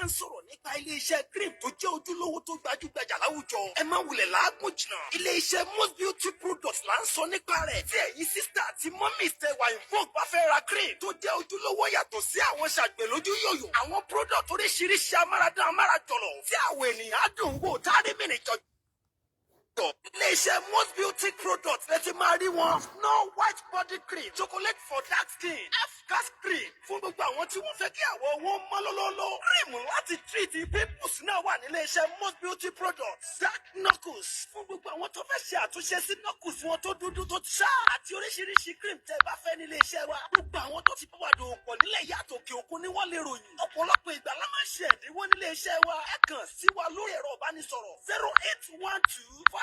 ń sọ̀rọ̀ nípa ilé-iṣẹ́ cream tó jẹ́ ojúlówó tó gbajúgbajà láwùjọ. Ẹ má wulẹ̀ làágùn jìnnà. Ilé-iṣẹ́ Most Beauty Products là ń sọ nípa rẹ̀. Tí ẹ̀yin sísítà àti mọ́mì tẹwà invoke bá fẹ́ ra cream tó jẹ́ ojúlówó yàtọ̀ sí àwọn ṣàgbélójú yòyò. Àwọn product oríṣiríṣi amáradán amárajọlọ̀ tí àwọn ènìyàn á dùn wò tá a rí mìíràn jọjọ. Ilé-iṣẹ́ Most Beauty Products lẹ ti máa rí wọn. Snow White Body Cream, Chocolate for Dark Skin, Fracas Cream fún gbogbo àwọn tí wọ́n fẹ́ kí àwọ̀ wọn mọ́ lólólo. Cream láti treat pimples náà wà nílé-iṣẹ́ Most Beauty Products. Dark Knuckles fún gbogbo àwọn tó fẹ́ ṣe àtúnṣe sí knuckles wọn tó dúdú tó ti ṣá. Àti oríṣiríṣi cream tẹ́ bá fẹ́ nílé-iṣẹ́ wa. Gbogbo àwọn tó ti bá wà dòwò pọ̀ nílẹ̀ yàtọ̀ òkè òkun ni wọ́n lè ròyìn. Ọ̀pọ̀lọpọ̀ ìgbà la máa ń ṣe ẹ̀dínwó nílé-iṣẹ́ wa. Ẹ kàn sí wa lórí ẹ̀rọ ìbánisọ̀rọ̀ 0812-5587-212.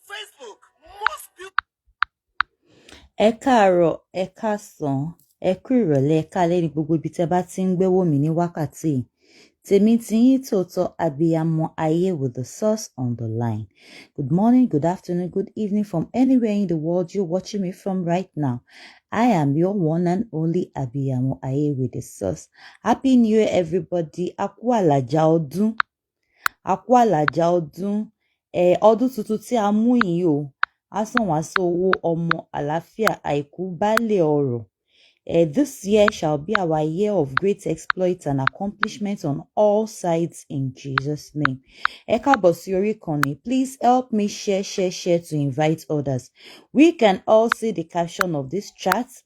Facebook Most Beauty. Ẹ káàárọ̀, ẹ káàsán, ẹ kú ìrọ̀lẹ́, ẹ káalẹ́ ní gbogbo ibi tẹ́ bá ti ń gbéwò mí ní wákàtí yìí. Tèmi tí yín tòótọ́ abiyamọ ayé with the source on the line. Good morning, good afternoon, good evening from anywhere in the world you're watching me from right now. I am your one and only abiyamọ ayé with the source. Happy New Year, everybody. Akú àlàjá ọdún. Akú àlàjá ọdún. Ọdún tuntun tí a mú yìí o. Asánwàsó owó ọmọ àlàáfíà àìkú baálé ọrọ̀. This year shall be our year of great exploits and accomplishments on all sides in Jesus' name. Ẹ káàbọ̀ sí orí ìkànnì. Please help me share to invite others. We can all see the caption of this chat.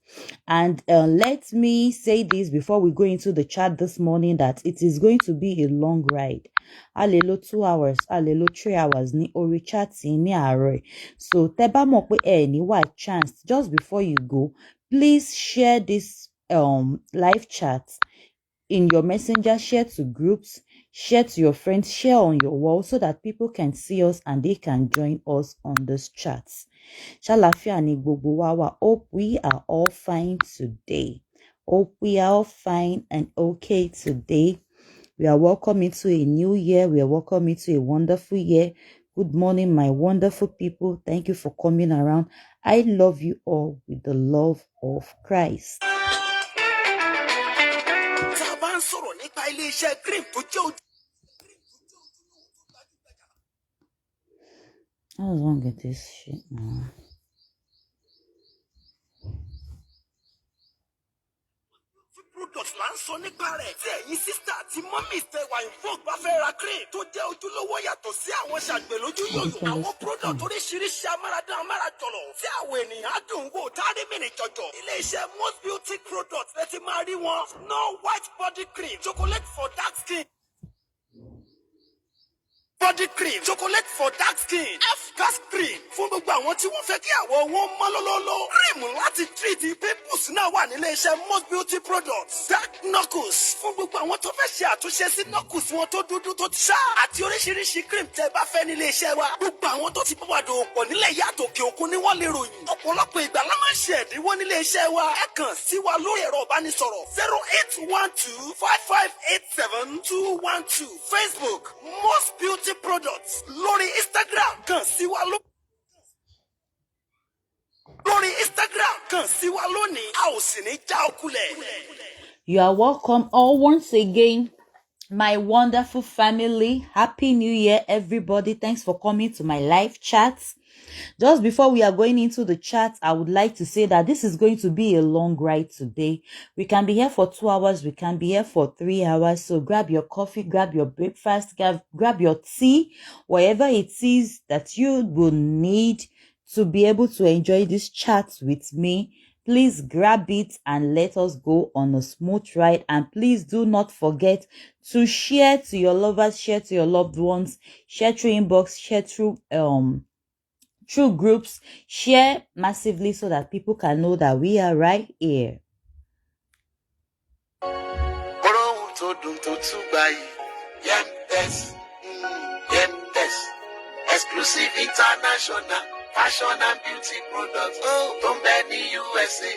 And let me say this before we go into the chat this morning that it is going to be a long ride. A lè lò 2 hours, a lè lò 3 hours ní orí chat ní àárọ̀. So tẹ́ bá mọ̀ pé ẹ ní wá chance just before you go, please share this live chat in your messenger, share to groups, share to your friends, share on your wall so that people can see us and they can join us on this chat. Ṣàlàáfíà ni gbogbo wa wà. Hope we are all fine today. Hope we are all fine and okay today. We are welcome into a new year. We are welcome into a wonderful year. Good morning, my wonderful people. Thank you for coming around. I love you all with the love of Christ. I was wrong with this shit now. Products là ń sọ nípa rẹ̀. Tí ẹ̀yin sísítà àti mọ́mì tẹwà invoke bá fẹ́ ra cream tó jẹ́ ojúlówó yàtọ̀ sí àwọn ṣàgbélójú yòyò. Àwọn product oríṣiríṣi amáradán amárajọlọ̀ tí àwọn ènìyàn á dùn wò tá a rí mìíràn jọjọ. Ilé-iṣẹ́ Most Beauty Products lẹ ti máa rí wọn. Snow White Body Cream, Chocolate for Dark Skin. Body cream, chocolate for dark skin, Fracas cream fún gbogbo àwọn tí wọ́n fẹ́ kí àwọ̀ wọn mọ́ lólólo. Cream láti treat pimples náà wà nílé iṣẹ́ Most Beauty Products. Dark Knuckles fún gbogbo àwọn tó fẹ́ ṣe àtúnṣe sí knuckles wọn tó dúdú tó ti ṣá. Àti oríṣiríṣi cream tẹ́ bá fẹ́ nílé iṣẹ́ wa. Gbogbo àwọn tó ti bá wà dòwò pọ̀ nílẹ̀ yàtọ̀ òkè òkun ni wọ́n lè ròyìn. Ọ̀pọ̀lọpọ̀ ìgbà la máa ń ṣe ẹ̀dínwó nílé iṣẹ́ wa. Ẹ kàn sí wa lórí ẹ̀rọ ìbánisọ̀rọ̀ 0812-5587-212. Facebook Most Beauty Products. Lórí Instagram kàn sí wa lórí Instagram kàn sí wa lónìí. A ò sì ní já okulẹ̀. You are welcome all once again, my wonderful family. Happy New Year, everybody. Thanks for coming to my live chat. Just before we are going into the chat, I would like to say that this is going to be a long ride today. We can be here for 2 hours. We can be here for 3 hours. So grab your coffee, grab your breakfast, grab your tea, whatever it is that you will need to be able to enjoy this chat with me. Please grab it and let us go on a smooth ride. And please do not forget to share to your lovers, share to your loved ones, share through inbox, share through groups, share massively so that people can know that we are right here. Exclusive international fashion and beauty products. Oh, from Benny USA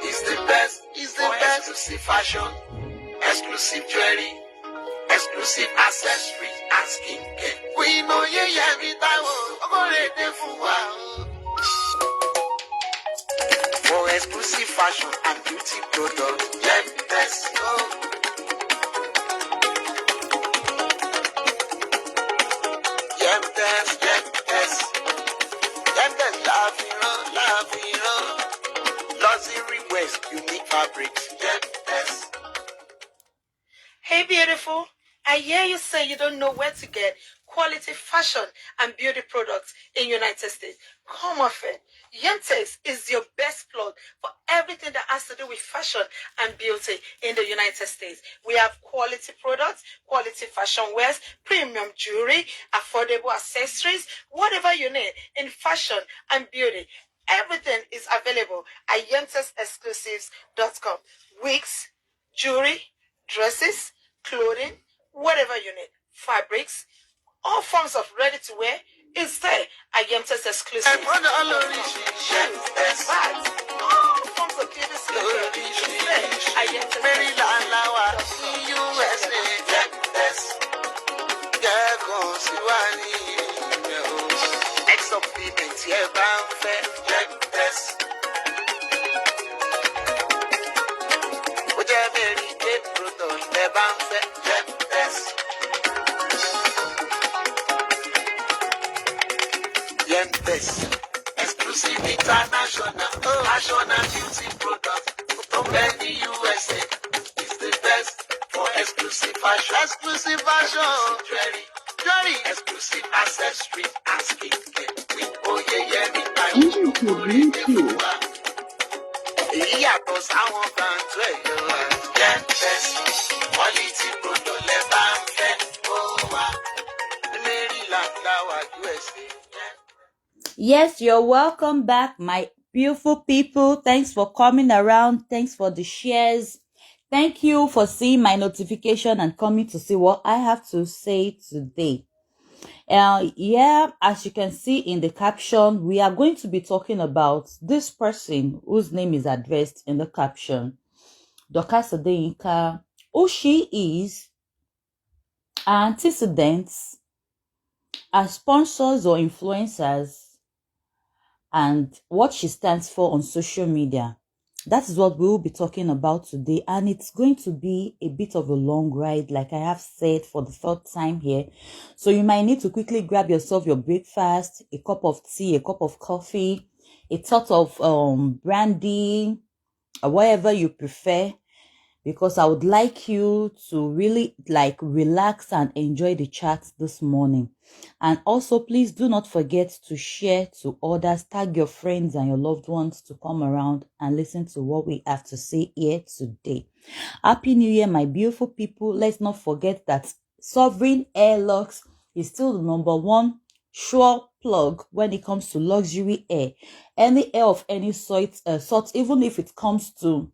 is the best. Exclusive fashion, exclusive jewelry, exclusive accessories and skincare. We know every time. For exclusive fashion and beauty products, yes, US, unique fabrics. Yes. Hey, beautiful. I hear you say you don't know where to get quality fashion and beauty products in United States. Come off it. Yentex is your best plug for everything that has to do with fashion and beauty in the United States. We have quality products, quality fashion wears, premium jewelry, affordable accessories, whatever you need in fashion and beauty. Everything is available at yentexexclusives.com. Wigs, jewelry, dresses, clothing, whatever you need, fabrics, all forms of ready-to-wear is there at Yemtes Exclusive. Bags, all forms of beauty skincare is there at Yemtes Exclusive international fashion and beauty products from any USA. It's the best for exclusive fashion, jewelry, exclusive accessories and skincare. Oh yeah, quality product USA. Yes, you're welcome back, my beautiful people. Thanks for coming around. Thanks for the shares. Thank you for seeing my notification and coming to see what I have to say today. Yeah, as you can see in the caption, we are going to be talking about this person whose name is addressed in the caption, Dorcas Adeyinka, who she is, her antecedents, her sponsors or influencers, and what she stands for on social media. That is what we will be talking about today, and it's going to be a bit of a long ride, like I have said for the third time here. So you might need to quickly grab yourself your breakfast, a cup of tea, a cup of coffee, a tot of brandy, or whatever you prefer, because I would like you to really relax and enjoy the chat this morning. And also, please do not forget to share to others, tag your friends and your loved ones to come around and listen to what we have to say here today. Happy New Year, my beautiful people. Let's not forget that Sovereign Airlux is still the #1 sure plug when it comes to luxury air. Any air of any sort, even if it comes to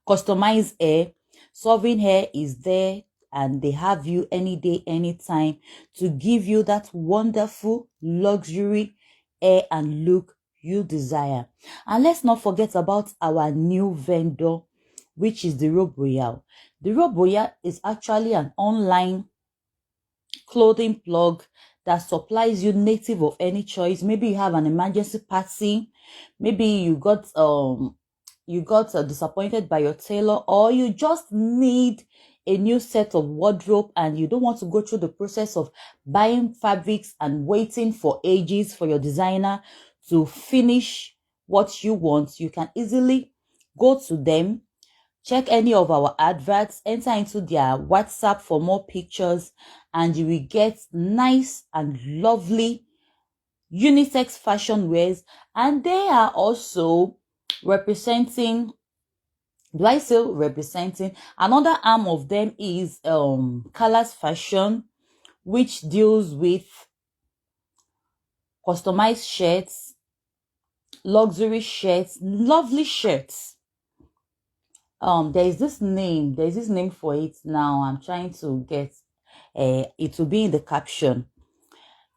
customized hair, Sovereign Hair is there, and they have you any day, anytime to give you that wonderful luxury hair and look you desire. And let's not forget about our new vendor, which is the Robe Royale. The Robe Royale is actually an online clothing plug that supplies you native of any choice. Maybe you have an emergency party, maybe you got disappointed by your tailor, or you just need a new set of wardrobe and you don't want to go through the process of buying fabrics and waiting for ages for your designer to finish what you want. You can easily go to them, check any of our adverts, enter into their WhatsApp for more pictures, and you will get nice and lovely unisex fashion wears. And they are also representing, another arm of them is Colors Fashion, which deals with customized shirts, luxury shirts, lovely shirts. There's this name for it now. I'm trying to get it will be in the caption.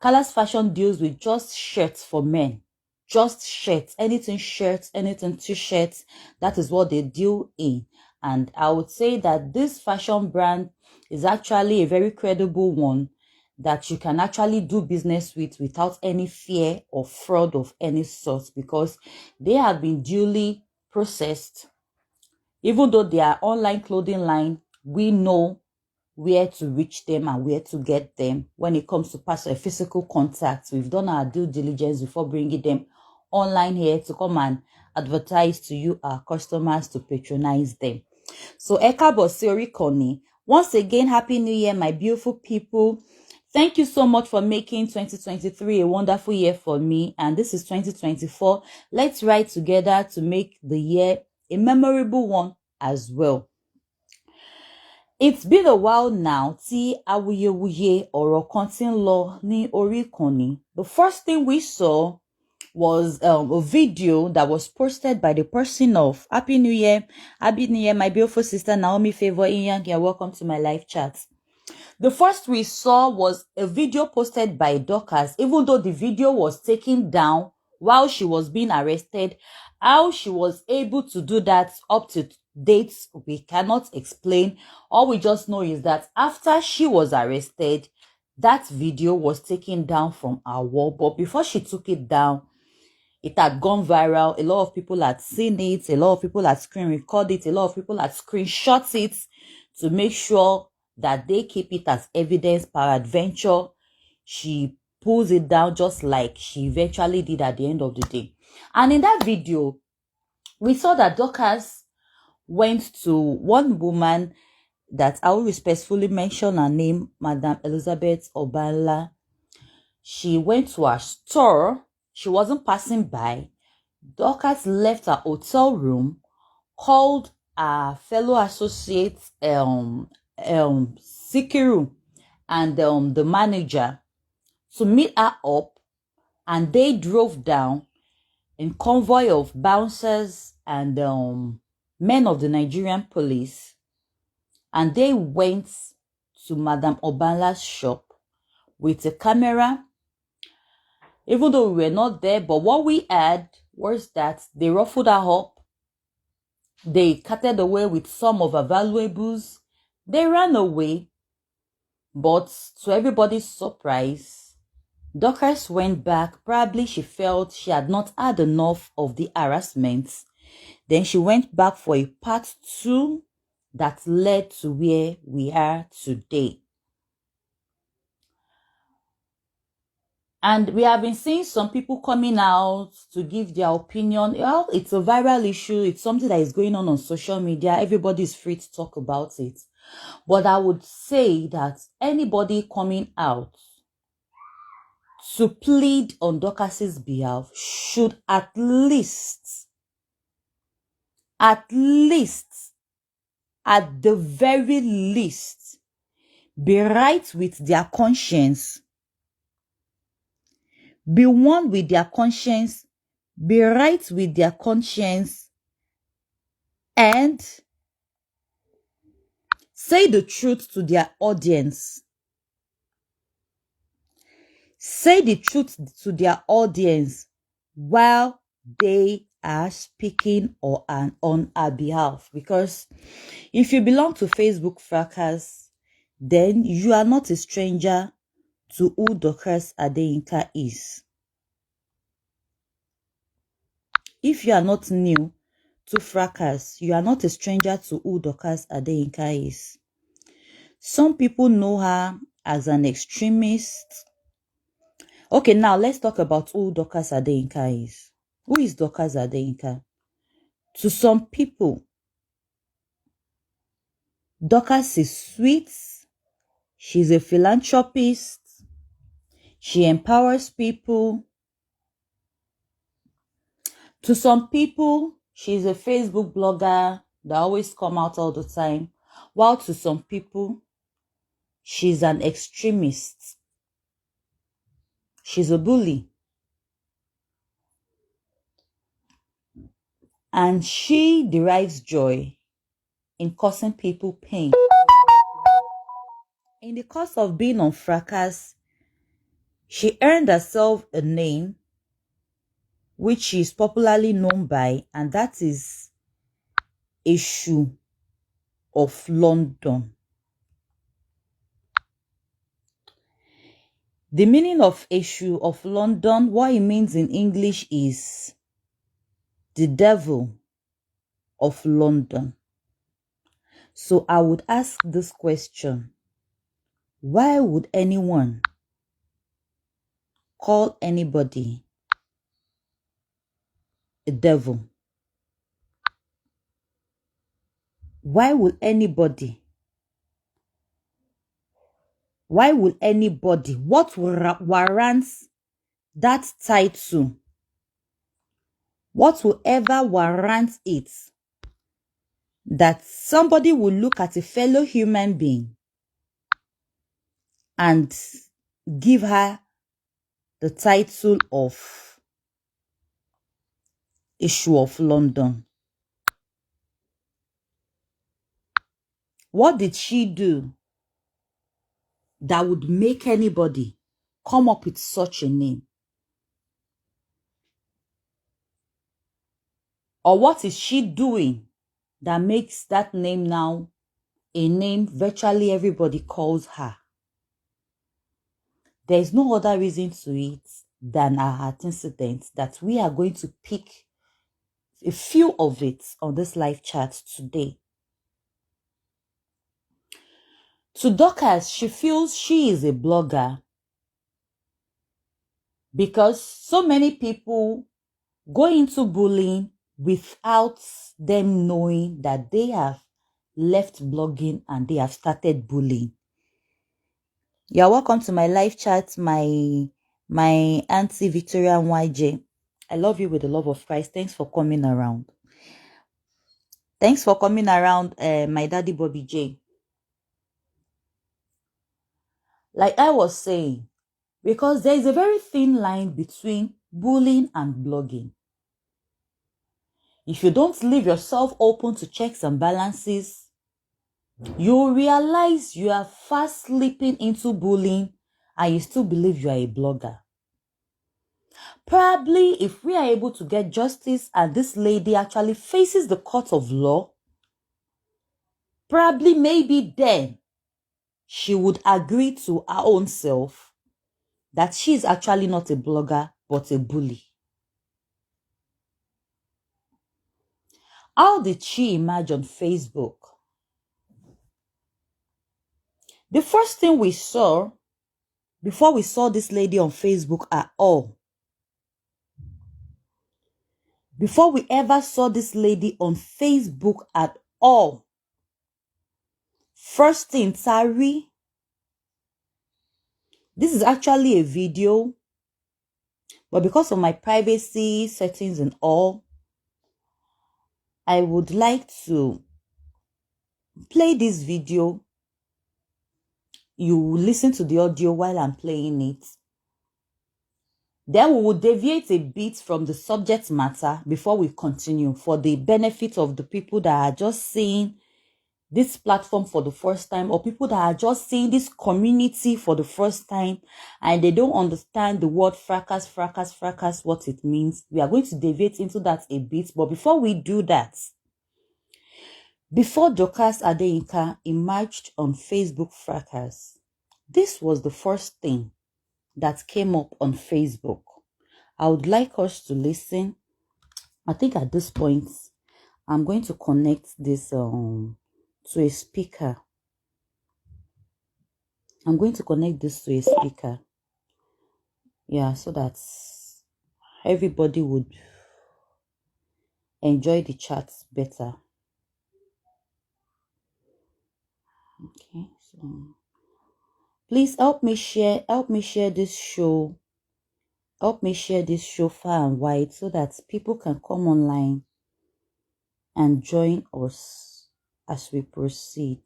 Colors Fashion deals with just shirts for men. Just shirts, anything t-shirts, that is what they deal in. And I would say that this fashion brand is actually a very credible one that you can actually do business with without any fear of fraud of any sort, because they have been duly processed. Even though they are online clothing line, we know where to reach them and where to get them when it comes to personal physical contact. We've done our due diligence before bringing them online here to come and advertise to you, our customers, to patronize them. So Eka Bosiri Koni, once again, Happy New Year, my beautiful people. Thank you so much for making 2023 a wonderful year for me. And this is 2024. Let's ride together to make the year a memorable one as well. It's been a while now tí awuyewuye ọ̀rọ̀ kan tí ń lọ ní orí ìkànnì. The first thing we saw was a video that was posted by the person of Happy New Year, my beautiful sister Naomi Favor Inyang. You're welcome to my live chat. The first we saw was a video posted by Dorcas, even though the video was taken down while she was being arrested. How she was able to do that up to dates, we cannot explain. All we just know is that after she was arrested, that video was taken down from our wall. But before she took it down, it had gone viral. A lot of people had seen it. A lot of people had screen recorded it. A lot of people had screenshot it to make sure that they keep it as evidence. Peradventure, she pulls it down just like she eventually did at the end of the day. And in that video, we saw that Dorcas went to one woman that I will respectfully mention her name, Madam Elizabeth Obanla. She went to her store. She wasn't passing by. Dorcas left her hotel room, called her fellow associates, Sikiru and the manager to meet her up, and they drove down in convoy of bouncers and men of the Nigerian police, and they went to Madam Obanla's shop with a camera. Even though we were not there, but what we had was that they ruffled her up, they carted away with some of her valuables, they ran away. But to everybody's surprise, Dorcas went back. Probably she felt she had not had enough of the harassment. Then she went back for a part 2 that led to where we are today. And we have been seeing some people coming out to give their opinion. Well, it's a viral issue. It's something that is going on social media. Everybody is free to talk about it. But I would say that anybody coming out to plead on Dorcas's behalf should at least, at the very least, be right with their conscience. Be one with their conscience, be right with their conscience, and say the truth to their audience. Say the truth to their audience while they are speaking on our behalf. Because if you belong to Facebook Fracas, then you are not a stranger to who Dorcas Adeyinka is. If you are not new to Fracas, you are not a stranger to who Dorcas Adeyinka is. Some people know her as an extremist. Okay, now let's talk about who Dorcas Adeyinka is. Who is Dorcas Adeyinka? To some people, Dorcas is sweet. She's a philanthropist. She empowers people. To some people, she's a Facebook blogger that always come out all the time. While to some people, she's an extremist. She's a bully. And she derives joy in causing people pain. In the course of being on Fracas, she earned herself a name which she is popularly known by, and that is Eshu of London. The meaning of Eshu of London, what it means in English is the devil of London. So I would ask this question: why would anyone call anybody a devil? Why will anybody, what warrants that title? What will ever warrant it that somebody will look at a fellow human being and give her the title of Issue of London? What did she do that would make anybody come up with such a name? Or what is she doing that makes that name now a name virtually everybody calls her? There is no other reason to it than our antecedents that we are going to pick a few of it on this live chat today. To Dorcas, she feels she is a blogger because so many people go into bullying without them knowing that they have left blogging and they have started bullying. You're welcome to my live chat, my Auntie Victoria YJ. I love you with the love of Christ. Thanks for coming around. Thanks for coming around, my daddy Bobby J. Like I was saying, because there is a very thin line between bullying and blogging. If you don't leave yourself open to checks and balances, you realize you are fast slipping into bullying and you still believe you are a blogger. Probably if we are able to get justice and this lady actually faces the court of law, probably maybe then she would agree to her own self that she is actually not a blogger but a bully. How did she emerge on Facebook? The first thing we saw, before we saw this lady on Facebook at all, before we ever saw this lady on Facebook at all, first thing, Tari, this is actually a video, but because of my privacy settings and all, I would like to play this video. You will listen to the audio while I'm playing it. Then we will deviate a bit from the subject matter before we continue for the benefit of the people that are just seeing this platform for the first time, or people that are just seeing this community for the first time and they don't understand the word fracas, what it means. We are going to deviate into that a bit. But before we do that, before Dorcas Adeyinka emerged on Facebook Fracas, this was the first thing that came up on Facebook. I would like us to listen. I think at this point, I'm going to connect this to a speaker. I'm going to connect this to a speaker. Yeah, so that everybody would enjoy the chat better. Okay, so please help me share this show. Help me share this show far and wide so that people can come online and join us as we proceed.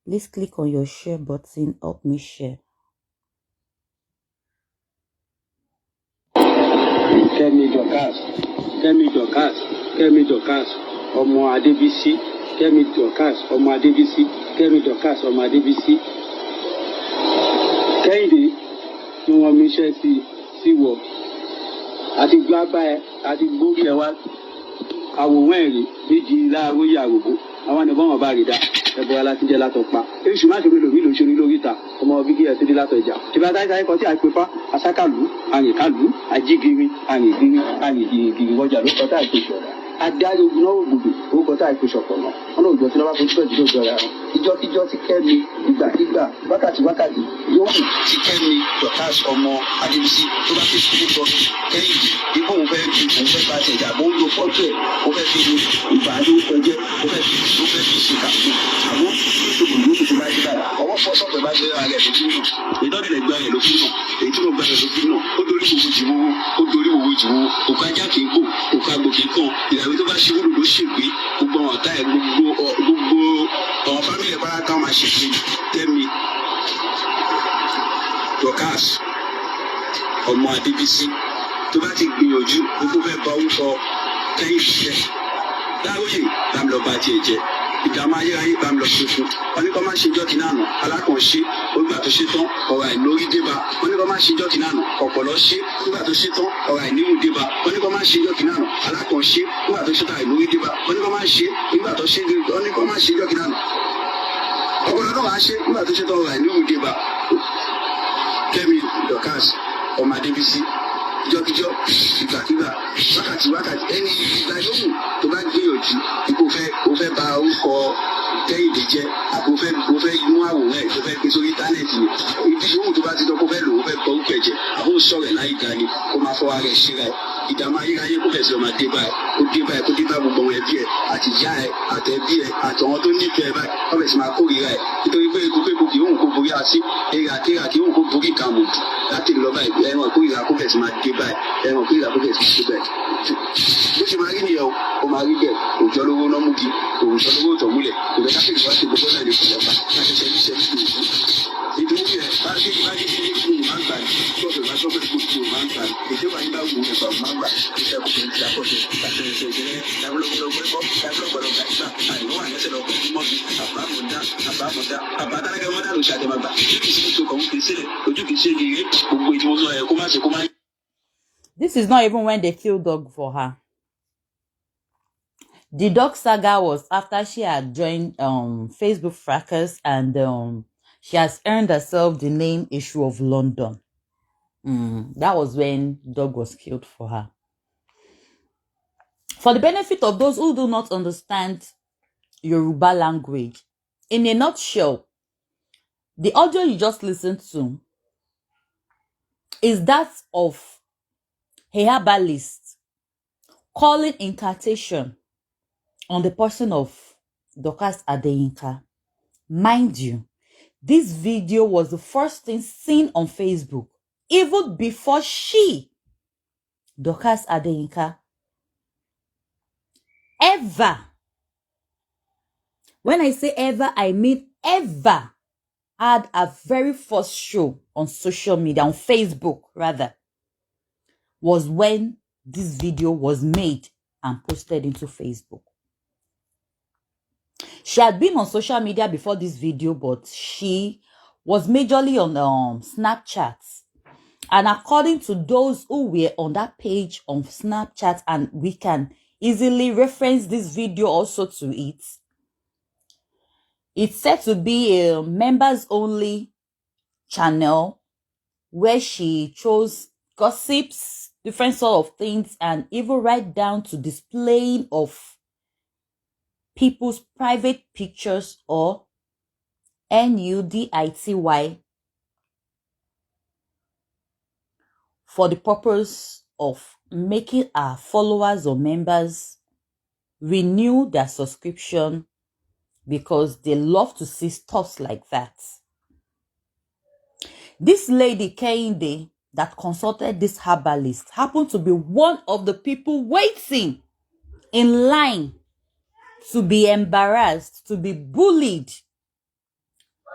Please click on your share button. Help me share. Kẹ́mi Dorcas, ọmọ Adébísí, Kẹ́mi Dorcas, ọmọ Adébísí, Kẹ́mi Dorcas, ọmọ Adébísí. Kẹ́hìndé tí wọ́n mi ṣẹ́ sí wọ̀. Àti gbá bá ẹ, àti gbórí ẹ wá. Àwòrán ẹ̀rí méjì láàárọ̀ ìyàwó. Àwọn ẹ̀bọ̀n ọba rí dá. Ẹ̀bọ̀n alátijẹ́ látọ̀pá. Èṣù má ṣe mi lòmí lòṣèlú lórí ìta. Ọmọ bíkí ẹ̀ sídí látọ̀ ìjà. Tìbá táyé táyé kan tí àìpéfá, àsákàlú, àyìnkálú, àjígiri, àyìngiri, àyìngiri wọjà ló kọ́ tá àìpé ìṣọ̀rọ̀. adarí ogun náà ògbòdò orúkọ tá a fi ṣọ̀pọ̀ náà wọn náà òjò tí lọ́wọ́ fojú bẹ́ẹ̀ dídò jọra wọn ìjọkíjọ ti kẹ́mi ìgbàkígbà wákàtí yóò hù ti kẹ́mi Dorcas ọmọ Adébísí tó bá fi sílé sọ kẹ́yìn ipò òun fẹ́ bá ṣẹ̀jà bó ń lo fọ́tò ẹ̀ ó fẹ́ fi ìbàdó kọjẹ́ ó fẹ́ fi ṣe kàfé àwọn ìṣòkò yóò tó bá ṣe báyìí ọwọ́ fọ́tò bá ṣe ara rẹ̀ lójú náà ìdọ́dìlẹ̀ gbá rẹ̀ lójú náà èyí tí mo gbá rẹ̀ lójú náà ó dorí owó jìwó òkú ajá kì í gbò òkú àgbò kì í kàn ìyàwó tó bá ṣe wúlò ló ṣègbè gbogbo àwọn ọ̀tá ẹ̀ gbogbo àwọn fámìlì ẹ̀pára kan máa ṣègbè tẹ́mi Dorcas ọmọ Adébísí tó bá ti gbìyànjú gbogbo fẹ́ bá orúkọ kẹ́yìn ṣiṣẹ́ láwòye bámi lọ bá tiẹ̀ jẹ́ ìdààmú ayérayé bámi lọ ṣe fún wọn ní kó má ṣe jọ́ kìnnà àná alákànṣe nígbà tó ṣe tán ọ̀rọ̀ àìlórí débà wọn ní kó má ṣe jọ́ kìnnà àná ọ̀pọ̀lọ́ ṣe nígbà tó ṣe tán ọ̀rọ̀ àìníwò débà wọn ní kó má ṣe jọ́ kìnnà àná alákànṣe nígbà tó ṣe tán àìlórí débà wọn ní kó má ṣe nígbà tó ṣe wọn ní kó má ṣe jọ́ kìnnà àná ọ̀pọ̀lọ́ náà wá ṣe nígbà tó ṣe tán ọ̀rọ̀ àìníwò débà Kẹ́mi Dorcas ọmọ Adébísí ìjọkíjọ ìgbàkígbà wákàtí ẹni ìgbà yòówù tó bá gbìyànjú ipò ó fẹ́ bà orúkọ Kẹ́hìndé jẹ́ àbò fẹ́ mú àwòrán ẹ̀ tó fẹ́ gbé sórí íńtánẹ́ẹ̀tì ibi yòówù tó bá ti tọ́ kó fẹ́ lò ó fẹ́ bọ orúkọ ẹ̀ jẹ́ àbò sọ̀rọ̀ ẹ̀ láì dání kó máa fọwọ́ rẹ̀ ṣíra ẹ̀ ìdààmú ayérayé kó bẹ̀rẹ̀ sí ọmọ dé báyìí kó dé bá gbogbo ọmọ ẹbí ẹ̀ àti ìyá ẹ̀ àtẹ̀bí ẹ̀ àtọ̀wọn tó nífẹ̀ẹ́ báyìí kó bẹ̀rẹ̀ sí máa kórìíra ẹ̀ nítorí pé egbò kì í hùn kó borí así kéra kì í hùn kó borí ìkàmù láti lọ báyìí ẹ̀wọ̀n kórìíra kó bẹ̀rẹ̀ sí máa dé báyìí ẹ̀wọ̀n kórìíra kó bẹ̀rẹ̀ sí máa dé báyìí bó ṣe máa rí nìyẹn o máa rí bẹ́ẹ̀ òjò lówó náà múgi òjò lówó tọ̀ múlẹ̀ òjò káfíńtì wá sí gbogbo náà lè fi lọ́pàá láti ṣe iṣẹ́ nítorí rẹ̀ bá dé máa ń gbà ní tọ́pẹ̀ máa tọ́pẹ̀ gbogbo máa ń gbà ní èdè wà nígbà wù ẹ̀fà máa ń gbà iṣẹ́ kò fẹ́ ti àkọsẹ̀ àtẹ̀yẹsẹ̀ ìṣẹ̀lẹ̀ This is not even when they killed dog for her. The dog saga was after she had joined Facebook Fracas and she has earned herself the name Issue of London. That was when dog was killed for her. For the benefit of those who do not understand Yoruba language, in a nutshell, the audio you just listened to is that of a herbalist calling incantation on the person of Dorcas Adeyinka. Mind you, this video was the first thing seen on Facebook, even before Dorcas Adeyinka, ever, when I say ever, I mean ever, had a very first show on social media, on Facebook rather, was when this video was made and posted into Facebook. She had been on social media before this video, but she was majorly on Snapchat. And according to those who were on that page on Snapchat, and we can easily reference this video also to it, it's said to be a members only channel where she chose gossips, different sort of things, and even right down to displaying of people's private pictures or nudity for the purpose of making our followers or members renew their subscription because they love to see stuff like that. This lady Kehinde that consulted this herbalist happened to be one of the people waiting in line to be embarrassed, to be bullied,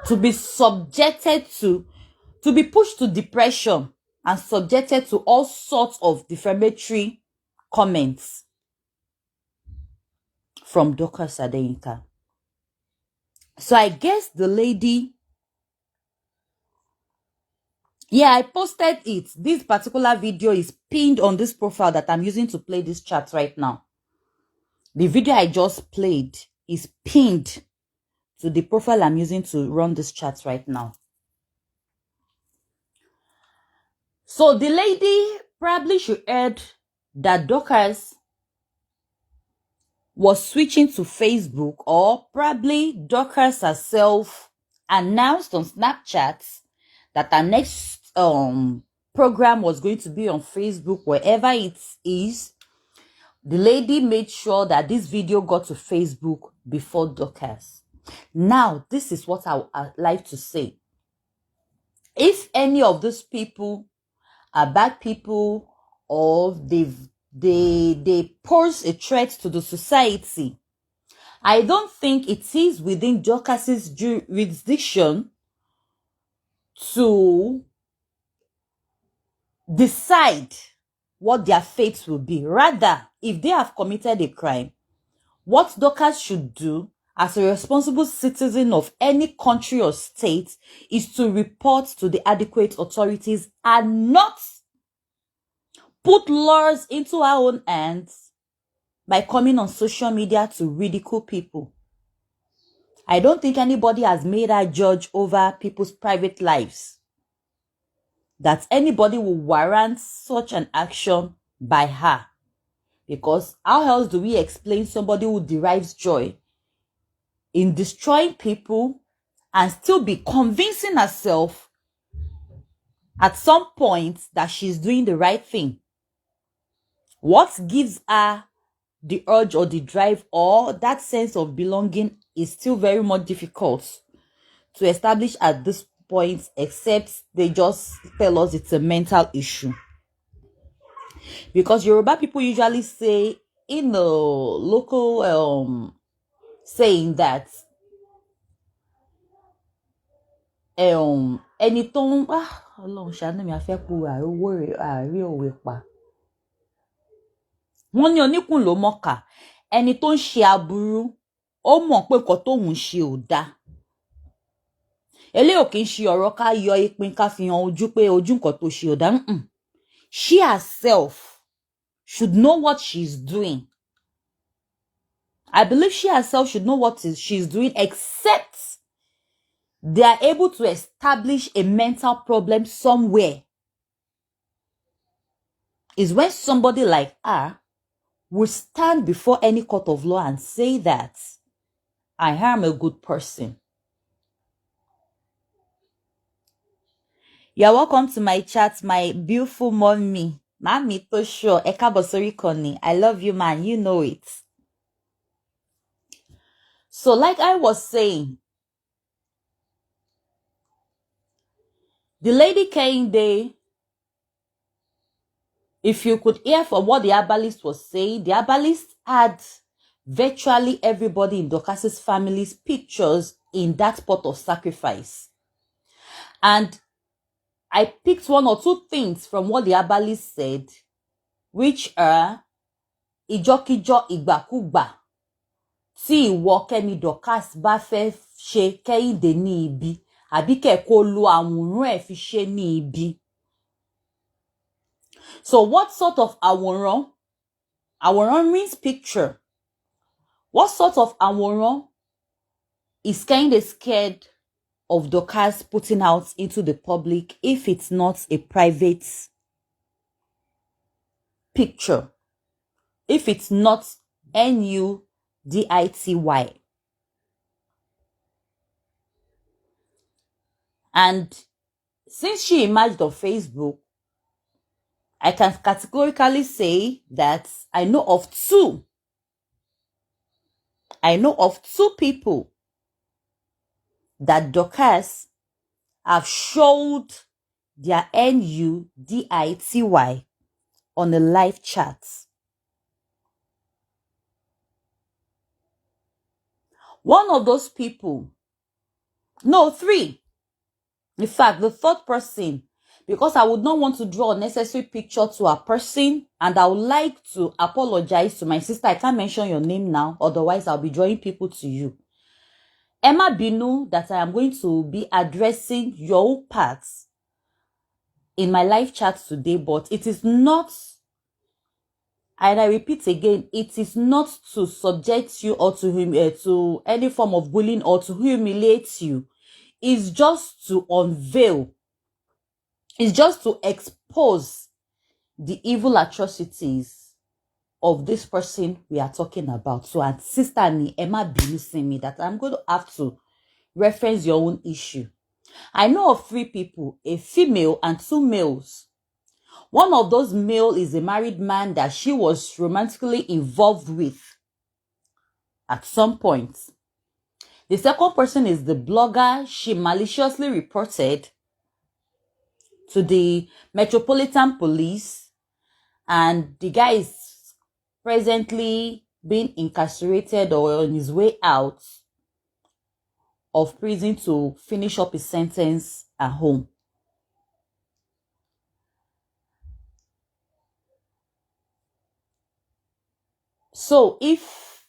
to be subjected to be pushed to depression and subjected to all sorts of defamatory comments from Dorcas Adeyinka. So I guess the lady, yeah, I posted it. This particular video is pinned on this profile that I'm using to play this chat right now. The video I just played is pinned to the profile I'm using to run this chat right now. So the lady probably should heard that Dorcas was switching to Facebook, or probably Dorcas herself announced on Snapchat that our next program was going to be on Facebook, wherever it is. The lady made sure that this video got to Facebook before Dorcas. Now, this is what I'd like to say. If any of those people are bad people, or they pose a threat to the society, I don't think it is within Dorcas's jurisdiction to decide what their fate will be. Rather, if they have committed a crime, what Dorcas should do as a responsible citizen of any country or state is to report to the adequate authorities and not put laws into our own hands by coming on social media to ridicule people. I don't think anybody has made her judge over people's private lives, that anybody will warrant such an action by her. Because how else do we explain somebody who derives joy in destroying people and still be convincing herself at some point that she's doing the right thing? What gives her the urge or the drive or that sense of belonging is still very much difficult to establish at this point, except they just tell us it's a mental issue. Because Yoruba people usually say in the local saying that ẹni tó ń Ọlọ́run ṣàánú mi, afẹ́ pu àrówó rẹ̀ àárí òwe pa. Wọ́n ní oníkùn ló mọ̀ọ́kà, ẹni tó ń ṣe aburú ó mọ̀ pé nǹkan tóun ṣe ò dáa. Eléyìí ò kì í ṣe ọ̀rọ̀ ká yọ ìpín ká fi hàn ojú pé ojú nǹkan tó ṣe ò dáa. She herself should know what she's doing. I believe she herself should know what she's doing, except they are able to establish a mental problem somewhere. Is when somebody like her will stand before any court of law and say that I am a good person. You're welcome to my chat, my beautiful mommy. Mami to sure, Eka Bosori Koni. I love you, man. You know it. So, like I was saying, the lady came there. If you could hear from what the herbalist was saying, the herbalist had virtually everybody in Dorcas's family's pictures in that pot of sacrifice. And I picked one or two things from what the herbalist said, which are Ijokijo Igbakugba. Tí ìwọ Kẹ́mi Dorcas bá fẹ́ ṣe Kẹ́hìndé ní ibi, àbí kẹ́ kó lo àwòrán ẹ̀ fi ṣe ní ibi. So what sort of àwòrán? Àwòrán means picture. What sort of àwòrán is Kẹ́hìndé scared of Dorcas putting out into the public if it's not a private picture? If it's not NUDITY. And since she emerged on Facebook, I can categorically say that I know of two people that Dorcas have showed their NUDITY on a live chat. One of those people, no, three. In fact, the third person, because I would not want to draw unnecessary picture to a person, and I would like to apologize to my sister. I can't mention your name now, otherwise I'll be drawing people to you. Emma Binu, that I am going to be addressing your parts in my live chat today, but it is not, and I repeat again, it is not to subject you or to any form of bullying or to humiliate you. It's just to unveil. It's just to expose the evil atrocities of this person we are talking about. So, and sister ni Emma believing me that I'm going to have to reference your own issue. I know of 3 people, a female and 2 males. One of those male is a married man that she was romantically involved with at some point. The second person is the blogger she maliciously reported to the Metropolitan Police, and the guy is presently being incarcerated or on his way out of prison to finish up his sentence at home. So if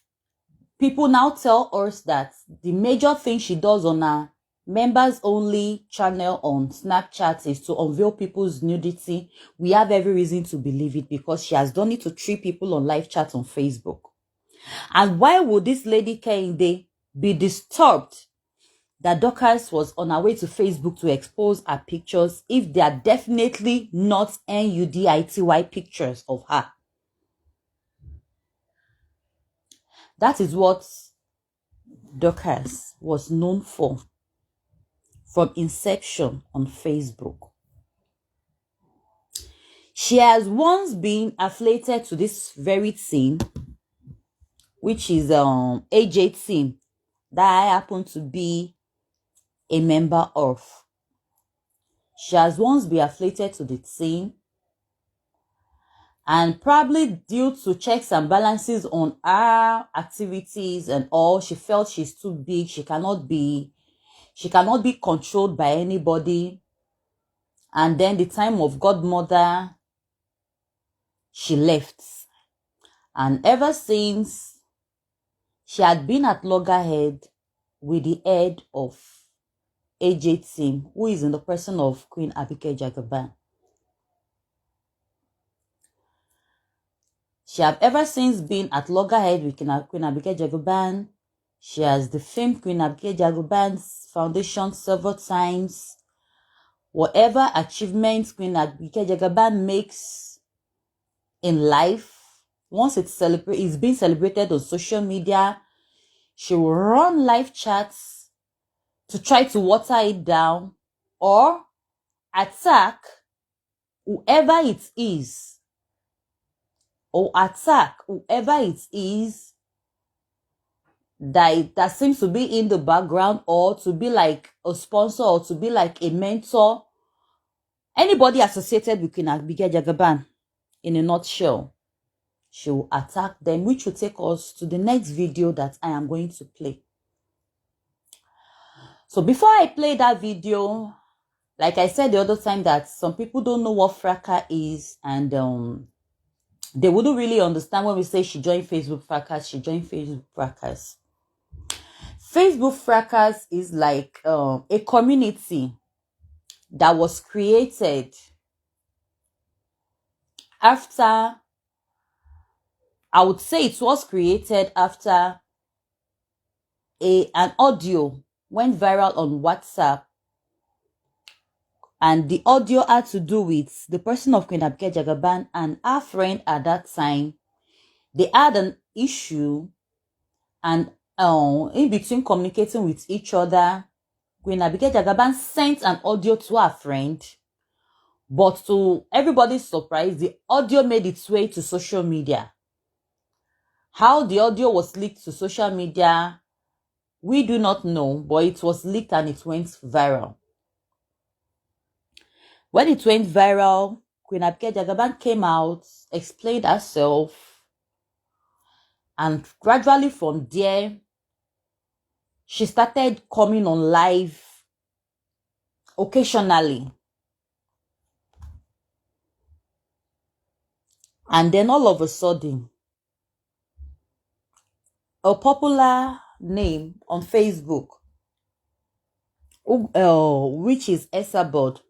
people now tell us that the major thing she does on her members only channel on Snapchat is to unveil people's nudity, we have every reason to believe it, because she has done it to 3 people on live chat on Facebook. And why would this lady Kehinde be disturbed that Dorcas was on her way to Facebook to expose her pictures if they are definitely not NUDITY pictures of her? That is what Dorcas was known for from inception on Facebook. She has once been affiliated to this very team, which is AJ team, that I happen to be a member of. She has once been affiliated to the team, and probably due to checks and balances on her activities and all, she felt she's too big. She cannot be controlled by anybody. And then the time of godmother, she left. And ever since, she had been at loggerhead with the head of AJ team, who is in the person of Queen Abike Jagaban. She have ever since been at loggerhead with Queen Abike Jagaban. She has defamed Queen Abike Jagaban's foundation several times. Whatever achievements Queen Abike Jagaban makes in life, once it's being celebrated on social media, she will run live chats to try to water it down or attack whoever it is, that seems to be in the background, or to be like a sponsor, or to be like a mentor. Anybody associated with Queen Abike Jagaban, in a nutshell, she will attack them, which will take us to the next video that I am going to play. So before I play that video, like I said the other time, that some people don't know what Fracas is, and they wouldn't really understand when we say she joined Facebook Fracas. She joined Facebook Fracas. Facebook Fracas is like a community that was created after, I would say it was created after an audio went viral on WhatsApp. And the audio had to do with the person of Queen Abike Jagaban and her friend at that time. They had an issue, and in between communicating with each other, Queen Abike Jagaban sent an audio to her friend. But to everybody's surprise, the audio made its way to social media. How the audio was leaked to social media, we do not know, but it was leaked and it went viral. When it went viral, Queen Abike Jagaban came out, explained herself, and gradually from there, she started coming on live occasionally. And then all of a sudden, a popular name on Facebook, which is Esabod,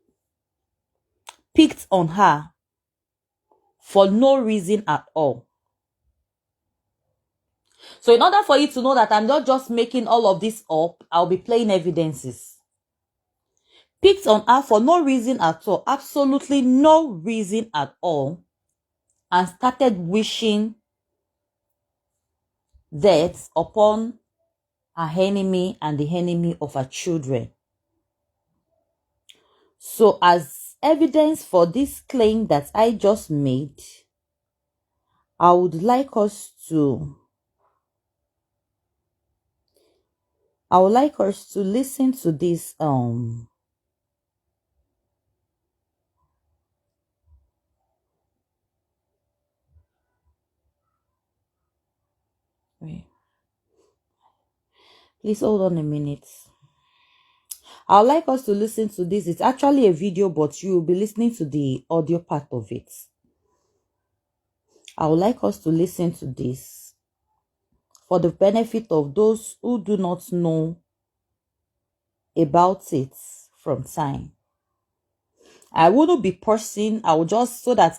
picked on her for no reason at all. So in order for you to know that I'm not just making all of this up, I'll be playing evidences. Picked on her for no reason at all, absolutely no reason at all, and started wishing death upon her enemy and the enemy of her children. So as evidence for this claim that I just made, I would like us to listen to this wait. Please hold on a minute. I would like us to listen to this. It's actually a video, but you will be listening to the audio part of it. I would like us to listen to this for the benefit of those who do not know about it from time. I wouldn't be pausing. I will just so that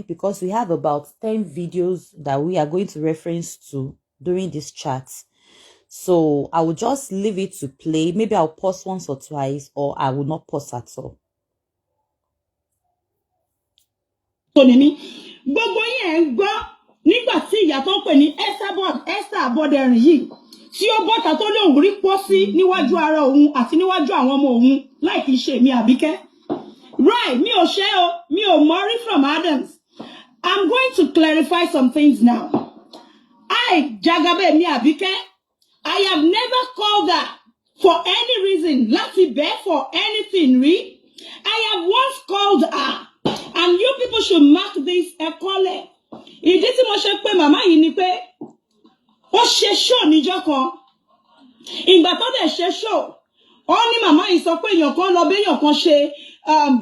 because we have about 10 videos that we are going to reference to during this chat. So I will just leave it to play. Maybe I'll pause once or twice, or I will not pause at all. Gbogbo yín gbọ́ nígbà tí ìyá tó ń pè ní Esther Aboderin yìí tí ó bọ́ta tó lóun rí pósí níwájú ara òun àti níwájú àwọn ọmọ òun láì kìí ṣe mi Àbíkẹ́. Right, mi ò ṣe o, mi ò mọ̀rí from Adams. I'm going to clarify some things now. I, Jagabe mi Àbíkẹ́, I have never called her for any reason, láti beg for anything rí. I have once called her. And you people should mark this a call. Ìdí tí mo ṣe pé màmá yìí ni pé ó ṣe show níjọ́ kan. Ìgbà tó dẹ̀ ṣe show, ó ní màmá yìí sọ pé èèyàn kan lọ bẹ́ èèyàn kan ṣe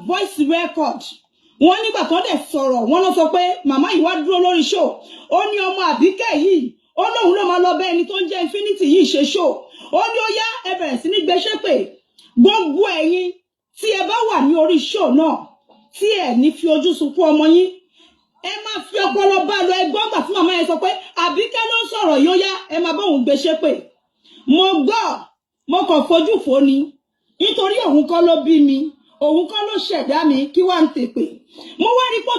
voice record. Wọ́n nígbà tó dẹ̀ sọ̀rọ̀, wọ́n lọ sọ pé màmá yìí wá dúró lórí show. Ó ní ọmọ Àbíkẹ́ yìí, ó lóun ló máa lọ bẹ́ ẹni tó ń jẹ́ Infinity yìí ṣe show. Ó ní ó yá ẹ bẹ̀rẹ̀ sí ní gbé ṣépè. Gbogbo ẹ̀yin tí ẹ bá wà ní orí show náà. Tí ẹ ní fi ojú sunkún ọmọ yín ẹ máa fi ọpọlọ bá lọ ẹgbọ́n gbà tí màmá yẹn sọ pé Àbíkẹ́ ló ń sọ̀rọ̀ yóò yá ẹ máa bá òun gbé ṣépè. Mo gbọ́ mo kàn fojú fò ni nítorí òun kọ́ ló bí mi òun kọ́ ló ṣẹ̀dá mi kí wá ń tèpè. Mo wá rí pé ó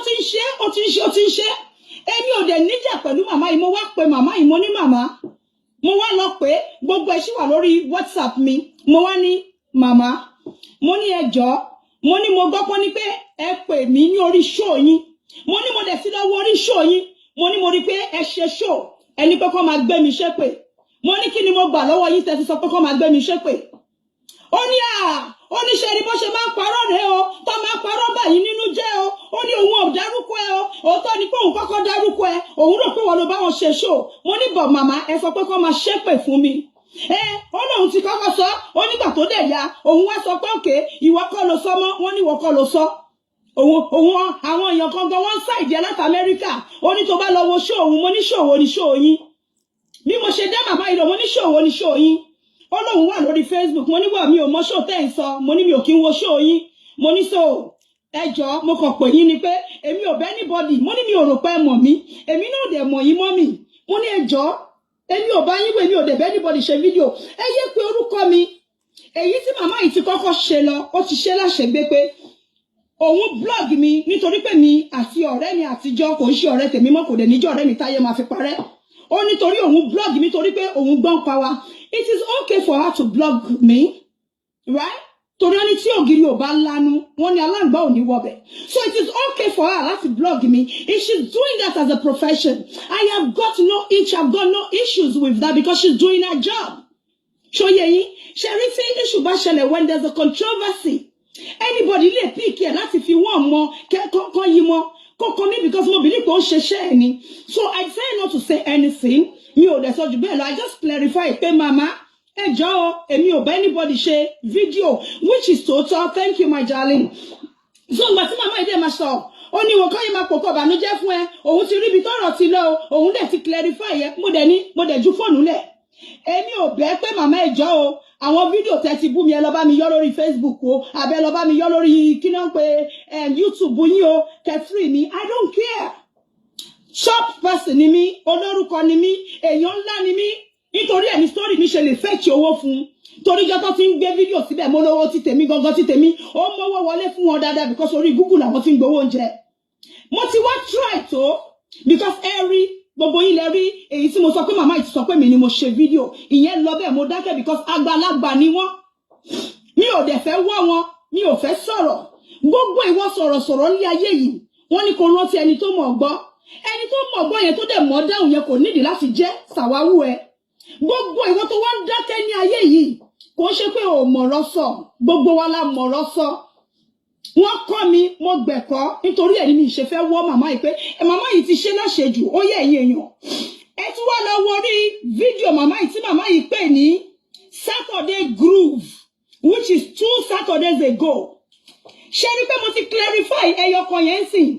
ti ń ṣe èmi ò dẹ̀ níjà pẹ̀lú màmá yìí. Mo wá pe màmá yìí mo ní màmá mo wá lọ pé gbogbo ẹ̀ ṣì wà lórí WhatsApp mi. Mo wá ní màmá mo ní ẹ jọ̀ọ́ mo ní mo gbọ́ pé ní pé ẹ pè mí ní orí show yín. Mo ní mo dẹ̀ sí lọ́wọ́ orí show yín. Mo ní mo rí pé ẹ ṣe show ẹni pé kó máa gbé mi ṣépè. Mo ní kí ni mo gbà lọ́wọ́ yín tẹ́ fi sọ pé kó máa gbé mi ṣépè. Ó ní ó ní ṣe ni bó ṣe máa ń parọ́ rẹ̀ o tó máa parọ́ báyìí nínú jẹ́ o. Ó ní òun ò dárúkọ ẹ o òótọ́ ni pé òun kọ́kọ́ dárúkọ ẹ òun rò pé wọ́n ló bá wọn ṣe show. Mo ní bọ̀ màmá ẹ sọ pé kó máa ṣépè fún mi. Ó lóun ti kọ́kọ́ sọ ó nígbà tó dẹ̀ ya òun wá sọ pé òkè ìwọ kọ́ ló sọ mọ́ wọ́n ní ìwọ kọ́ ló sọ. Òun àwọn èèyàn kan gan wọ́n ṣàìdí láti Amẹ́ríkà ó ní tó bá lọ wo show òun mo ní show wo ni show yín. Bí mo ṣe dá màmá yìí lọ mo ní show wo ni show yín. Ó lóun wà lórí Facebook mo ní wà mí ò mọ show tẹ́ ń sọ mo ní mi ò kí ń wo show yín. Mo ní so ẹ jọ̀ọ́ mo kàn pè yín ni pé èmi ò bẹ́ anybody mo ní mi ò rò pé ẹ mọ̀ mí èmi náà dẹ̀ mọ̀ yín mọ́ mi. Mo ní ẹ jọ̀ọ́ èmi ò bá yín wò èmi ò dẹ̀ bẹ́ anybody ṣe fídíò ẹ yé pé orúkọ mi. Èyí tí màmá yìí ti kọ́kọ́ ṣe lọ ó ti ṣe láṣẹgbé pé òun blog mi nítorí pé mi àti ọ̀rẹ́ mi àtijọ́ kò ń ṣe ọ̀rẹ́ tèmi mọ́ kò dẹ̀ níjọ́ ọ̀rẹ́ mi táyé máa fi parẹ́. Ó nítorí òun blog mi torí pé òun gbọ́n pa wa. It is okay for her to blog me, right? Torí ẹni tí ògiri ò bá lanu wọ́n ní aláǹgbá ò ní wọbẹ̀. So it is okay for her láti blog me if she's doing that as a profession. I have got no issues with that because she's doing her job. Ṣóyè yín ṣe rí tí issue bá ṣẹlẹ̀ when there's a controversy anybody lè pick ẹ̀ láti fi wọ́n mọ kẹ́kọ̀ọ́ yí mọ́ kọ́kọ́ mi because mo believe pé ó ń ṣeṣẹ́ ẹ̀ ni. So I try not to say anything mi ò dẹ̀ sọ jù bẹ́ẹ̀ lọ. I just clarify pé mama ẹ jọ̀ọ́ èmi ò bá anybody ṣe video which is total. Thank you my darling. So ìgbà tí màmá ìdè máa sọ ó ní wọn kọ́ yìí máa pòpọ̀ bànújẹ́ fún ẹ òun ti rí ibi tọ́rọ̀ ti lọ òun dẹ̀ ti clarify yẹ mo dẹ̀ ju fóònù lẹ̀. Èmi ò bẹ́ pé màmá ẹ jọ̀ọ́ o àwọn fídíò tẹ́ ti bú mi ẹ lọ bá mi yọ lórí Facebook o àbẹ lọ bá mi yọ lórí kí náà pé YouTube yín o kẹfìrì mi I don't care. Shop person ni mí olórúkọ ni mí èèyàn ńlá ni mí nítorí ẹni story mi ṣe lè fetch owó fún torí jọ tó ti ń gbé fídíò síbẹ̀ mo lówó ti tèmi gangan ti tèmi ó mọ́wọ́ wọlé fún wọn dáadáa because orí Google làwọn ti ń gbowó oúnjẹ. Mo ti wá try tó because every gbogbo yín lẹ rí èyí tí mo sọ pé màmá yìí sọ pé mi ni mo ṣe fídíò ìyẹn lọ bẹ́ẹ̀ mo dákẹ́ because àgbàlagbà ni wọ́n mi ò dẹ̀ fẹ́ wọ́ wọn mi ò fẹ́ sọ̀rọ̀ gbogbo ìwọ sọ̀rọ̀sọ̀rọ̀ ní ayé yìí wọ́n ní kó rántí ẹni tó mọ̀ gbọ́ ẹni tó mọ̀ gbọ́ yẹn tó dẹ̀ mọ̀ dáhùn yẹn kò nídìí láti jẹ́ sàwáwú ẹ gbogbo ìwọ tó wá ń dákẹ́ ní ayé yìí kò ṣe pé ò mọ̀rọ̀ sọ gbogbo wa la mọ̀rọ̀ sọ wọ́n kọ́ mi mo gbẹ̀kọ́ nítorí ẹni mi ṣe fẹ́ wọ́ màmá yìí pé màmá yìí ti ṣe láṣejù ó yẹ ẹ̀yin èèyàn ẹ tún wá lọ wo orí fídíò màmá yìí tí màmá yìí pè ní Saturday Groove which is 2 Saturdays ago ṣe rí pé mo ti clarify ẹyọ kan yẹn sìn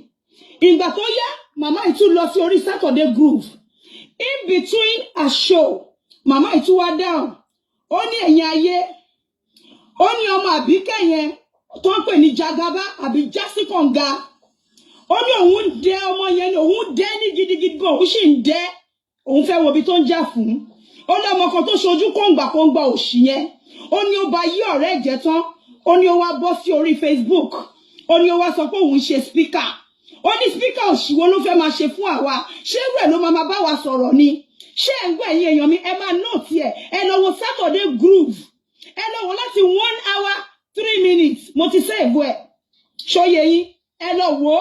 ìgbà tó yá màmá yìí tún lọ sí orí Saturday Groove in between a show màmá yìí tún wá down ó ní ẹ̀yin ayé ó ní ọmọ àbíkẹ́ yẹn tó ń pè ní jagaba àbí jásíkànga ó ní òun dẹ ọmọ yẹn ní òun dẹ ní gidigidi gan òun sì ń dẹ òun fẹ́ wo ibi tó ń jà fún ó ní ọmọ kan tó ṣojú kóńgbà òṣì yẹn ó ní ó bá yí ọ̀rẹ́ ẹ̀jẹ̀ tán ó ní ó wá bọ́ sí orí Facebook ó ní ó wá sọ pé òun ṣe speaker ó ní speaker òṣìwò ló fẹ́ máa ṣe fún àwa ṣé rẹ̀ ló máa bá wa sọ̀rọ̀ ni ṣé ẹ̀ ń gbọ́ ẹ̀yin èèyàn mi ẹ máa note ẹ lọ wo Saturday Groove ẹ lọ wo láti 1 hour 3 minutes mo ti save ẹ ṣóyè yín ẹ lọ wo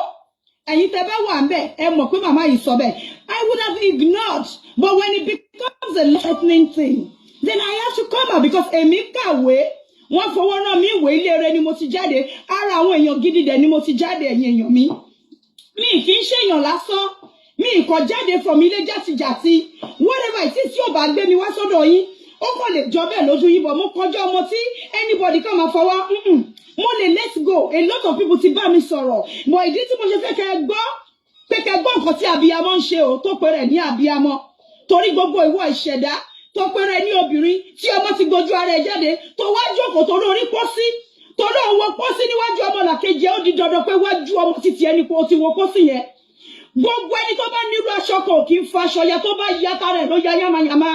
ẹ̀yin tẹ́ bá wà ńbẹ̀ ẹ mọ̀ pé màmá yìí sọ bẹ́ẹ̀ I would have ignored but when it becomes a lightning thing then I have to come out because èmi kàwé wọ́n fọwọ́ náà mi ìwé ilé rẹ ni mo ti jáde ara àwọn èèyàn gidi dẹ̀ ni mo ti jáde ẹ̀yin èèyàn mi kì í ṣèyàn lásán mi kò jáde from ilé játijàti whatever it is tí ò bá gbé mi wá sọ́dọ̀ yín ó kàn lè jọ bẹ́ẹ̀ lójú yín bọ̀ mo kọjá ọmọ tí anybody kan máa fọwọ́ mo lè let's go a lot of people ti bá mi sọ̀rọ̀ but ìdí tí mo ṣe fẹ́ kẹ́ gbọ́ pé kẹ́ gbọ́ nǹkan tí abiyamọ ń ṣe o tó péré ní abiyamọ torí gbogbo ìwọ ìṣẹ̀dá tó péré ní obìnrin tí ọmọ ti gbójú ara ẹ̀ jáde tó wá jókòó tó lórí pósí tó lóun wo pósí níwájú ọmọ làkejì ó di dandan pé wájú ọmọ títí ẹni pé ó ti wo pósí yẹn gbogbo ẹni tó bá nírú aṣọ kan ò kì í fa aṣọ ya tó bá yá tara ẹ̀ ló ya yamayama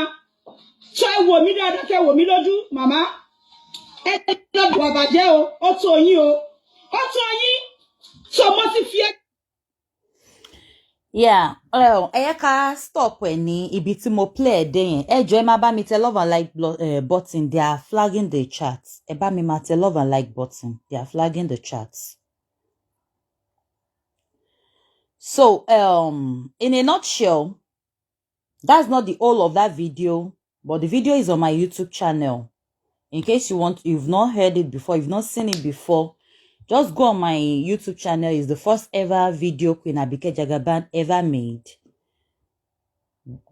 ṣé ẹ wò mí dáadáa kẹ́ wò mí lójú màmá ẹ lọ́dọ̀ àbàjẹ́ o ó tó yín o ó tó yín tó mo ti fi ẹ. Yeah, ẹ ká stop ẹ ní ibi tí mo play ẹ dé yẹn ẹ jọ̀ọ́ ẹ má bá mi tẹ love and like button they are flagging the chat ẹ bá mi máa tẹ love and like button they are flagging the chat. So in a nutshell, that's not the whole of that video, but the video is on my YouTube channel. In case you've not heard it before, you've not seen it before, just go on my YouTube channel. It's the first ever video Queen Abike Jagaban ever made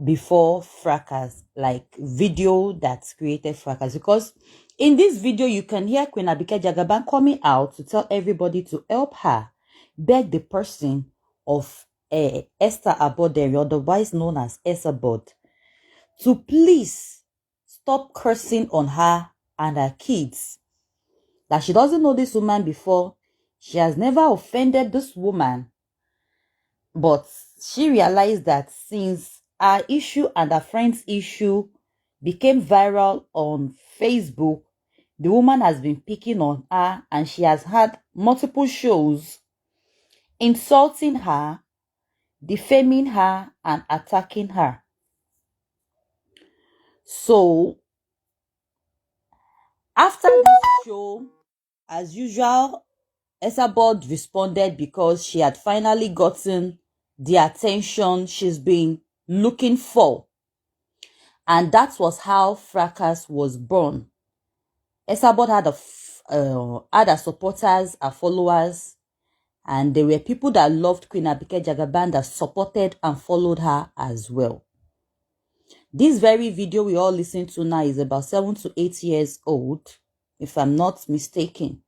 before Fracas, like video that's created Fracas. Because in this video, you can hear Queen Abike Jagaban coming out to tell everybody to help her, beg the person of Esther Abodere, otherwise known as Esabod, to please stop cursing on her and her kids. That she doesn't know this woman before. She has never offended this woman. But she realized that since her issue and her friend's issue became viral on Facebook, the woman has been picking on her and she has had multiple shows insulting her, defaming her, and attacking her. So, after this show, as usual, Esabod responded because she had finally gotten the attention she's been looking for. And that was how Fracas was born. Esabod had her supporters, her followers, and there were people that loved Queen Abike Jagaban that supported and followed her as well. This very video we all listen to now is about 7 to 8 years old, if I'm not mistaken.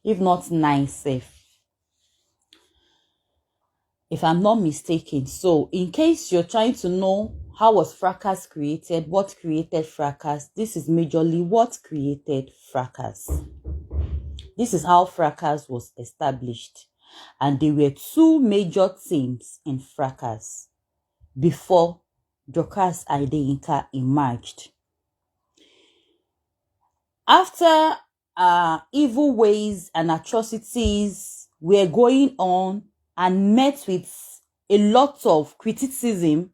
If not 9, safe. If I'm not mistaken. So, in case you're trying to know how was Fracas created, what created Fracas, this is majorly what created Fracas. This is how Fracas was established. And there were 2 major themes in Fracas before Dorcas Adeyinka emerged. After evil ways and atrocities were going on and met with a lot of criticism,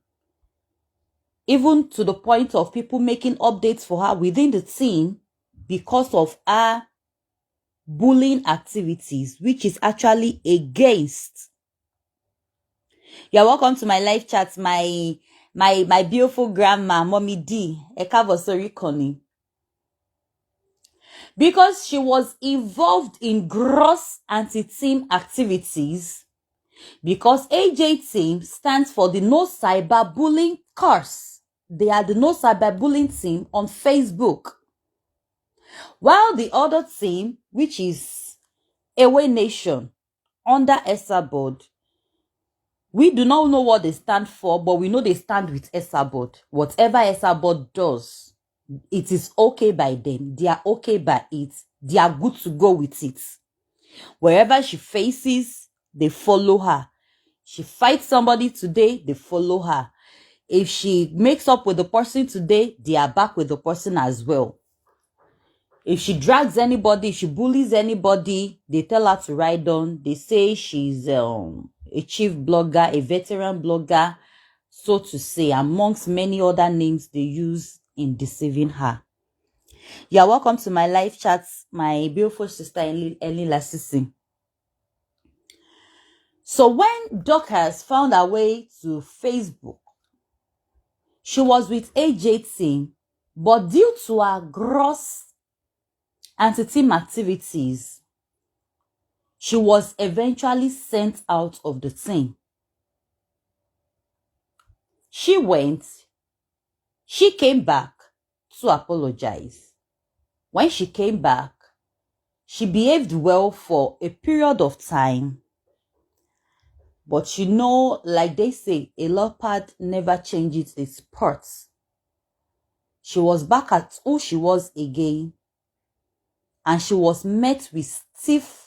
even to the point of people making updates for her within the team because of her bullying activities, which is actually against. You're welcome to my live chat, my beautiful grandma, Mommy D, Ekavosori Connie. Because she was involved in gross anti-team activities, because AJ team stands for the No Cyberbullying Course. They are the No Cyberbullying team on Facebook. While the other team, which is Away Nation, under Esabod, we do not know what they stand for, but we know they stand with Esabod. Whatever Esabod does, it is okay by them. They are okay by it. They are good to go with it. Wherever she faces, they follow her. She fights somebody today, they follow her. If she makes up with the person today, they are back with the person as well. If she drags anybody, if she bullies anybody, they tell her to ride on. They say she's a chief blogger, a veteran blogger, so to say, amongst many other names they use in deceiving her. You are welcome to my live chats, my beautiful sister Ellie Lassisi. So when Dorcas found her way to Facebook, she was with AJ team, but due to her gross anti-team activities, she was eventually sent out of the team. She came back to apologize. When she came back, she behaved well for a period of time. But you know, like they say, a leopard never changes its spots. She was back at who she was again, and she was met with stiff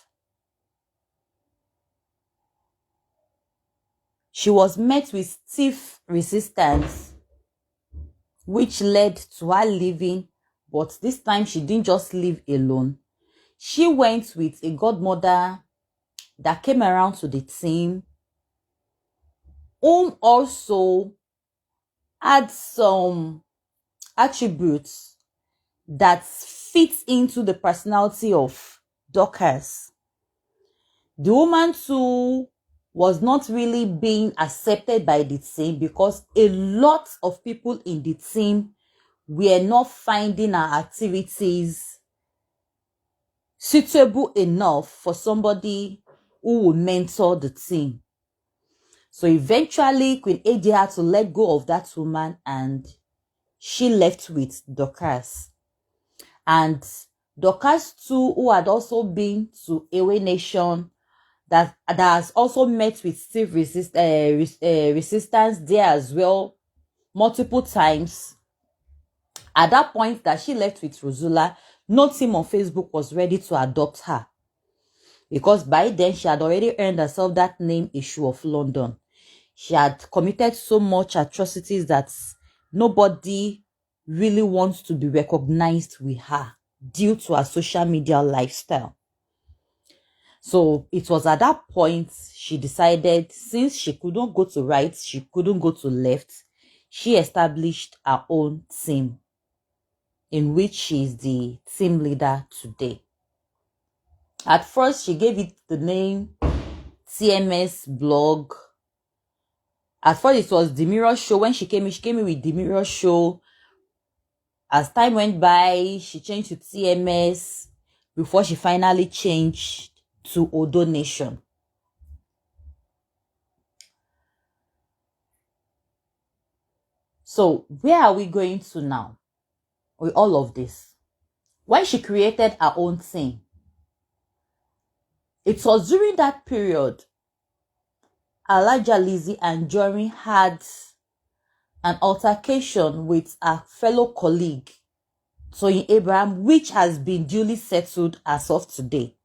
resistance, which led to her leaving. But this time she didn't just leave alone. She went with a godmother that came around to the team, whom also had some attributes that fit into the personality of Dorcas. The woman too was not really being accepted by the team because a lot of people in the team were not finding her activities suitable enough for somebody who would mentor the team. So eventually, Queen AJ had to let go of that woman, and she left with Dorcas. And Dorcas too, who had also been to Away Nation, that has also met with stiff resistance there as well, multiple times. At that point that she left with Rosula, no team on Facebook was ready to adopt her, because by then she had already earned herself that name Issue of London. She had committed so much atrocities that nobody really wants to be recognized with her due to her social media lifestyle. So it was at that point she decided, since she couldn't go to right, she couldn't go to left, she established her own team, in which she is the team leader today. At first, she gave it the name TMS Blog. At first, it was The Mirror Show. When she came in with The Mirror Show. As time went by, she changed to TMS before she finally changed to Odo Nation. So, where are we going to now with all of this? When she created her own team, it was during that period Alhaja Lizzie Anjorin had an altercation with a fellow colleague, Toyin Abraham, which has been duly settled as of today.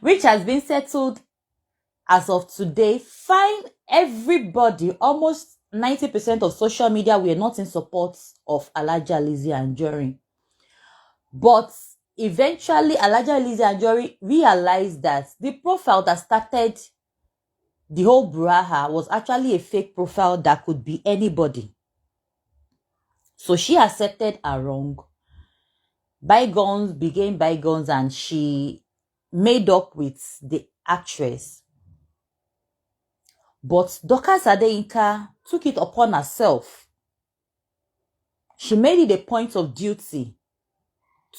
Which has been settled as of today. Fine, everybody, almost 90% of social media were not in support of Alhaja Lizzie Anjorin. But eventually Alhaja Lizzie Anjorin realized that the profile that started the whole brouhaha was actually a fake profile that could be anybody. So she accepted her wrong. Bygones became bygones, and she made up with the actress. But Dorcas Adeyinka took it upon herself. She made it a point of duty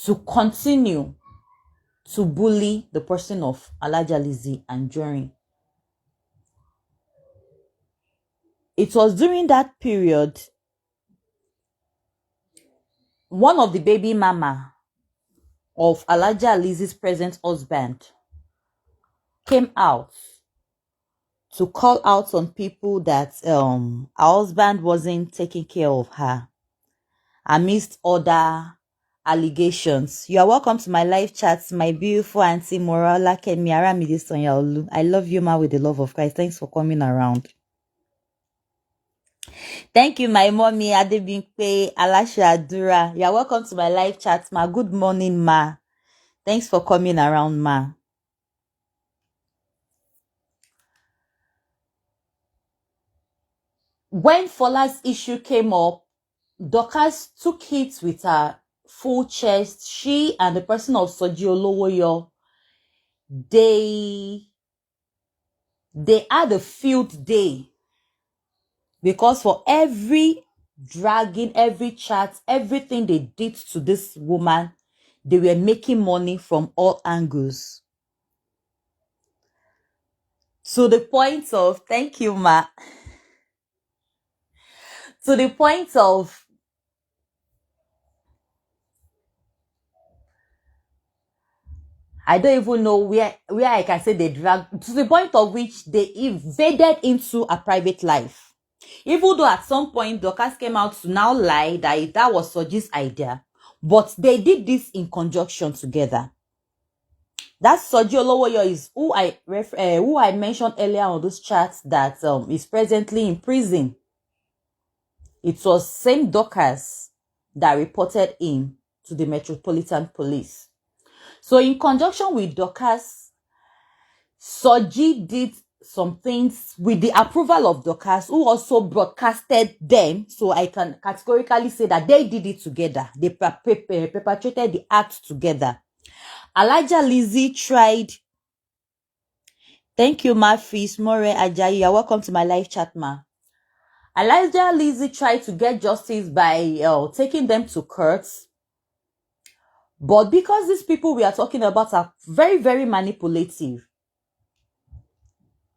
to continue to bully the person of Alhaja Lizzie Anjorin. It was during that period one of the baby mama of Alhaja Lizzie's present husband came out to call out on people that her husband wasn't taking care of her amidst other allegations. You are welcome to my live chats, my beautiful auntie Morala Kemi Aramide Sonyaolu. I love you, ma, with the love of Christ. Thanks for coming around. Thank you, my mommy Adebimpe Alasha Adura. You are welcome to my live chat, ma. Good morning, ma. Thanks for coming around, ma. When Fola's issue came up, Dorcas took it with her full chest. She and the person of Soji Olowoyo, they had a field day, because for every dragging, every chat, everything they did to this woman, they were making money from all angles. To the point of, thank you, ma. To the point of, I don't even know where I can say they dragged, to the point of which they invaded into a private life. Even though at some point Dorcas came out to now lie that was Soji's idea, but they did this in conjunction together. That Soji Olowoyo is who I mentioned earlier on this chat that is presently in prison. It was same Dorcas that reported him to the Metropolitan Police. So in conjunction with Dorcas, Soji did some things with the approval of Dorcas, who also broadcasted them. So I can categorically say that they did it together. They perpetrated the act together. Alhaja Lizzie tried. Thank you, ma. Fis More Ajayi. You're welcome to my live chat, ma. Alhaja Lizzie tried to get justice by taking them to court. But because these people we are talking about are very, very manipulative,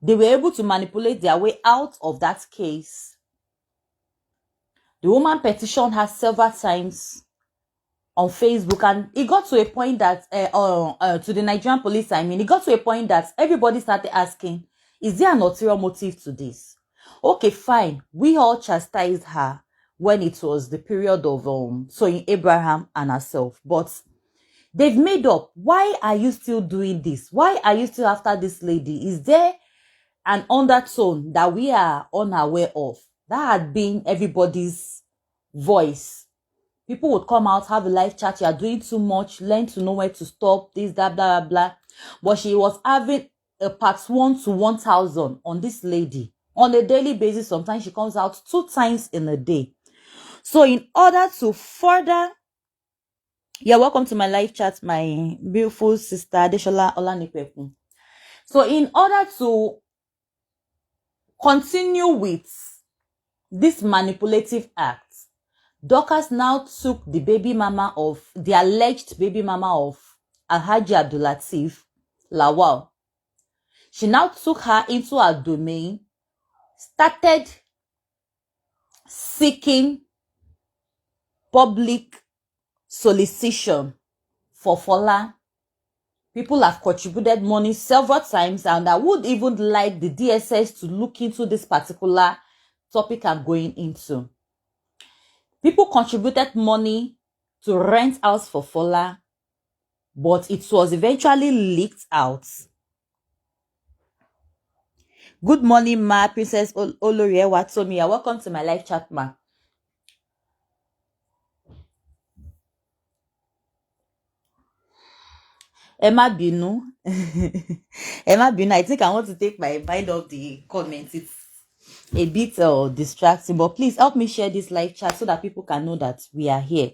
they were able to manipulate their way out of that case. The woman petitioned her several times on Facebook, and it got to a point that, to the Nigerian police, it got to a point that everybody started asking, is there an ulterior motive to this? Okay, fine. We all chastised her when it was the period of Soyin Abraham and herself, but they've made up. Why are you still doing this? Why are you still after this lady? Is there an undertone that we are unaware of? That had been everybody's voice. People would come out, have a live chat. You are doing too much. Learn to know where to stop. This, that, blah, blah, blah. But she was having a part 1 to 1,000 on this lady on a daily basis. Sometimes she comes out 2 times in a day. So in order to further, you're welcome to my live chat, my beautiful sister Adeshola Olanipeku. So in order to continue with this manipulative act, Dorcas now took the alleged baby mama of Alhaji Abdulateef Lawal. She now took her into her domain, started seeking public solicitation for Fola. People have contributed money several times, and I would even like the DSS to look into this particular topic I'm going into. People contributed money to rent house for Fola, but it was eventually leaked out. Good morning, ma. Princess Olorie Watomi. Welcome to my live chat, ma. Emma Binu. Emma Binu, I think I want to take my mind off the comments. It's a bit distracting, but please help me share this live chat so that people can know that we are here.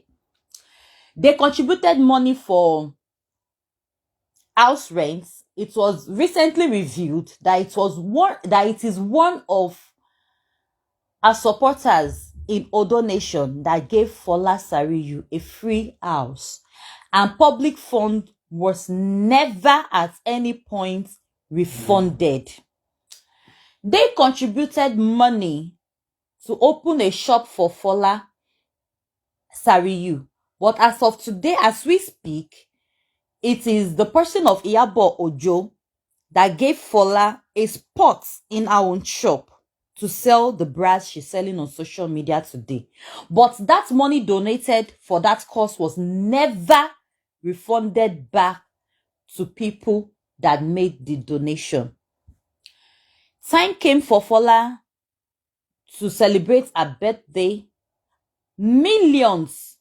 They contributed money for house rents. It was recently revealed that it is one of our supporters in Odo Nation that gave Fola Sariyu a free house, and public fund was never at any point refunded. They contributed money to open a shop for Fola Sariyu, but as of today, as we speak, it is the person of Iyabo Ojo that gave Fola a spot in our own shop to sell the bras she's selling on social media today. But that money donated for that cause was never refunded back to people that made the donation. Time came for Fola to celebrate her birthday. Millions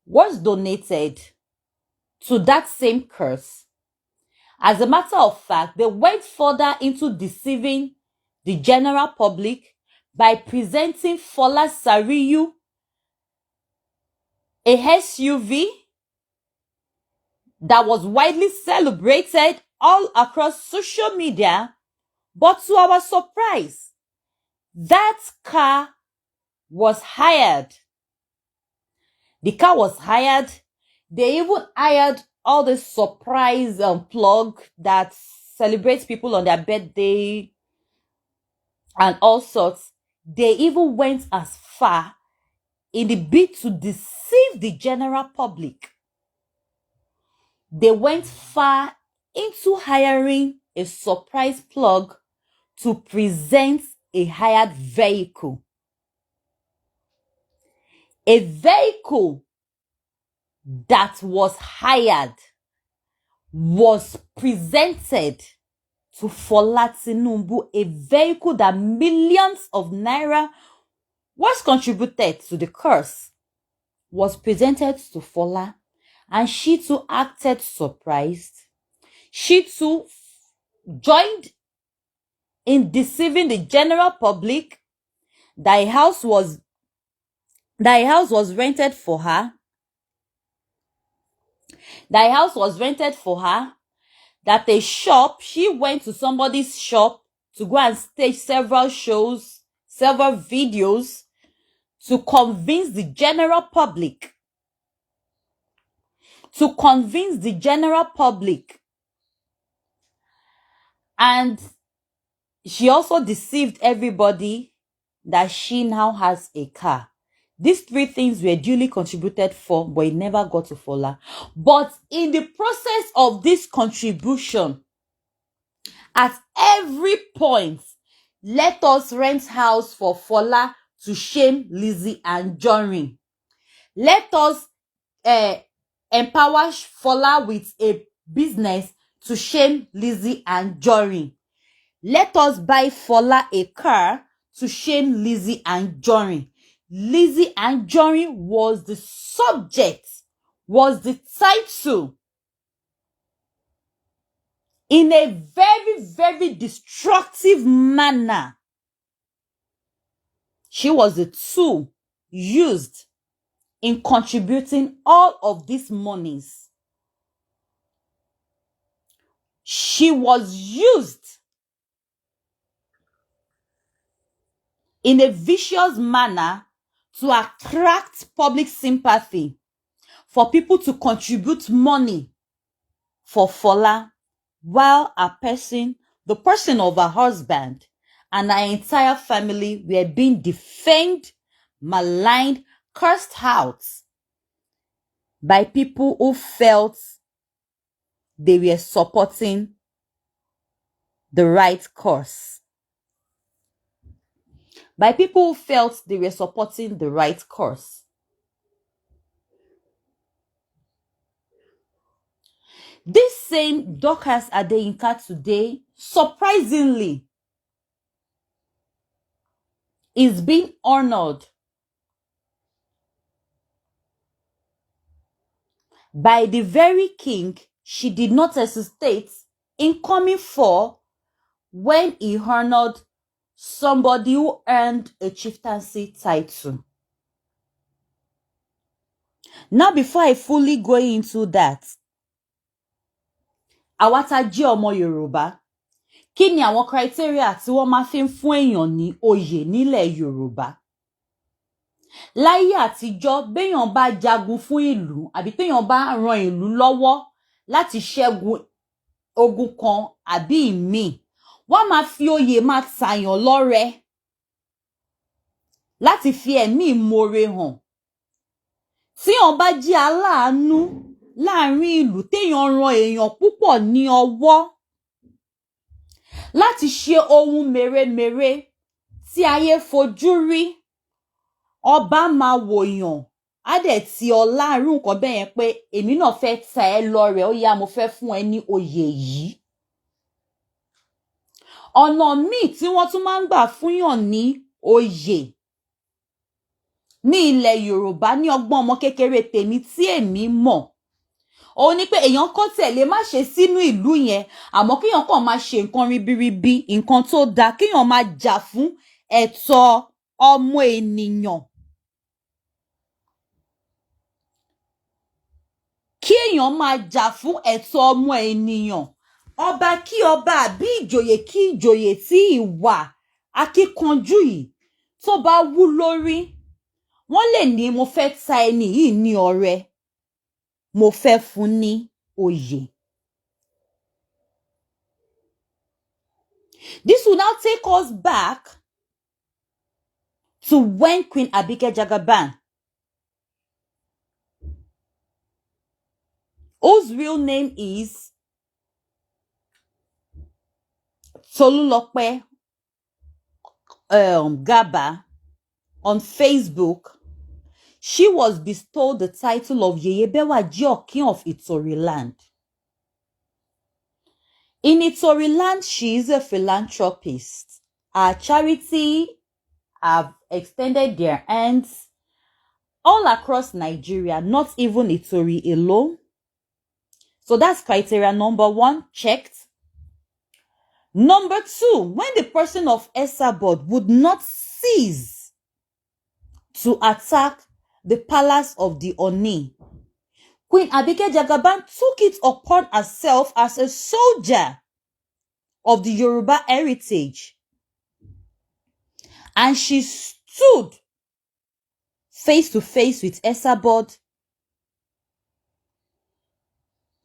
was donated to that same curse. As a matter of fact, they went further into deceiving the general public by presenting Fola Sariyu a SUV that was widely celebrated all across social media, but to our surprise, that car was hired. The car was hired. They even hired all the surprise plug that celebrates people on their birthday and all sorts. They even went as far in the bid to deceive the general public. They went far into hiring a surprise plug to present a hired vehicle. A vehicle that was hired was presented to Fola Tinubu, a vehicle that millions of naira was contributed to the curse, was presented to Fola, and she too acted surprised. She too joined in deceiving the general public that a house was rented for her. That a house was rented for her. That a shop, she went to somebody's shop to go and stage several shows, several videos to convince the general public. And she also deceived everybody that she now has a car. These three things were duly contributed for, but it never got to Fola. But in the process of this contribution, at every point, let us rent house for Fola to shame Lizzie and Johnny. Let us empower Fola with a business to shame Lizzie and Johnny. Let us buy Fola a car to shame Lizzie and Johnny. Lizzie and Johnny was the subject, was the title, in a very, very destructive manner. She was the tool used in contributing all of these monies. She was used in a vicious manner to attract public sympathy, for people to contribute money for Fola, while the person of her husband and her entire family were being defamed, maligned, cursed out by people who felt they were supporting the right cause. By people who felt they were supporting the right cause. This same Dorcas Adeyinka today, surprisingly, is being honored by the very king she did not hesitate in coming for when he honored somebody who earned a chieftaincy title. Now, before I fully go into that, àwa tá jẹ́ ọmọ Yorùbá, kí ni àwọn criteria tí wọ́n máa fi ń fún èèyàn ní oyè nílẹ̀ Yorùbá? Láyé àtijọ́, béèyàn bá jagun fún ìlú àbí téèyàn bá ran ìlú lọ́wọ́ láti ṣẹ́gun ogun kan àbí ìmíì, wọ́n máa fi oyè máa tàyàn lọ́rẹ láti fi ẹ̀mí ìmoore hàn. Tíyàn bá jẹ́ aláàánú láàrin ìlú, téèyàn ran èèyàn púpọ̀ ní ọwọ́ láti ṣe ohun mèremère tí ayé fojú rí, ọba máa wòyàn, á dẹ̀ ti ọlá irú nǹkan bẹ́ẹ̀ yẹn pé èmi náà fẹ́ ta ẹ́ lọ́rẹ, ó yá mo fẹ́ fún ẹ ní oyè yìí. Ọ̀nà míì tí wọ́n tún máa ń gbà fúnyàn ní oyè ní ilẹ̀ Yorùbá ní ọgbọ́n ọmọ kékeré tèmi tí èmi mọ̀, òun ni pé èèyàn kọ́ tẹ̀lé má ṣe sínú ìlú yẹn, àmọ́ kéèyàn kàn máa ṣe nǹkan ribiribi, nǹkan tó dáa, kéèyàn máa jà fún ẹ̀tọ́ ọmọ ènìyàn. Kí èèyàn máa jà fún ẹ̀tọ́ ọmọ ènìyàn. Ọba kí ọba àbí ìjòyè kí ìjòyè tí ìwà akíkanjú yìí tó bá wú lórí, wọ́n lè ní mo fẹ́ ta ẹni yìí ní ọrẹ, mo fẹ́ fún ní oyè. This will now take us back to when Queen Abike Jagaban, whose real name is Tolulope Gaba, on Facebook, she was bestowed the title of Yeyebewaji Okin of Itoriland. In Itoriland, she is a philanthropist. Her charity have extended their hands all across Nigeria, not even Itori alone. So that's criteria number 1, checked. Number 2, when the person of Esabod would not cease to attack the palace of the Oni, Queen Abike Jagaban took it upon herself as a soldier of the Yoruba heritage, and she stood face to face with Esabod.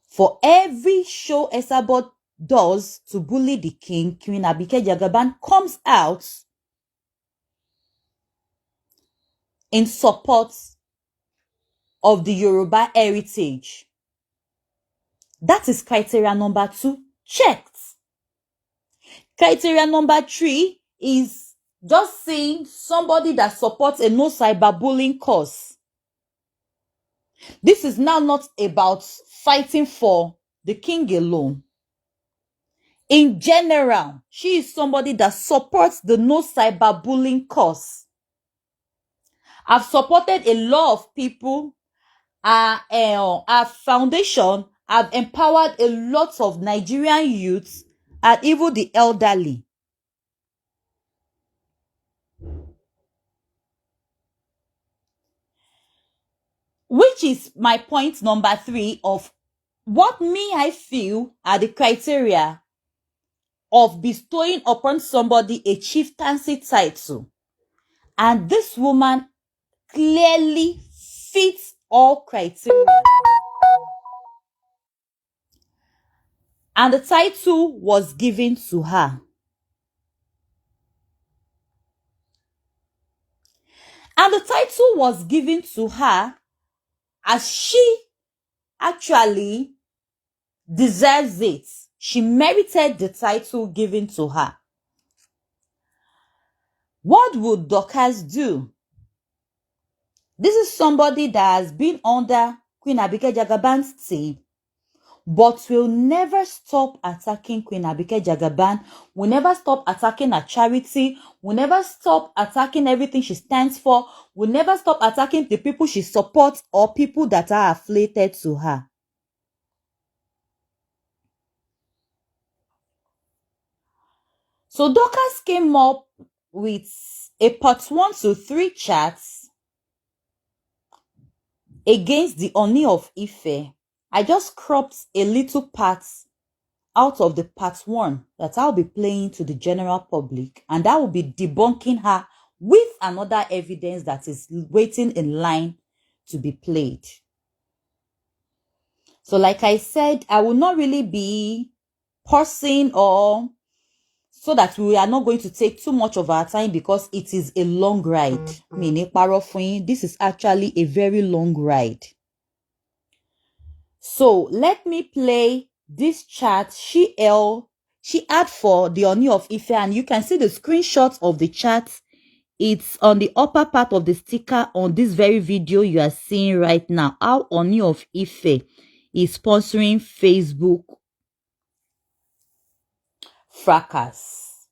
For every show Esabod does to bully the king, Queen Abike Jagaban comes out in support of the Yoruba heritage. That is criteria number 2, checked. Criteria number 3 is just seeing somebody that supports a no cyberbullying cause. This is now not about fighting for the king alone. In general, she is somebody that supports the no cyberbullying cause. I've supported a lot of people. Our foundation have empowered a lot of Nigerian youths and even the elderly. Which is my point number 3 of what I feel are the criteria of bestowing upon somebody a chieftaincy title. And this woman clearly fits all criteria. And the title was given to her. And the title was given to her as she actually deserves it. She merited the title given to her. What would Dorcas do? This is somebody that has been under Queen Abike Jagaban's team, but will never stop attacking Queen Abike Jagaban, will never stop attacking her charity, will never stop attacking everything she stands for, will never stop attacking the people she supports or people that are affiliated to her. So Dorcas came up with a part 1 to 3 chats against the Oni of Ife. I just cropped a little part out of the part 1 that I'll be playing to the general public, and I will be debunking her with another evidence that is waiting in line to be played. So like I said, I will not really be pausing or so that we are not going to take too much of our time because it is a long ride. This is actually a very long ride. So let me play this chat she had for the Oni of Ife, and you can see the screenshot of the chat. It's on the upper part of the sticker on this very video you are seeing right now. How Oni of Ife is sponsoring Facebook Fracas.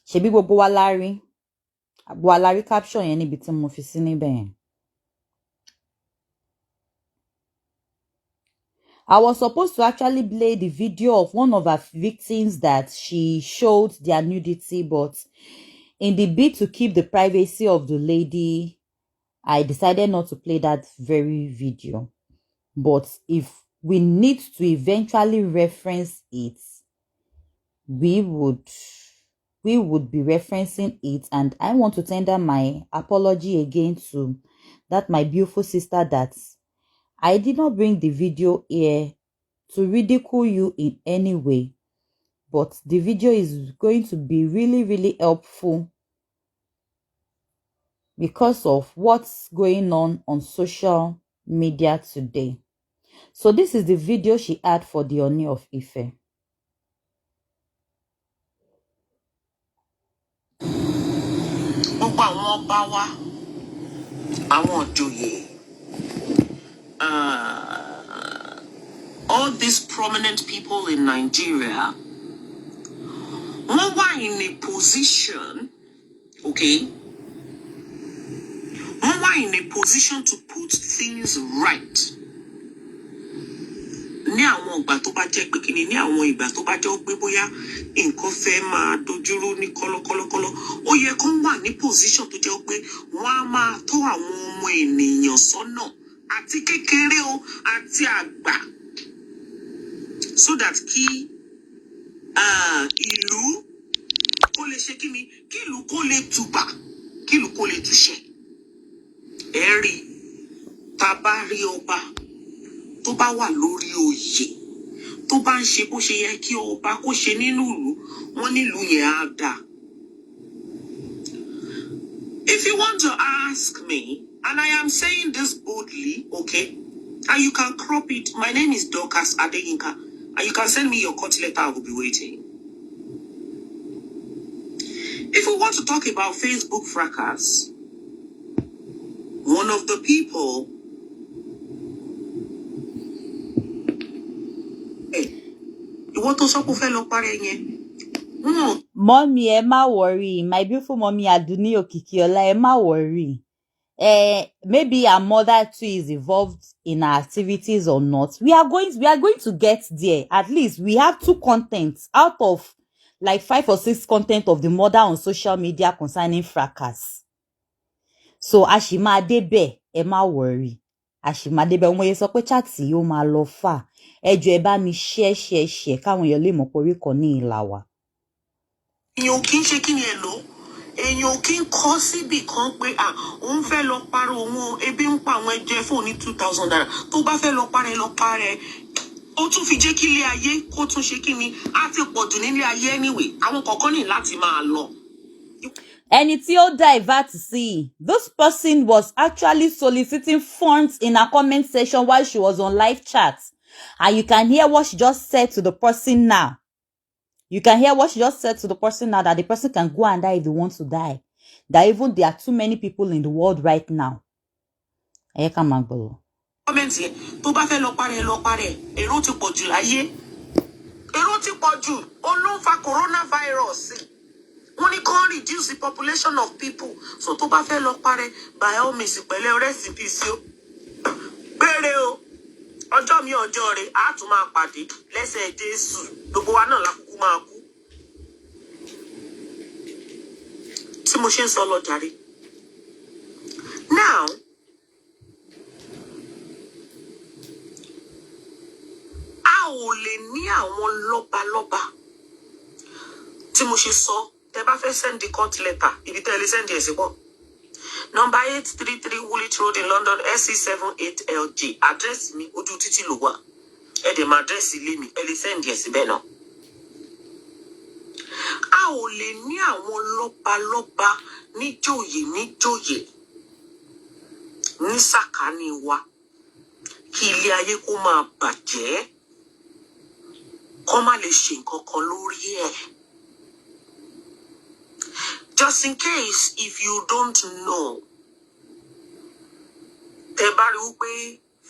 Ṣebí gbogbo wa la rí caption yẹn níbi tí mo fi sí níbẹ̀ yẹn. I was supposed to actually play the video of one of our victims that she showed their nudity, but in the bid to keep the privacy of the lady, I decided not to play that very video. But if we need to eventually reference it, we would be referencing it, and I want to tender my apology again to that my beautiful sister that I did not bring the video here to ridicule you in any way, but the video is going to be really, really helpful because of what's going on social media today. So this is the video she had for the Oni of Ife. All these prominent people in Nigeria, one were in a position, okay? One were in a position to put things right. Ní àwọn ìgbà tó bá jẹ́ pé kíni ní àwọn ìgbà tó bá jẹ́ pé bóyá nǹkan fẹ́ máa dojúrú ní kọ́lọ́kọ́lọ́ ó yẹ kó wà ní position tó jẹ́ pé wọ́n á máa tọ́ àwọn ọmọ ènìyàn sọ́nà àti kékeré o àti àgbà so that kí ìlú kó lè ṣe kíni kí ìlú kó lè tùbà kí ìlú kó lè túṣẹ. Ẹ rí tá bá rí ọba tó bá wà lórí oyè tó bá ń ṣe bó ṣe yẹ kí ọba kó ṣe nínú ìlú wọn nílùú yẹn á dáa. If you want to ask me, and I am saying this boldly, okay, and you can crop it, my name is Dorcas Adeyinka, and you can send me your court letter, I will be waiting. If we want to talk about Facebook Fracas, one of the people Mommy, ẹ má worry. My beautiful mommy Aduni Okikiola, ẹ má worry. Maybe our mother too is involved in our activities or not. We are going to get there. At least we have 2 contents out of like 5 or 6 content of the mother on social media concerning Fracas. So Ashima debe, ẹ má worry. Ashima debe, ọmọ yẹn sọ pé chat yóò máa lọ fà. Ẹ jọ̀ọ́ ẹ bá mi share káwọn èèyàn lè mọ̀ pé orí kan ní ìlà wa. Èèyàn kì í ṣe kí ni ẹ lò èèyàn kì í kọ síbì kan pé òun fẹ́ lọ parọ́ òun ebi ń pa àwọn ẹjẹ fún ní $2,000 tó bá fẹ́ lọ parẹ́ ó tún fi jẹ́ kí ilé ayé kó tún ṣe kí ni á ti pọ̀ jù nílé ayé anyway àwọn kọ̀ọ̀kan ní láti máa lọ. Ẹni tí ó divert sí, this person was actually soliciting funds in her comment section while she was on live chat, and you can hear what she just said to the person now. You can hear what she just said to the person now, that the person can go and die if he wants to die. That even there are too many people in the world right now. Eka Magbolo. Comment here. Tó bá fẹ́ lọ parẹ́. Èrò ti pọ̀ jù láyé. Èrò ti pọ̀ jù. Ó ló ń fa coronavirus. Wọ́n ní kó reduce the population of people. So tó bá fẹ́ lọ parẹ́, by all means, pẹ̀lẹ́ rest in peace o. Bẹ́ẹ̀rẹ̀ o. Ọjọ́ mi ọjọ́ rẹ̀ á tún máa pàdé lẹ́sẹ̀ Jésù. Gbogbo wa náà la kúkú máa kú. tí mo ṣe ń sọ lọ jàre. Now, a ò lè ní àwọn lọ́balọ́ba tí mo ṣe sọ tẹ́ bá fẹ́ send the court letter ibi tẹ́ lè send ẹ̀ sí pọ̀. Number 833 Woolwich Road in London, SC78LG. Address mi ojú títì ló wà. Ẹ dẹ̀ máa address ilé mi, ẹ lè send ẹ̀ síbẹ̀ náà. A ò lè ní àwọn lọ́balọ́ba níjòyè ní sàkání wa kí ilé ayé kó máa bàjẹ́ kó má lè ṣe nǹkan kan lórí ẹ̀. Just in case if you don't know, tẹ́ bá rí wípé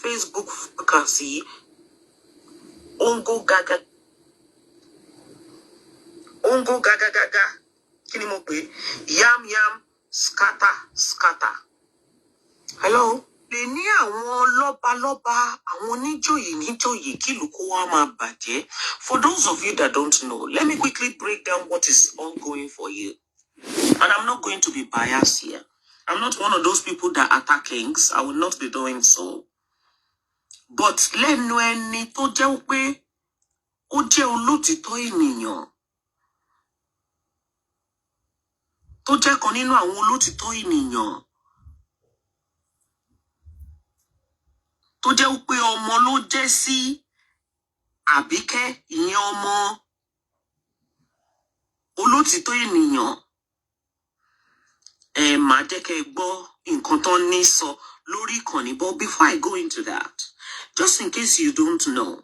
Facebook Fracas yìí ó ń go gaga kí ni mo pè é? Yam scatter. Hello? Lè ní àwọn lọ́balọ́ba àwọn níjòyè kí ìlú kó wá máa bàjẹ́. For those of you that don't know, let me quickly break down what is ongoing for you. And I'm not going to be biased here. I'm not one of those people that attack kings. I will not be doing so. But lẹ́nu ẹni tó jẹ́ pé ó jẹ́ olótìtọ́ ènìyàn. Tó jẹ́ kan nínú àwọn olótìtọ́ ènìyàn. Tó jẹ́ pé ọmọ ló jẹ́ sí Àbíkẹ́, ìyẹn ọmọ olótìtọ́ ènìyàn. Màá jẹ́ kẹ́ gbọ́ nǹkan tó ní sọ lórí ìkànnì. But before I go into that, just in case you don't know,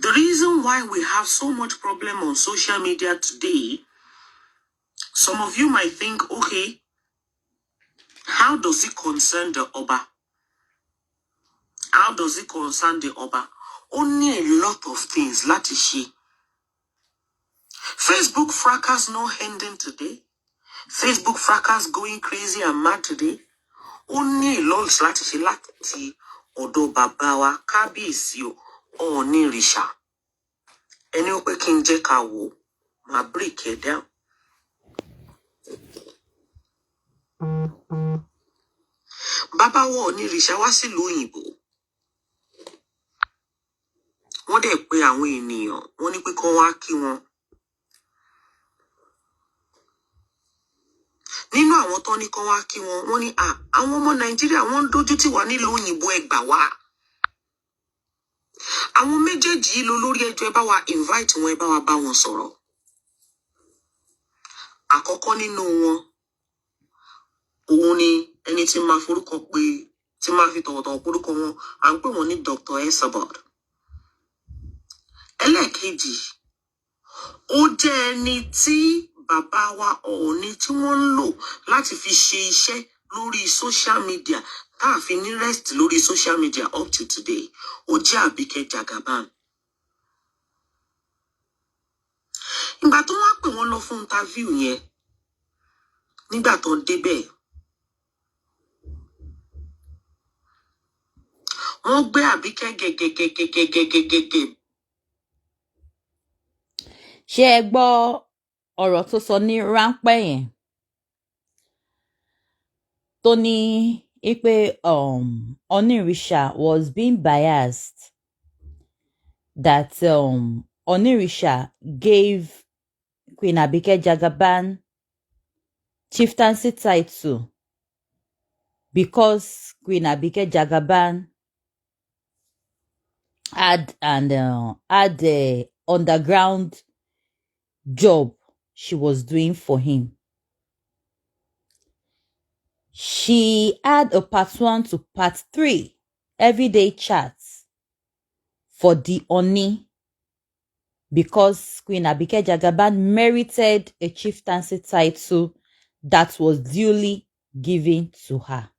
the reason why we have so much problem on social media today, some of you might think, okay, how does it concern the Oba? How does it concern the Oba? Only a lot of things láti ṣe. Facebook Fracas no ending today. Facebook Fracas going crazy and mad today. Only a lot láti ṣe láti ọ̀dọ̀ bàbá wa Kábíyèsí o Ọ̀ọ̀nìrìṣà. Ẹni ó pé kí n jẹ́ ká wò, máa break it down. Bàbá wa Ọ̀ọ̀nìrìṣà wá sílùú òyìnbó. Wọ́n dẹ̀ pé àwọn ènìyàn, wọ́n ní pé kán wá kí wọn. Nínú àwọn tó ní kán wá kí wọn, wọ́n ní àwọn ọmọ Nàìjíríà wọ́n ń dójú tì wá nílùú òyìnbó ẹ gbà wá. Àwọn méjèèjì yìí ló lórí ẹjọ́ ẹ bá wa invite wọn, ẹ bá wa bá wọn sọ̀rọ̀. Àkọ́kọ́ nínú wọn, òun ni ẹni tí máa forúkọ pé, tí máa fi tọ̀wọ̀tọ̀wọ̀ forúkọ wọn, à ń pè wọ́n ní Dr. Esabod. Ẹlẹ́ẹ̀kejì, ó jẹ́ ẹni tí bàbá wa Ọọ̀ni tí wọ́n ń lò láti fi ṣe iṣẹ́ lórí social media, tá a fi ní rest lórí social media up to today. Ó jẹ́ Àbíkẹ́ Jagaban. Ìgbà tó wá pè wọ́n lọ fún interview yẹn, nígbà tó débẹ̀, wọ́n gbé Àbíkẹ́ gẹ́gẹ́gẹ́gẹ́gẹ́gẹ́gẹ́. Ṣé ẹ gbọ́ ọ̀rọ̀ tó sọ ní ráńpẹ́ yẹn tó ní pé Ọ̀ọ̀nìrìṣà was being biased, that Ọ̀ọ̀nìrìṣà gave Queen Abike Jagaban chieftaincy title because Queen Abike Jagaban had a underground job she was doing for him. She had a part 1 to part 3 everyday chats for the Oni because Queen Abike Jagaban merited a chieftaincy title that was duly given to her.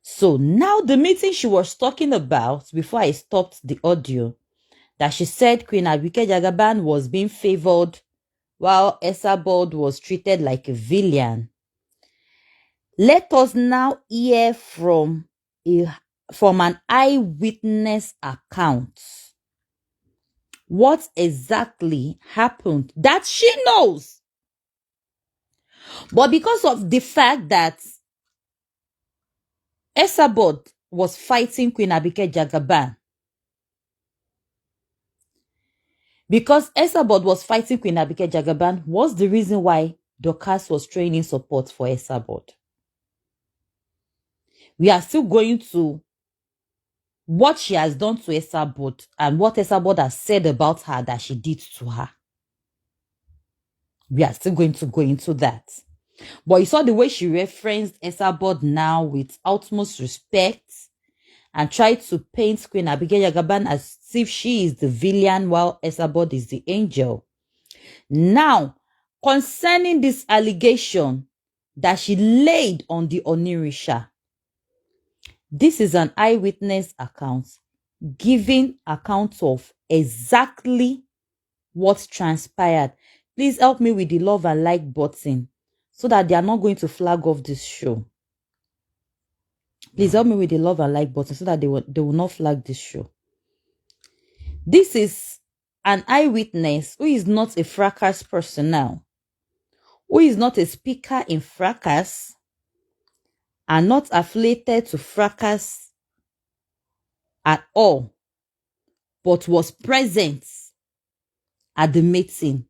So now the meeting she was talking about, before I stopped the audio, that she said Queen Abike Jagaban was being favored while Esabod was treated like a villain. Let us now hear from an eyewitness account what exactly happened that she knows. But because of the fact that Esabod was fighting Queen Abike Jagaban, was the reason why Dorcas was training support for Esabod. We are still going to what she has done to Esabod and what Esabod has said about her that she did to her. We are still going to go into that. But you saw the way she referenced Esabod now with utmost respect and tried to paint Queen Abigail Jagaban as if she is the villain while Esabod is the angel. Now, concerning this allegation that she laid on the Onirisha, this is an eyewitness account giving account of exactly what transpired. Please help me with the love and like button so that they are not going to flag off this show. Please help me with the love and like button so that they will not flag this show. This is an eyewitness who is not a Fracas personnel, who is not a speaker in Fracas, and not affiliated to Fracas at all, but was present at the meeting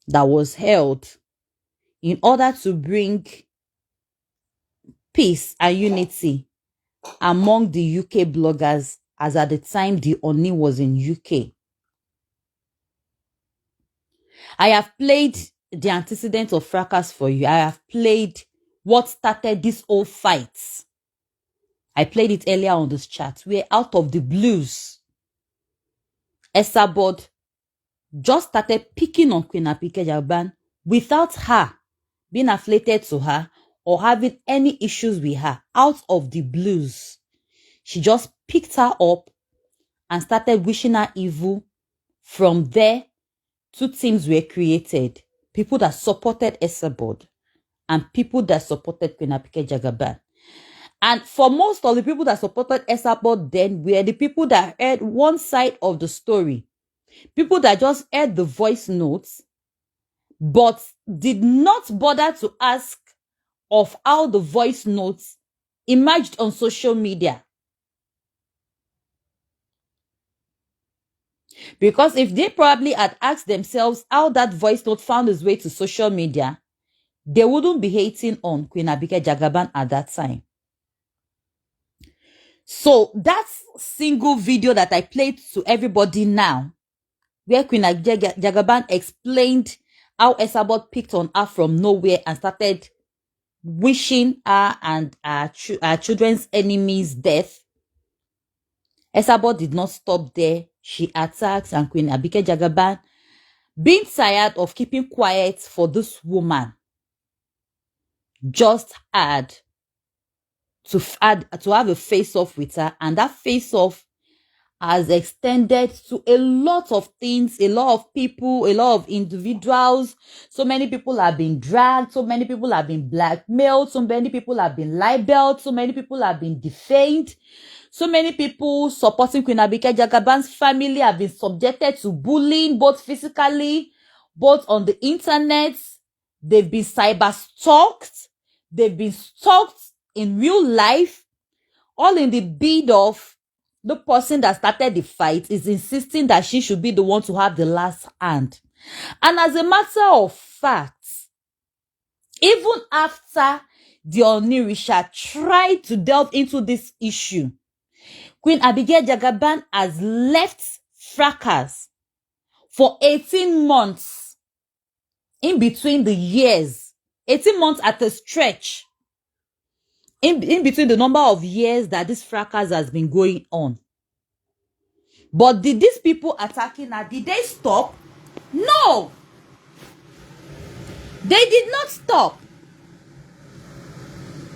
that was held in order to bring peace and unity among the UK bloggers, as at the time the Oni was in UK. I have played the antecedents of Fracas for you. I have played what started this whole fight. I played it earlier on this chat, where out of the blues, Esabod just started picking on Queen Abike Jagaban without her being affiliated to her or having any issues with her. Out of the blues, she just picked her up and started wishing her evil. From there, two teams were created. People that supported Esabod and people that supported Queen Abike Jagaban. And for most of the people that supported Esabod then were the people that heard one side of the story. People that just heard the voice notes, but did not bother to ask of how the voice notes emerged on social media. Because if they probably had asked themselves how that voice note found its way to social media, they wouldn't be hating on Queen Abike Jagaban at that time. So that single video that I played to everybody now, where Queen Abike Jagaban explained how Esabod picked on her from nowhere and started wishing her and her children's enemies death, Esabod did not stop there. She attacked, and Queen Abike Jagaban, being tired of keeping quiet for this woman, just had to have a face-off with her, and that face-off has extended to a lot of things, a lot of people, a lot of individuals. So many people have been dragged, so many people have been blackmailed, so many people have been libeled, so many people have been defamed. So many people supporting Queen Abike Jagaban's family have been subjected to bullying, both physically, both on the internet. They've been cyber-stalked. They've been stalked in real life, all in the bid of the person that started the fight is insisting that she should be the one to have the last hand. And as a matter of fact, even after the Onirisha tried to delve into this issue, Queen Abigail Jagaban has left Fracas for 18 months in between the years. 18 months at a stretch. In between the number of years that this Fracas has been going on. But did these people attacking her, did they stop? No! They did not stop.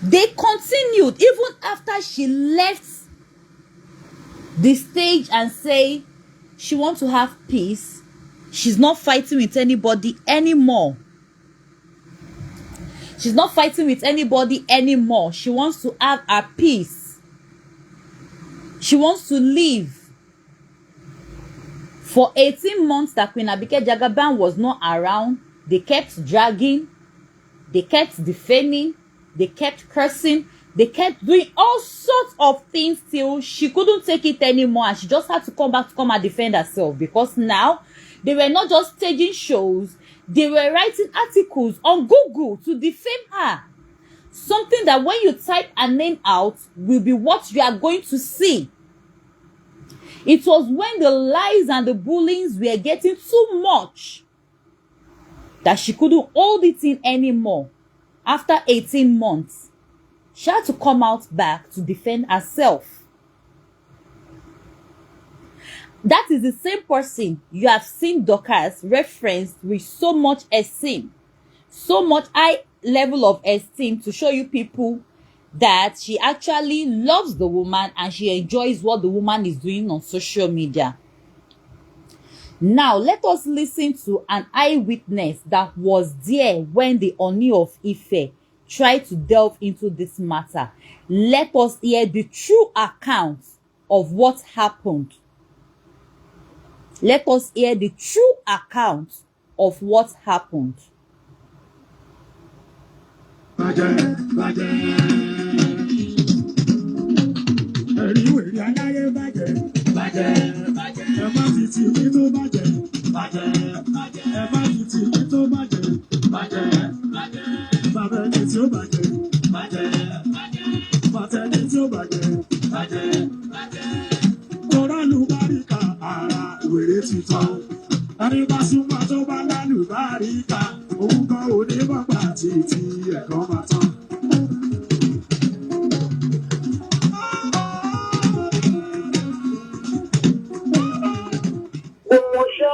They continued even after she left the stage and say she wants to have peace. She's not fighting with anybody anymore. She's not fighting with anybody anymore. She wants to have her peace. She wants to live. For 18 months that Queen Abike Jagaban was not around, they kept dragging They kept defaming, they kept cursing, they kept doing all sorts of things till she couldn't take it anymore and she just had to come back to come and defend herself, because now they were not just staging shows, they were writing articles on Google to defame her. Something that when you type her name out will be what you are going to see. It was when the lies and the bullying were getting too much that she couldn't hold it in anymore. After 18 months, she had to come out back to defend herself. That is the same person you have seen Dorcas referenced with so much esteem, so much high level of esteem, to show you people that she actually loves the woman and she enjoys what the woman is doing on social media. Now, let us listen to an eyewitness that was there when the Oni of Ife tried to delve into this matter. Let us hear the true account of what happened. Let us hear the true account of what happened.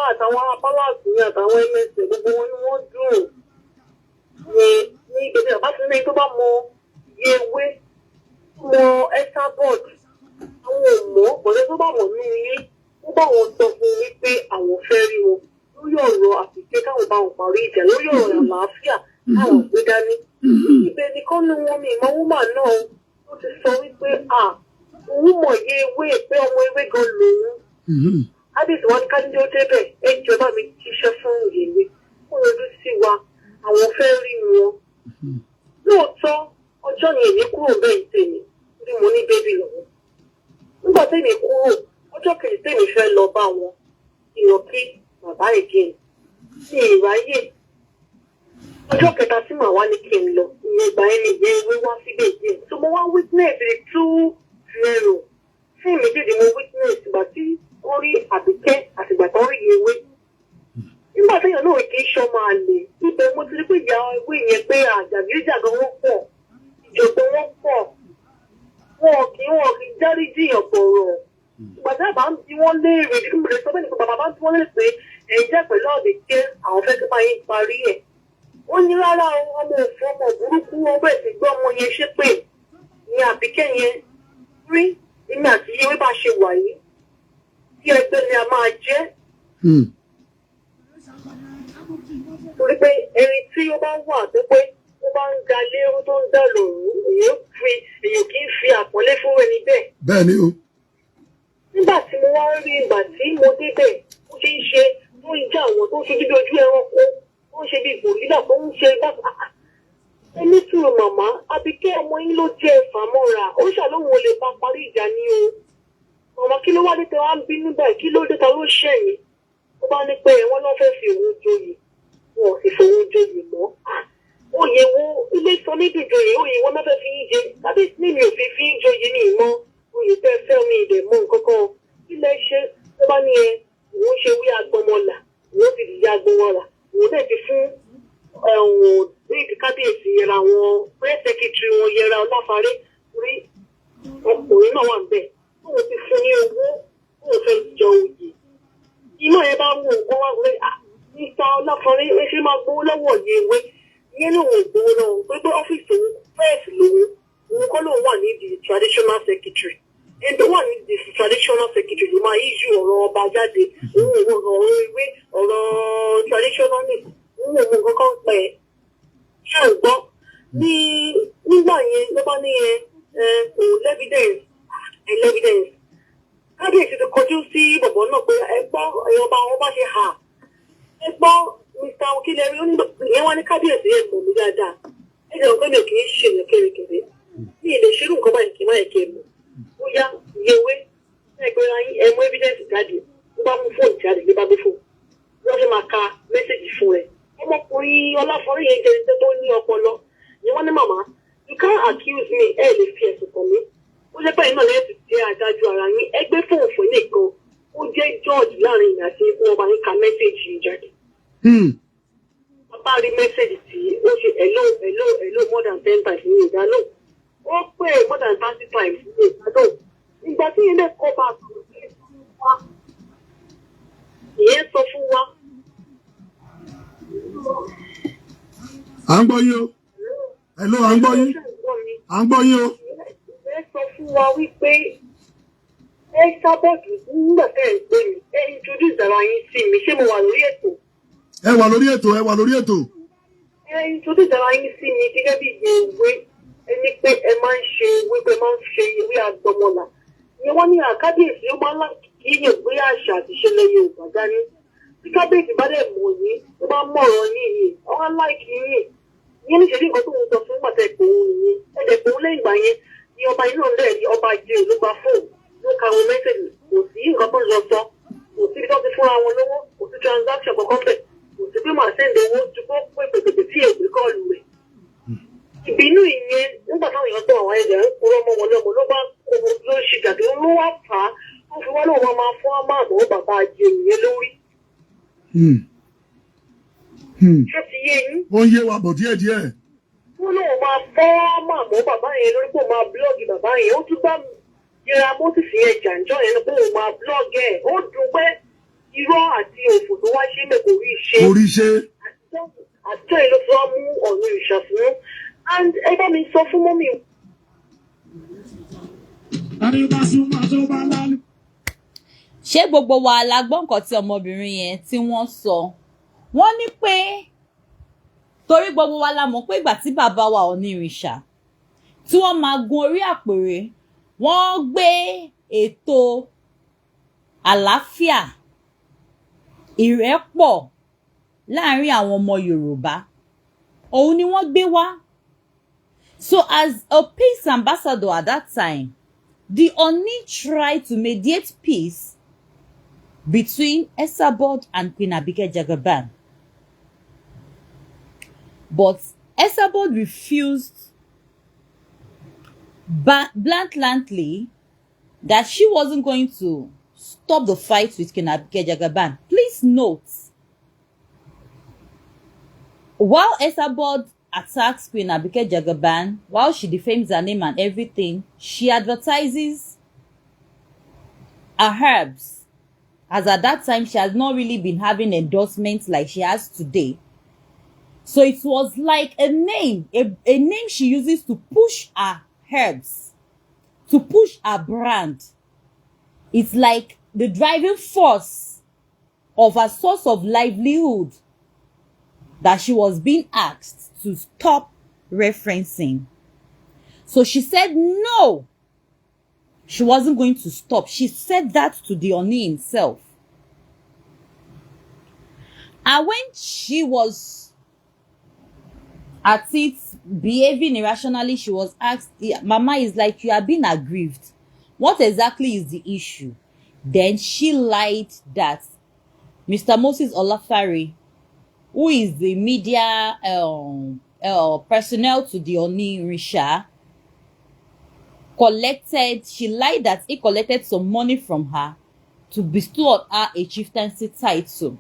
àtàwọn apálàsì àtàwọn ms gbogbo wọn ni wọ́n dùn ní ìgbésí àbáṣe tó bá mọ iye ewé mọ Antecedents àwọn ò mọ̀ bọ̀dẹ́ tó bá mọ̀ ní ilé ó bá wọn sọ fún mi pé àwọn fẹ́ rí wọn lórí ọ̀rọ̀ àtìké káwọn bá wọn parí ìjà lórí ọ̀rọ̀ àlàáfíà káwọn gbé dání. ibẹ̀ nìkan ni wọn mi ìmọ̀ wúmà náà ó ti sọ wípé òun mọ̀ iye ewé pé ọmọ ewé gan lòun. Adéṣe wọn ní kájíjé ó débẹ̀ ẹjọba mi jíṣẹ́ fún ìyèwé ó yọjú sí wa àwọn fẹ́ rí wọn. Lóòótọ́ ọjọ́ ni èmi kúrò bẹ́ẹ̀ tèmi bí mo ní bébì lọ́wọ́. Nígbà tèmi kúrò ọjọ́ kejì tèmi fẹ́ lọ bá wọn ìnàkí bàbá again ní ìráyè. Ọjọ́ kẹta tí màá wá ní kí n lọ ìyẹn ìgbà ẹni ìyẹn ewé wá síbẹ̀ again. So mo wá witness the two zero fún méjèèjì mo witness ìgbà tí wọ́n rí Àbíkẹ́ àtìgbà tó rí ewé. Nígbà téèyàn náà kì í ṣọ́ máa lè ibẹ̀ mo ti rí pé ìyá ewé yẹn pé àjàgídíjàgan wọ́n pọ̀ ìjọ̀gbọ́n wọ́n pọ̀ wọn kì í dáríjì ọ̀pọ̀rọ̀. Ìgbà tí àbá ń bí wọ́n léèrè kí mo lè sọ bẹ́ẹ̀ ni bàbá bá ń bí wọ́n lè pé ẹ̀yin jẹ́ pẹ̀lú Àbíkẹ́ àwọn fẹ́ kí máa yín parí ẹ̀. Ó ní rárá ọmọ òfin ọmọ burúkú wọn bẹ̀rẹ̀ sí gbọ́ ọmọ yẹn ṣépè ní Àbíkẹ́ yẹn rí èmi àti ewé bá ṣe wà yìí. Tí ẹgbẹ́ ni a máa jẹ́. Torí pé ẹni tí ó bá wà tó pé ó bá ń ga lérú tó ń dà lòrú èèyàn kì í fi àpọ́nlé fún ẹni bẹ́ẹ̀. Bẹ́ẹ̀ ni o. Nígbà tí mo wá rí ìgbà tí mo débẹ̀ ó ṣe ń ṣe tó ń já àwọn tó ń ṣe bíbí ojú ẹranko tó ń ṣe bí gòrílà tó ń ṣe bàbá. Ẹni sùúrù màmá Àbíkẹ́ ọmọ yín ló jẹ́ ẹ̀fà mọ́ra ó ṣàlóhùn olè bá parí ìjà ní o. Màmá kí ló wá dé tẹ wá ń bínú báyìí kí ló dé ta ló ṣẹ̀yìn ó bá ní pé wọ́n náà fẹ́ fi òun joyè wọn ò sì fi òun joyè mọ́. Oyè wo ilé sọ ní ìdìjòyè oyè wọn náà fẹ́ fi yín jẹ tàbí ní mi ò fi fi yín joyè ní ìmọ̀ oyè tẹ́ fẹ́ mi ìdè mọ́ nǹkan kan ilé iṣẹ́ tó bá ní òun ṣe wí agbọmọlà òun ti dìde agbọmọlà òun náà ti fún ní kábíyèsí yẹra àwọn press secretary wọn yẹra Ọláfaré rí ọkùnrin náà wà ń bẹ̀. Òun ti fún ní owó òun fẹ́ jẹ òye. Iná yẹn bá mú nǹkan wá pé níta Ọláfaré ṣe máa gbowó lọ́wọ́ yẹ ewé. Ìyẹn náà ò gbowó lọ́wọ́ pé ọ́fíìsì òun fẹ́ẹ̀sì òun kọ́ lóun wà ní the traditional secretary. Ẹni tó wà ní the traditional secretary ló máa yíjú ọ̀rọ̀ ọba jáde. Òun ò ọ̀rọ̀ ewé ọ̀rọ̀ traditional ní òun ò mú nǹkan kan pẹ̀. Ṣé ò gbọ́? Nígbà yẹn ló bá ní òun evidence. Kábíyèsí ti kọjú sí bọ̀bọ̀ náà pé ẹgbọ́ ọba wọn bá ṣe hà. Ẹ̀gbọ́n Mr. Okileri ìyẹn wá ní kábíyèsí ẹ̀ mọ̀ mí dáadáa. Ẹ jẹ́ ọ̀gbọ́n mi kì í ṣe èèyàn kérekére. Ní ilé ṣerú nǹkan báyìí kì í má yẹ kí ẹ mọ̀. Ó yá ìyẹwé ẹgbẹ́ra yín ẹ mú evidence jáde. Ó bá mú fóònù jáde ló bá gbé fóònù. Wọ́n fi máa ka mẹ́sẹ̀gì fún ẹ. Ọmọkùnrin Ọláfọrí yẹn jẹ́ ẹni tó ní ọpọlọ. Ni wọ́n ní màmá, you can't accuse me, ẹ lè fi ẹ̀sùn kàn mí. Ó jẹ́ pé iná lẹ́yìn ti jẹ́ adájọ́ ara yín. Ẹ gbé fóònù fún nìkan. Ó jẹ́ George láàrin ìyá sí wọn bá yín ka mẹ́sẹ̀gì yìí jáde. Bàbá rí mẹ́sẹ̀gì tí ó ṣe hello more than 10 times ní ìdálò. Ó pè more than 30 times ní ìdálò. Ìgbà tí ilé kọ́ bá ìyẹn sọ fún wa. À ń gbọ́ yín o. Hello, à ń gbọ́ yín. À ń gbọ́ yín o. Ìyẹn sọ fún wa wípé ẹ sábọ̀dù nígbà tẹ́ ẹ̀ ń pè mí. Ẹ introduce ara yín sí mi. Ṣé mo wà lórí ètò? Ẹ wà lórí ètò, ẹ wà lórí ètò. Ẹ introduce ara yín sí mi gẹ́gẹ́ bí ìwé. Ẹni pé ẹ máa ń ṣe ìwé pé máa ń ṣe ìwé àgbọmọlà. Ìyẹn wọ́n ní àkábíyèsí ó máa ń láti kí èèyàn gbé àṣà àti ìṣẹ̀lẹ̀ Yorùbá dání. Tí kábíyèsí bá dẹ̀ mọ̀ yín, ó bá mọ̀rọ̀ yín yìí, ọ̀hán láìkí yín. Ìyẹn ní ṣèlú nǹkan tó ń sọ fún pàtẹ́ ìpòhùn yìí. Ẹ̀dẹ̀ ìpòhùn lẹ́yìn ìgbà yẹn ni ọba yìí náà lẹ̀ ní ọba ìjẹ́ ló gba fóònù ló ka àwọn mẹ́sẹ̀gì. Kò sí nǹkan tó ń lọ sọ. Kò sí ibi tó ti fúnra wọn lówó. Kò sí transaction kankan bẹ̀. Kò sí pé màá sẹ́ndẹ̀ owó ju kó pèpèpè tí ègbé kọ́ọ̀lù rẹ̀. Ìbínú ìyẹn nígbà táwọn èèyàn tó àwọn ẹ̀jẹ̀ ń kúrọ́ mọ́ wọn lọ́mọ ló bá kó ló ṣe jàdé ló wá fà á tó fi wá lóun máa fún àmọ́ bàbá ajé ìyẹn lórí. Ṣé ti yé yín? Ó ń yé wa bọ̀ díẹ̀díẹ̀. Wọ́n lóun máa fọ́ àmọ́ bàbá yẹn lórí pé òun máa búlọ́ọ̀gì bàbá yẹn. Ó tún bá yẹra Moses yẹn jàǹjọ́ yẹn pé òun máa búlọ́ọ̀gì ẹ̀. Ó dùn pé irọ́ àti òfò tó wá ṣe mẹ́ kò rí iṣẹ́. Kò rí iṣẹ́. Àtijọ́ yìí ló fi wá mú ọ̀nà ìṣàfihàn. And ẹ bá mi sọ fún mọ́mì. Ṣé gbogbo wa la gbọ́ nǹkan tí ọmọbìnrin yẹn tí wọ́n sọ? Wọ́n ní pé torí gbogbo wa la mọ̀ pé ìgbà tí bàbá wa onírìṣà tí wọ́n máa gun orí àpèrè, wọ́n gbé ètò àlàáfíà, ìrẹ́pọ̀ láàárín àwọn ọmọ Yorùbá. Òun ni wọ́n gbé wá. So as a peace ambassador at that time, the Oni tried to mediate peace between Esabod and Queen Abike Jagaban. But Esabod refused bluntly that she wasn't going to stop the fight with Queen Abike Jagaban. Please note, while Esabod attacks Queen Abike Jagaban, while she defames her name and everything, she advertises her herbs. As at that time, she has not really been having endorsements like she has today. So it was like a name she uses to push her herbs, to push her brand. It's like the driving force of her source of livelihood that she was being asked to stop referencing. So she said no. She wasn't going to stop. She said that to the Oni himself. And when she was at it, behaving irrationally, she was asked, Mama is like, you are being aggrieved. What exactly is the issue? Then she lied that Mr. Moses Olafare, who is the media personnel to the Onirisha, she lied that he collected some money from her to bestow on her a chieftaincy title.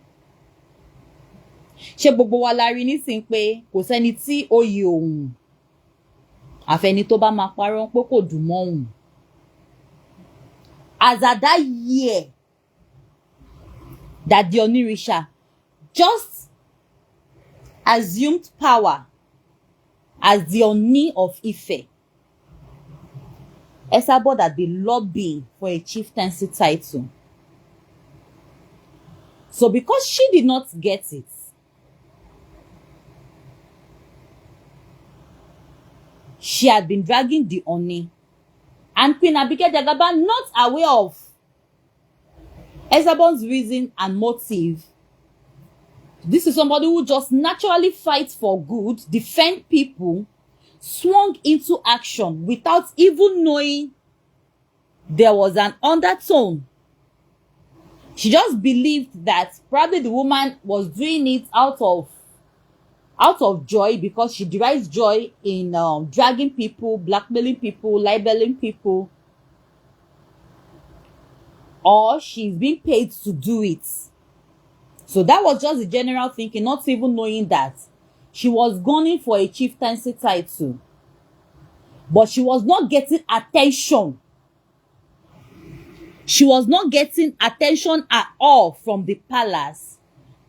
Ṣé gbogbo wa la rí nísìn pé kò sẹ́ni tí ó yẹ òun àfẹni tó bá máa parọ́ pé kò dùn mọ́ òun. As at that year that the Onirisha just assumed power as the Oni of Ife, Esabod had been lobbying for a chieftaincy title. So because she did not get it, she had been dragging the Oni. And Queen Abike Jagaban, not aware of Esabod's reason and motive, This is somebody who just naturally fights for good, defend people, swung into action without even knowing there was an undertone. She just believed that probably the woman was doing it out of joy, because she derives joy in dragging people, blackmailing people, libeling people, or she's being paid to do it. So that was just the general thinking, not even knowing that she was gunning for a chieftaincy title, but she was not getting attention. She was not getting attention at all from the palace.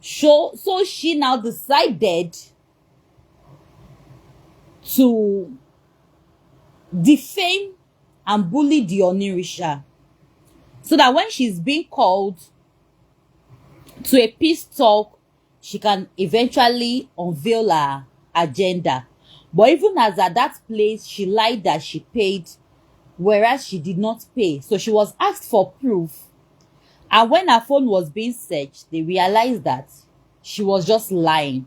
So she now decided to defame and bully the Onirisha, so that when she's being called to a peace talk, she can eventually unveil her agenda. But even as at that place, she lied that she paid, whereas she did not pay. So she was asked for proof. And when her phone was being searched, they realized that she was just lying.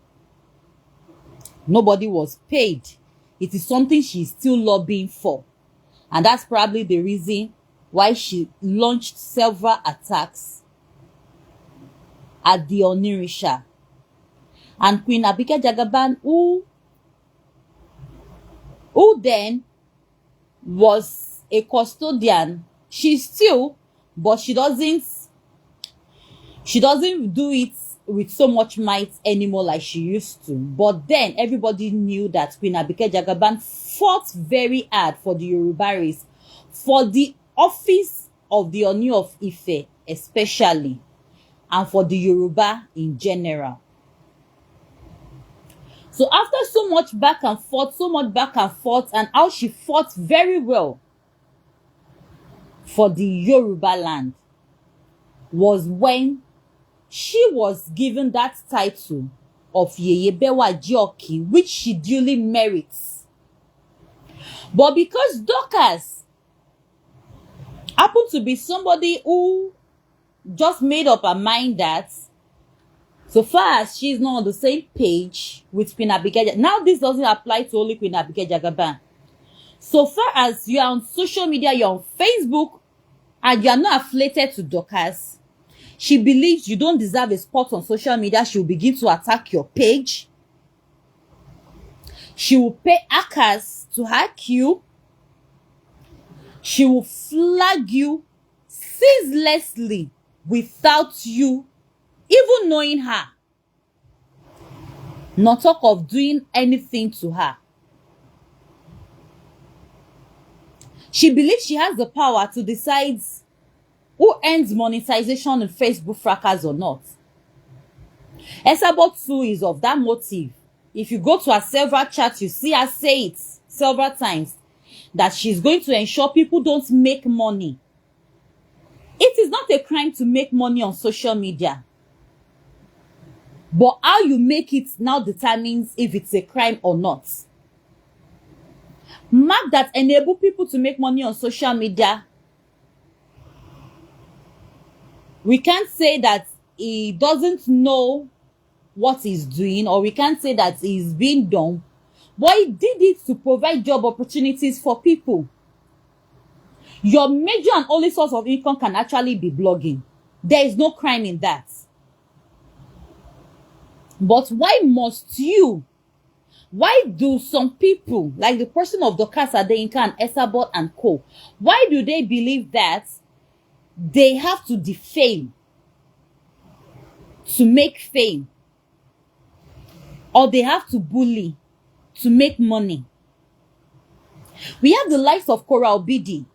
Nobody was paid. It is something she's still lobbying for. And that's probably the reason why she launched several attacks at the Onirisha. And Queen Abike Jagaban, who then was a custodian, she's still, but she doesn't do it with so much might anymore like she used to. But then everybody knew that Queen Abike Jagaban fought very hard for the Yoruba race, for the office of the Oni of Ife especially, and for the Yoruba in general. So after so much back and forth, and how she fought very well for the Yoruba land, was when she was given that title of Yeyebewa Jioki, which she duly merits. But because Dorcas happened to be somebody who just made up her mind that so far as she's not on the same page with Queen Abike, now this doesn't apply to only Queen Abike Jagaban. So far as you are on social media, you're on Facebook, and you are not affiliated to Dorcas, she believes you don't deserve a spot on social media. She will begin to attack your page. She will pay hackers to hack you. She will flag you ceaselessly without you even knowing her. Not talk of doing anything to her. She believes she has the power to decide who earns monetization in Facebook Fracas or not. Esabot too is of that motive. If you go to her several chats, you see her say it several times, that she's going to ensure people don't make money. It is not a crime to make money on social media. But how you make it now determines if it's a crime or not. Mark that enable people to make money on social media, we can't say that he doesn't know what he's doing, or we can't say that he's being dumb, but he did it to provide job opportunities for people. Your major and only source of income can actually be blogging. There is no crime in that. But why must you? Why do some people, like the person of Dorcas, Adeyinka, and Esabot and co., why do they believe that they have to defame to make fame, or they have to bully to make money? We have the likes of Coral Bidi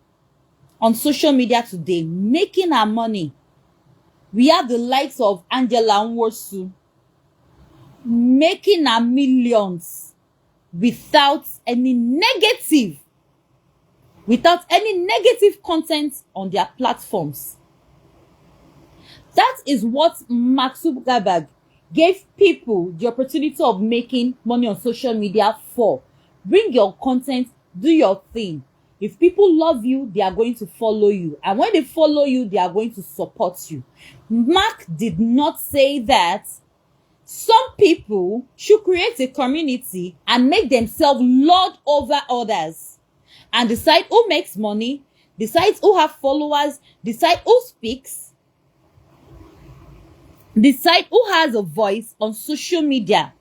on social media today making her money. We have the likes of Angela Nwosu making her millions without any negative content on their platforms. That is what Mark Zuckerberg gave people the opportunity of making money on social media for. Bring your content, do your thing. If people love you, they are going to follow you. And when they follow you, they are going to support you. Mark did not say that Some people should create a community and make themselves lord over others and decide who makes money, decide who have followers, decide who speaks, decide who has a voice on social media.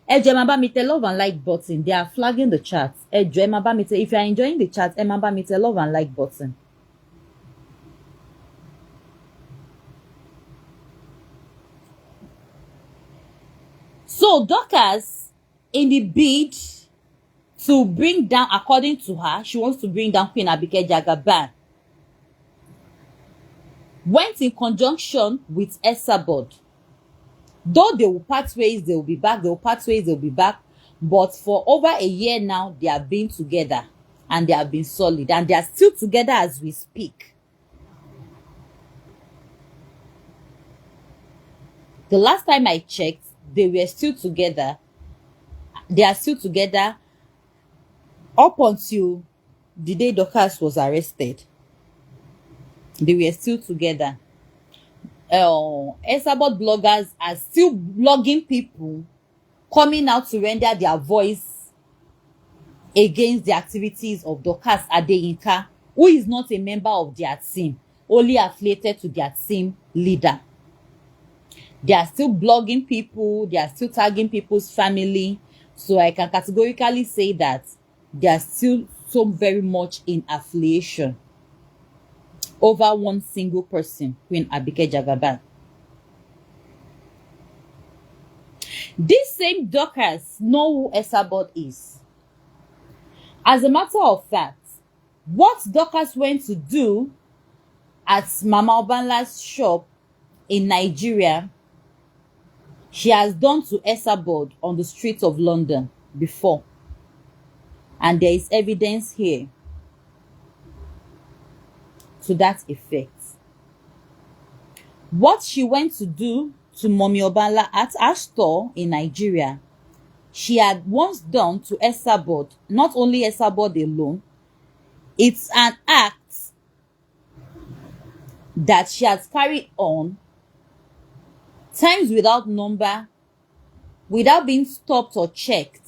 Emma me love and like button. They are flagging the chat. If you are enjoying the chat, Emma me love and like button. So Dorcas, in the bid to bring down, according to her, she wants to bring down Queen Abike Jagaban, went in conjunction with Esabod. Though they will part ways, they will be back, they will part ways, they will be back. But for over a year now, they have been together and they have been solid. And they are still together as we speak. The last time I checked, they were still together. They are still together up until the day Dorcas was arrested. They were still together. Esabod bloggers are still blogging people coming out to render their voice against the activities of Dorcas Adeyinka, who is not a member of their team, only affiliated to their team leader. They are still blogging people, they are still tagging people's family. So I can categorically say that they are still so very much in affiliation over one single person, Queen Abike Jagaban. This same Dorcas know who Esabod is. As a matter of fact, what Dorcas went to do at Mama Obanla's shop in Nigeria, she has done to Esabod on the streets of London before. And there is evidence here to that effect. What she went to do to Mommy Obanla at her store in Nigeria, she had once done to Esabod. Not only Esabod alone, it's an act that she has carried on times without number, without being stopped or checked.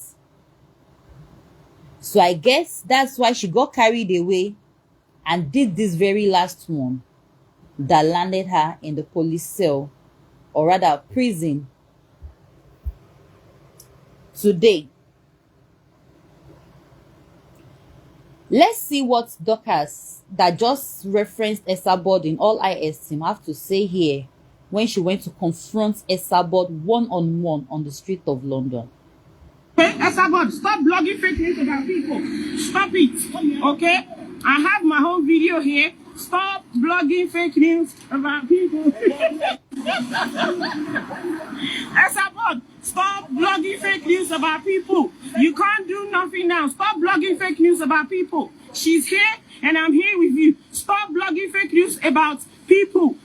So I guess that's why she got carried away and did this very last one that landed her in the police cell, or rather prison, today. Let's see what Dorcas, that just referenced Esabod in all I esteem, have to say here when she went to confront Esabod one-on-one on the street of London. Okay, Esabod, stop blogging fake news about people. Stop it. Okay? I have my whole video here. Stop blogging fake news about people. Esabod, stop blogging fake news about people. You can't do nothing now. Stop blogging fake news about people. She's here and I'm here with you. Stop blogging fake news about people.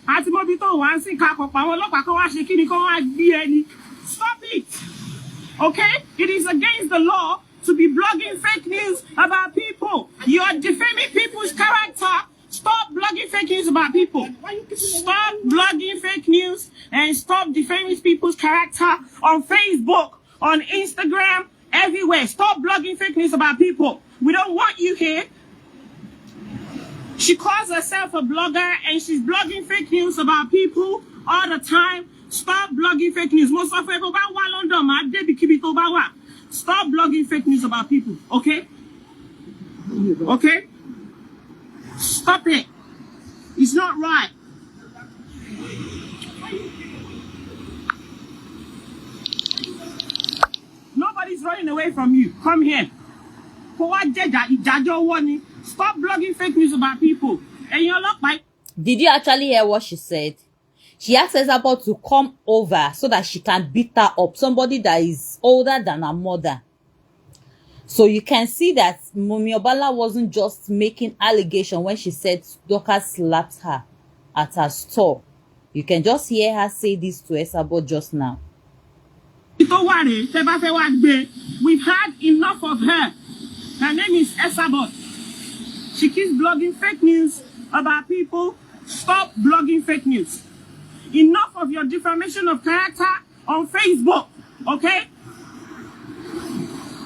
Stop it. Okay? It is against the law to be blogging fake news about people. You are defaming people's character. Stop blogging fake news about people. Stop blogging fake news and stop defaming people's character on Facebook, on Instagram, everywhere. Stop blogging fake news about people. We don't want you here. She calls herself a blogger and she's blogging fake news about people all the time. Stop blogging fake news. Stop blogging fake news about people, okay? Okay? Stop it. It's not right. Nobody's running away from you. Come here. Stop blogging fake news about people. And you're not like. Did you actually hear what she said? She asked Esabod to come over so that she can beat her up. Somebody that is older than her mother. So you can see that Mommy Obanla wasn't just making allegation when she said Dorcas slapped her at her store. You can just hear her say this to Esabod just now. Don't worry, we've had enough of her. Her name is Esabod. She keeps blogging fake news about people. Stop blogging fake news. Enough of your defamation of character. on Facebook, okay?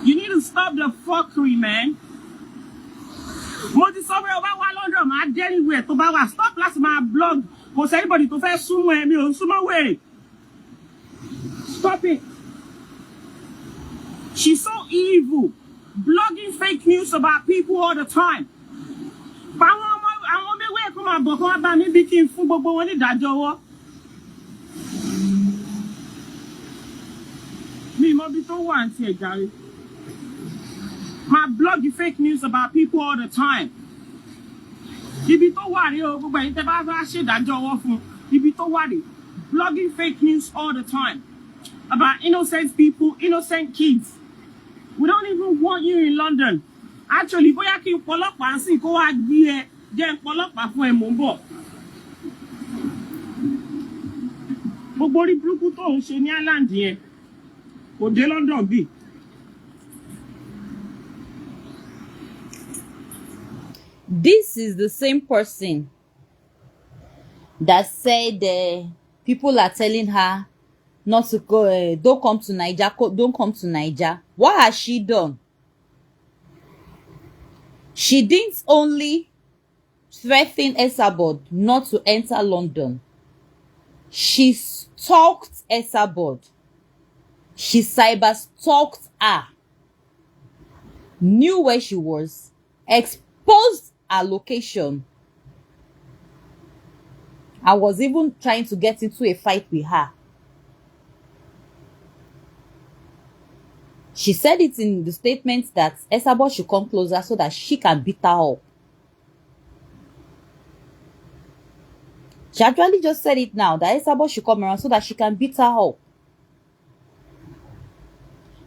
You need to stop the fuckery, man. Mo ti sọ pé o bá wá London, máa dé anywhere tó bá wá. Stop láti máa blog. Kò sí anybody tó fẹ́ súnmọ́ ẹ, mi ò súnmọ́ wèrè. Stop it. She's so evil. Blogging fake news about people all the time. But àwọn ọmọ ẹgbẹ́ ẹ̀kọ́ máa bọ̀ kọ́ wá bá mi bí kí n fún gbogbo wọn ní ìdájọ́ ọwọ́. Mi mọ bí tó wà àǹtí ẹ̀ jàre. My blog fake news about people all the time. Ibi tó wà rí o, gbogbo ẹ̀yin tẹ́ bá ṣe ìdájọ́ ọwọ́ fún. Ibi tó wà rí. Blogging fake news all the time. About innocent people, innocent kids. We don't even want you in London. Actually, bóyá kí n pọlọ́pàá sí kó wá gbé ẹ jẹ́ n pọlọ́pàá fún ẹ mò ń bọ̀. Gbogbo orí burúkú tó ń ṣe ní Ireland yẹn kò dé London bí. This is the same person that said people are telling her not to go, don't come to Niger, don't come to Niger. What has she done? She didn't only threaten Esabod not to enter London. She stalked Esabod. She cyber-stalked her. Knew where she was. Exposed her location. I was even trying to get into a fight with her. She said it in the statement that Esabod should come closer so that she can beat her up. She actually just said it now, that Esabod should come around so that she can beat her up.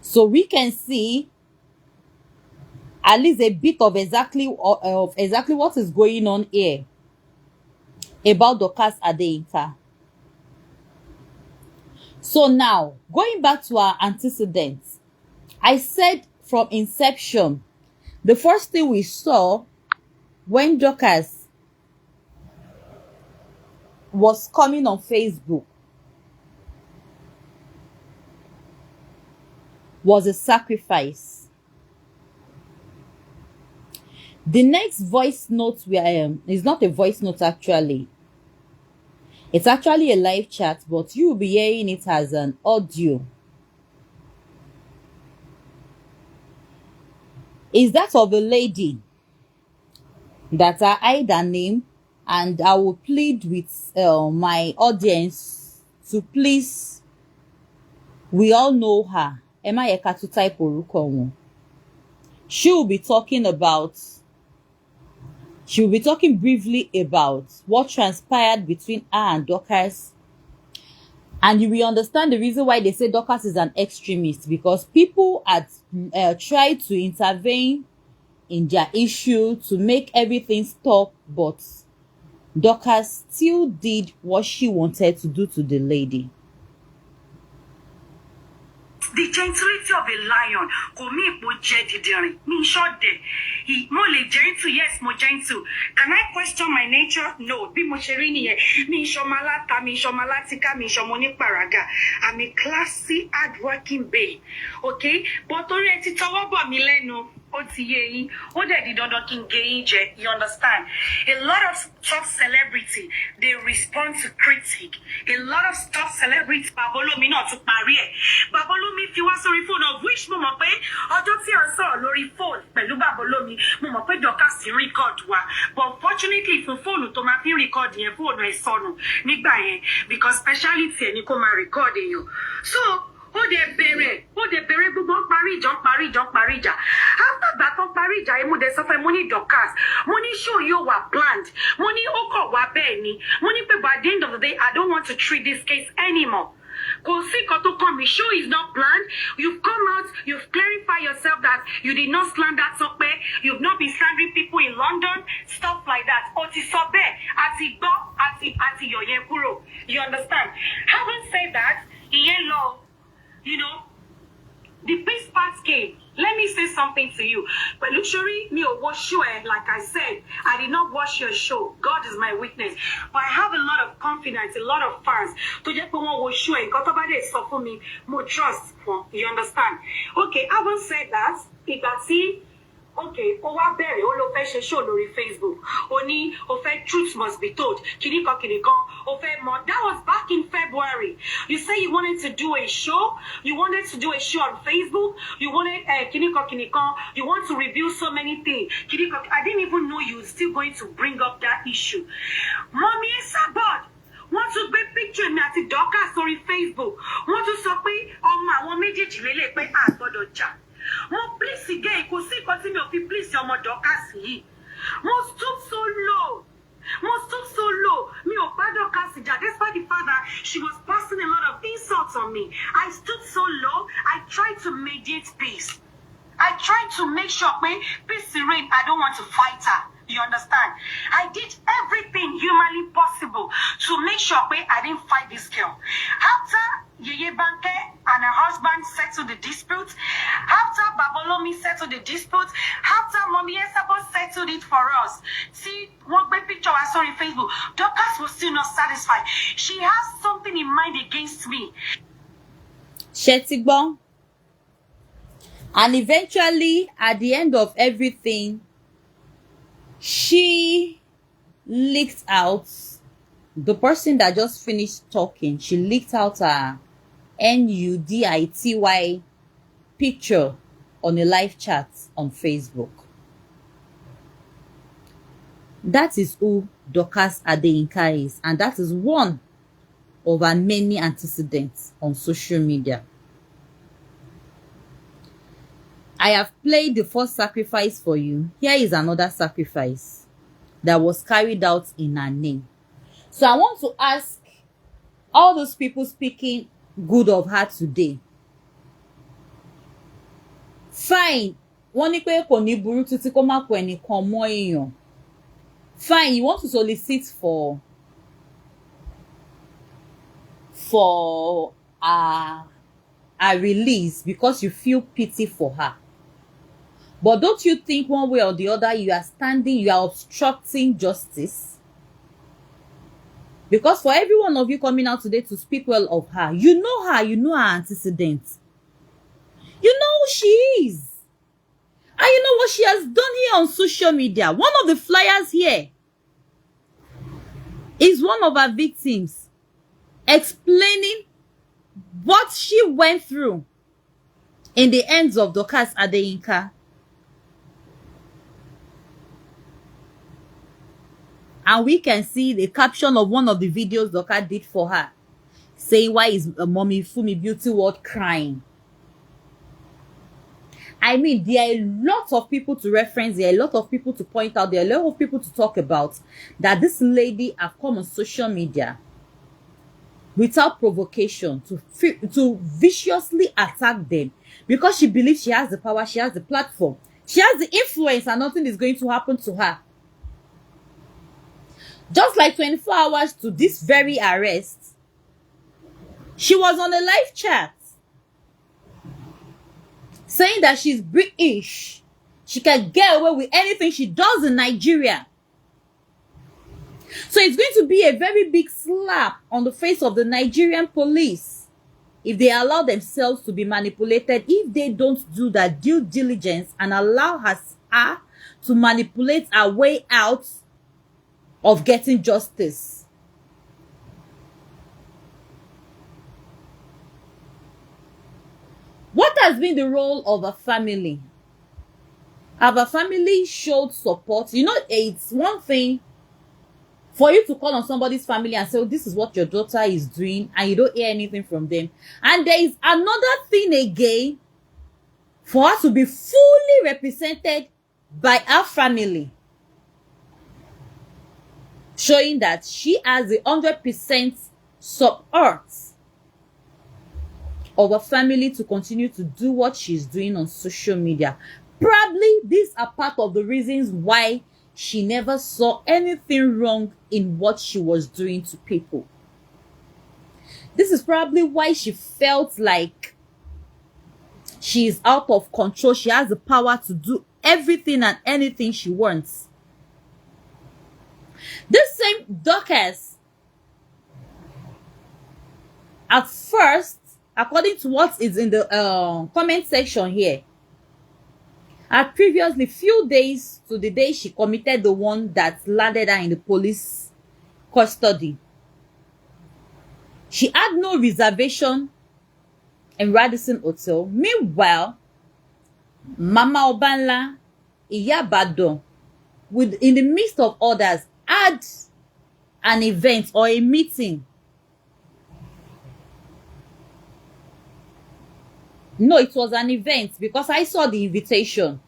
So we can see at least a bit of exactly what is going on here about Dorcas Adeyinka. So now, going back to our antecedents, I said from inception, the first thing we saw when Dorcas was coming on Facebook was a sacrifice. The next voice note is not a voice note actually. It's actually a live chat, but you will be hearing it as an audio. Is that of a lady that I hide her name, and I will plead with my audience to please, we all know her. Emma Yeka to type oruko. She will be talking briefly about what transpired between her and Dorcas. And you will understand the reason why they say Dorcas is an extremist, because people had tried to intervene in their issue to make everything stop, but Dorcas still did what she wanted to do to the lady. The gentility of a lion, komi ipo jedidirin, mi short de. Mo le gentle, yes, mo gentle. Can I question my nature? No. Bi mo ṣe ni ye. Mi shomalata, mi shomalatika, mi shomoni paraga. I'm a classy, hardworking babe. Okay? But tori eti towo bo mi lẹ́nu. Ó ti yé yín. Ó dẹ̀ di dandan kí n gé yín jẹ. You understand? A lot of top celebrity, they respond to critique. A lot of top celebrities, Babolomi náà tún parí ẹ̀. Babolomi fi wá sórí phone, of which mo mọ̀ pé ọjọ́ tí à ń sọ̀rọ̀ lórí phone pẹ̀lú Babolomi, mo mọ̀ pé Dorcas record wa. But unfortunately fún phone tó máa fi record yẹn, phone ẹ̀ sọnù nígbà yẹn, because speciality ẹ̀ ni kó máa record èèyàn. So ó dẹ̀ bẹ̀rẹ̀ gbogbo parí ìjà. After that ó parí ìjà yẹn, mo dẹ̀ sọ fún ẹ, mo ní Dorcas, mo ní show yóò wà planned, mo ní ó kọ̀ wá bẹ́ẹ̀ ni, mo ní pé by the end of the day I don't want to treat this case anymore. Kò sí nǹkan tó kàn mí, show is not planned. You've come out, you've clarified yourself that you did not slander Tope, you've not been slandering people in London, stuff like that. Ó ti sọ bẹ́ẹ̀, àti gbọ́, àti yọ yẹn kúrò. You understand? Having said that, ìyẹn lọ, you know, the peace part came. Let me say something to you. But literally, me or watch show, like I said, I did not watch your show. God is my witness. But I have a lot of confidence, a lot of fans. To just go on watch show, got about it, so for me, more trust. You understand? Okay, having said that, if I see. Okay, ó wá bẹ̀rẹ̀ ó ló fẹ́ ṣe show lórí Facebook. Ó ní ó fẹ́ truth must be told. Kìnìkan ó fẹ́ mọ̀. That was back in February. You say you wanted to do a show. You wanted to do a show on Facebook. You wanted kìnìkan. You want to review so many things. Kìnìkan, I didn't even know you were still going to bring up that issue. Mommy Esabod. Wọ́n tún gbé picture mi àti Dorcas sórí Facebook. Wọ́n tún sọ pé ọmọ àwọn méjèèjì lélẹ̀ pé a gbọ́dọ̀ jà. Mo please again, kò sí nǹkan tí mi ò fi please ọmọ Dorcas yìí. Mo stoop so low. Mi ò bá Dorcas jà despite the fact that she was passing a lot of insults on me. I stood so low. I tried to mediate peace. I tried to make sure peace reign. I don't want to fight her. You understand? I did everything humanly possible to make sure I didn't fight this girl. After Yeye Banke and her husband settled the dispute, after Babolomi settled the dispute, after Mommy Esabo settled it for us. See, one big picture I saw on Facebook. Dorcas was still not satisfied. She has something in mind against me. Shetigbo. And eventually, at the end of everything, she leaked out, the person that just finished talking, she leaked out a NUDITY picture on a live chat on Facebook. That is who Dorcas Adeyinka is, and that is one of her many antecedents on social media. I have played the first sacrifice for you. Here is another sacrifice that was carried out in her name. So I want to ask all those people speaking good of her today. Fine. Wọ́n ní pé kò ní burú títí kó má kó ẹnìkan mọ́ èèyàn. Fine, you want to solicit for a release because you feel pity for her. But don't you think one way or the other you are obstructing justice? Because for every one of you coming out today to speak well of her, you know her antecedents. You know who she is. And you know what she has done here on social media. One of the flyers here is one of her victims explaining what she went through in the hands of Dorcas Adeyinka. And we can see the caption of one of the videos Dorcas did for her, saying, "Why is Mommy Fumi Beauty World crying?" I mean, there are a lot of people to reference, there are a lot of people to point out, there are a lot of people to talk about that this lady have come on social media without provocation to viciously attack them because she believes she has the power, she has the platform, she has the influence, and nothing is going to happen to her. Just like 24 hours to this very arrest, she was on a live chat saying that she's British. She can get away with anything she does in Nigeria. So it's going to be a very big slap on the face of the Nigerian police if they allow themselves to be manipulated, if they don't do that due diligence and allow her to manipulate her way out of getting justice. What has been the role of a family? Have a family showed support? You know, it's one thing for you to call on somebody's family and say, "Oh, this is what your daughter is doing," and you don't hear anything from them. And there is another thing again for her to be fully represented by her family, showing that she has the 100% support of a family to continue to do what she's doing on social media. Probably these are part of the reasons why she never saw anything wrong in what she was doing to people. This is probably why she felt like She is out of control. She has the power to do everything and anything she wants. This same Dorcas, at first, according to what is in the comment section here, had previously, few days to the day she committed the one that landed her in the police custody, she had no reservation in Radisson Hotel. Meanwhile, Mama Obanla, Iya Badon, in the midst of others, had an event or a meeting. No, it was an event because I saw the invitation.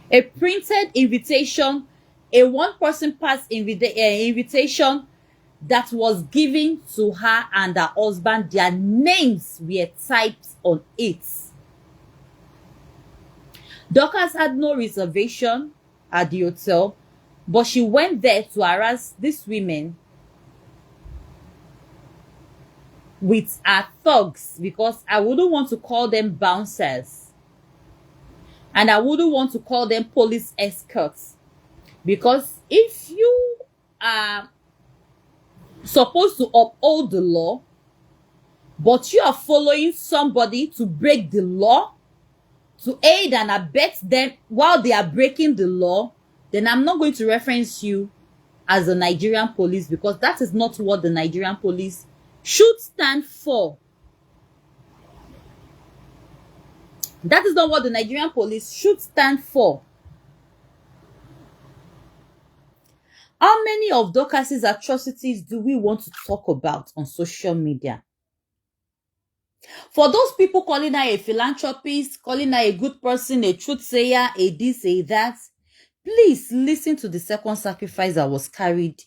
A printed invitation, a one-person pass invitation that was given to her and her husband. Their names were typed on it. Dorcas had no reservation at the hotel, but she went there to harass these women with her thugs, because I wouldn't want to call them bouncers and I wouldn't want to call them police escorts, because if you are supposed to uphold the law but you are following somebody to break the law, to aid and abet them while they are breaking the law, then I'm not going to reference you as a Nigerian police, because that is not what the Nigerian police should stand for. That is not what the Nigerian police should stand for. How many of Dorcas's atrocities do we want to talk about on social media? For those people calling her a philanthropist, calling her a good person, a truth sayer, a this, a that, please listen to the second sacrifice that was carried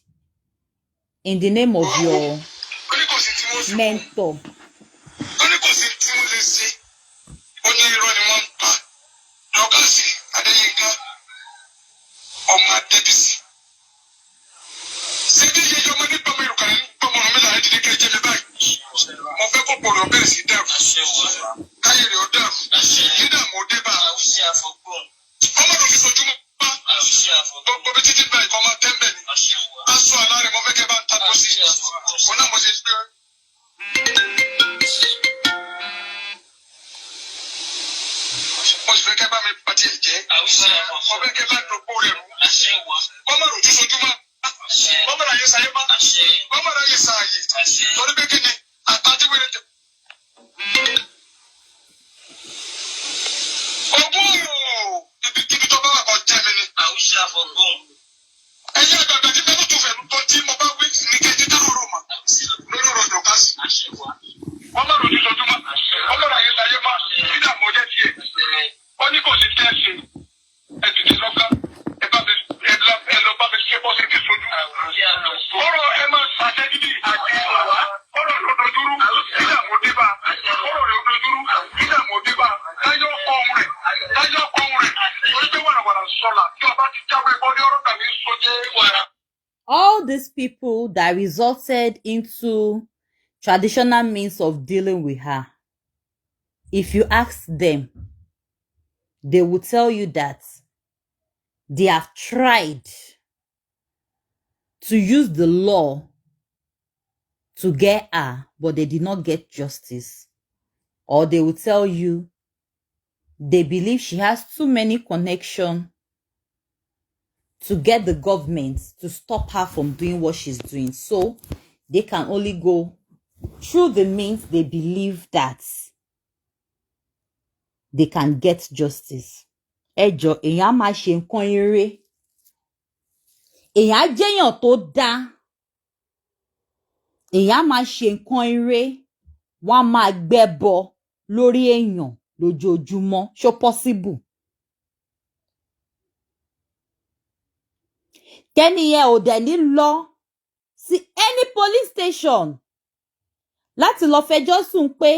in the name of your mentor. All these people that resulted into traditional means of dealing with her, if you ask them, they will tell you that they have tried to use the law to get her, but they did not get justice. Or they will tell you they believe she has too many connections to get the government to stop her from doing what she's doing. So they can only go through the means they believe that they can get justice. Ẹjọ́, èyàn máa ṣe nǹkan ire. Èyàn jẹ́yàn tó dá. Èyàn máa ṣe nǹkan ire. Wọ́n máa gbẹ́bọ lórí èyàn lójoojúmọ́. Ṣó possible? Kẹ́niyẹn ò dẹ̀ ní lọ sí any police station láti lọ fẹjọ́ sùn pé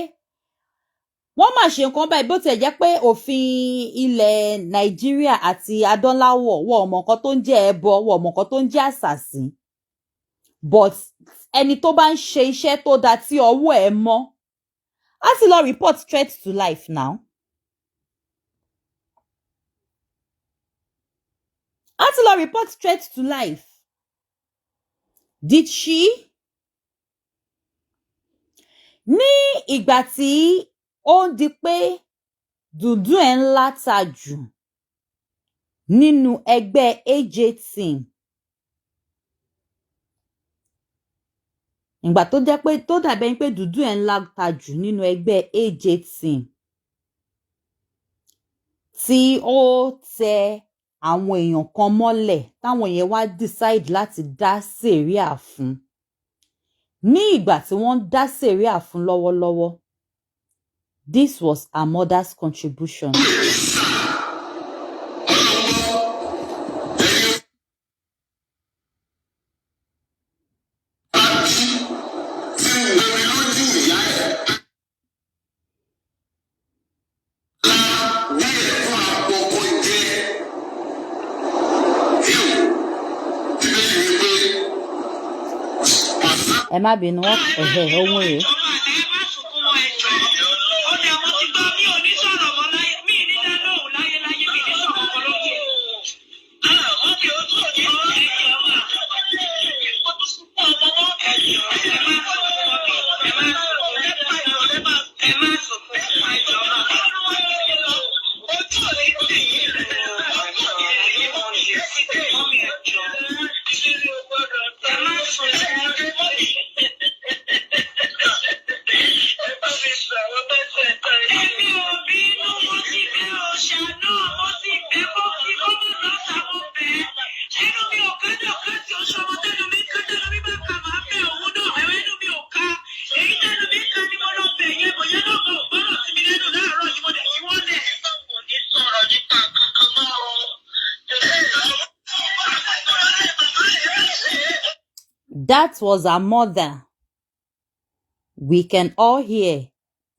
wọ́n máa ṣe nǹkan báyìí, bó tiẹ̀ jẹ́ pé òfin ilẹ̀ Nàìjíríà àti adọ́láwọ̀ wọ́n ò mọ̀ nǹkan tó ń jẹ́ ẹbọ, wọ́n ò mọ̀ nǹkan tó ń jẹ́ àṣàsí. But ẹni tó bá ń ṣe iṣẹ́ tó dáa tí ọwọ́ ẹ̀ mọ́ á sì lọ report threat to life now. Atilo reports threats to life. Did she? Ní ìgbà tí ó ń di pé dùndún ẹ̀ ń láta jù nínú ẹgbẹ́ AJ team. Ìgbà tó jẹ́ pé tó dàbẹ̀ pé dùndún ẹ̀ ń láta jù nínú ẹgbẹ́ AJ team. Tí ó tẹ àwọn èèyàn kan mọ́lẹ̀ táwọn yẹn wá decide láti dá sẹ̀ríà fún. Ní ìgbà tí wọ́n dá sẹ̀ríà fún lọ́wọ́lọ́wọ́, this was her mother's contribution. Ẹ má bínú ohun rẹ̀. That was her mother. We can all hear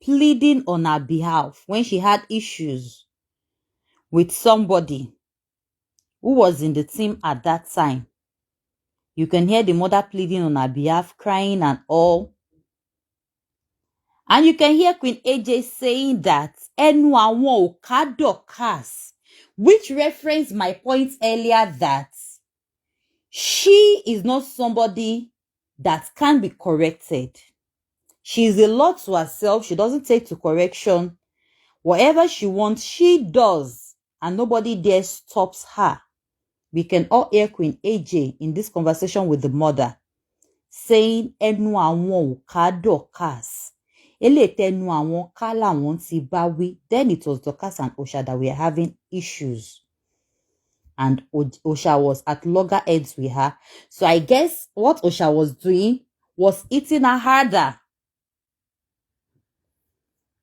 pleading on her behalf when she had issues with somebody who was in the team at that time. You can hear the mother pleading on her behalf, crying and all. And you can hear Queen AJ saying that ẹnu àwọn ò ká Dorcas, which referenced my point earlier that she is not somebody that can be corrected. She is a lot to herself. She doesn't take to correction. Whatever she wants, she does. And nobody there stops her. We can all hear Queen AJ in this conversation with the mother saying, ẹnu àwọn ò ká Dorcas. Eléyìí tẹnu àwọn ká làwọn ti bá wí. Then it was Dorcas and Osha that were having issues. And Osha was at loggerheads with her. So I guess what Osha was doing was hitting her harder.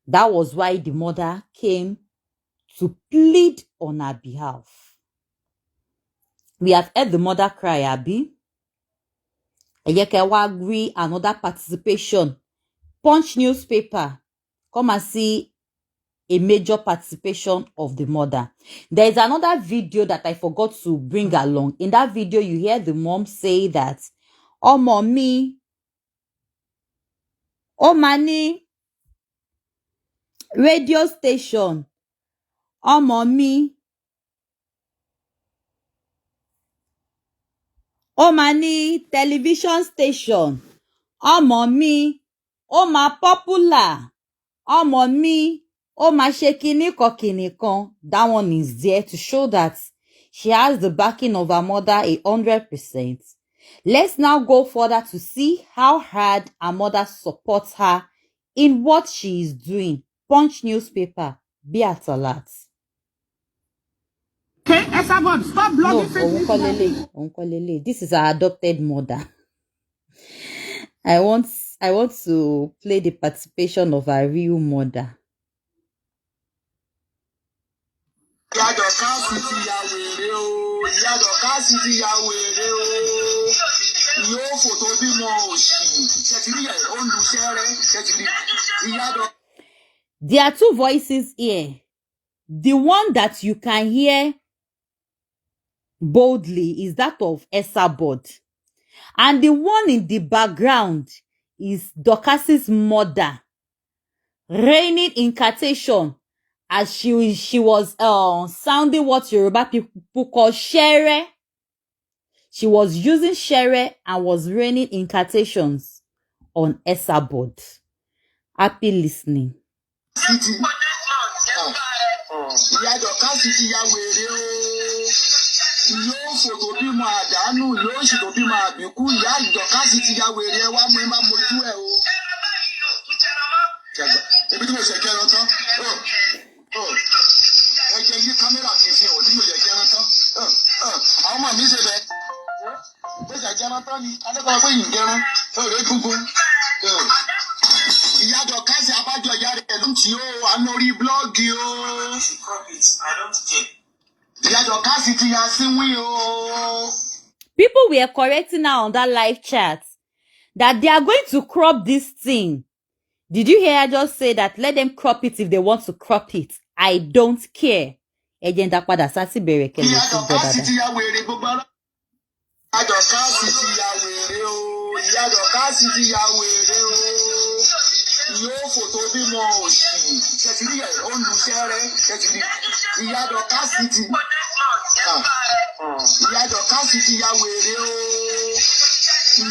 That was why the mother came to plead on her behalf. We have heard the mother cry, Abi. Eyeke agree another participation. Punch newspaper. Come and see a major participation of the mother. There is another video that I forgot to bring along. In that video, you hear the mom say that, oh, mommy, oh, money, radio station, oh, mommy, oh, money, television station, oh, mommy, oh, my popular, oh, mommy, oh, my shekini. That one is there to show that she has the backing of her mother 100%. Let's now go further to see how hard her mother supports her in what she is doing. Punch newspaper, be at alert. Okay, Esabod, stop blogging. No, this is her adopted mother. I want to play the participation of her real mother. There are two voices here. The one that you can hear boldly is that of Esabod. And the one in the background is Dorcas's mother, reigning incantation as she was sounding what Yoruba people call shere She was using shere and was raining incantations on Esabod. Happy listening. Ìyá Dorcas ti ya wèrè o. Yóò fòtò bímọ àdánù, yóò ṣètò bímọ àbíkú. Ìyá Dorcas ti ya wèrè ẹ wá mú ẹ má mojú ẹ o. Ebi tí mo ṣe kẹran tán. Ẹ jẹ́ yí kámẹ́rà kì í fi hàn tí mo ṣe kẹran tán. Àwọn ọmọ mi ṣe bẹ́ẹ̀. Mo ṣe kẹran tán ni adékọ̀ọ́ pé yìí ń gẹran. Ọ̀rẹ́ gúngún. Ìyá Dorcas abájọ ìyá rẹ̀ ló ń tì ó ànórí blọ́ọ̀gì o. Ìyá Dorcas ti ya síwín o. People were correcting her on that live chat that they are going to crop this thing. Did you hear her just say that let them crop it if they want to crop it? I don't care. Agenda pada sasi bereke. Ìyá Dorcas ti ya wèrè gbogbo ara. Ìyá Dorcas ti ya wèrè o. Ìyá Dorcas ti ya wèrè o. Yóò fòtò bímọ òsì. Kẹ̀tìrí ẹ̀ ó lu sẹ́rẹ́. Kẹ̀tìrí. Ìyá Dorcas ti. Ìyá Dorcas ti ya wèrè o.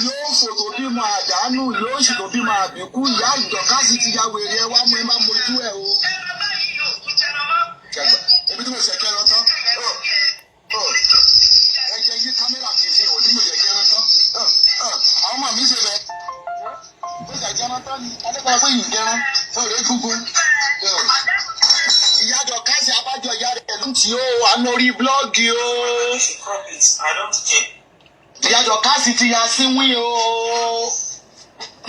Yóò fòtò bímọ àdánù, yóò ṣètò bímọ àbíkú. Ìyá Dorcas ti ya wèrè ẹ wá mú ẹ má mojú ẹ o. Ebi tí mo ṣe kẹran tán. Ẹ jẹ́ yí kámẹ́rà kì í fi hàn tí mo ṣe kẹran tán. Àwọn ọmọ mi ṣe bẹ́ẹ̀. Mo ṣe kẹran tán ni adékọ̀ọ́ pé yìí ń gẹran. Ọ̀rẹ́ gúngún. Ìyá Dorcas abájọ ìyá rẹ̀ ló ń tì ó ànórí blọ́ọ̀gì o. Ìyá Dorcas ti ya síwín o.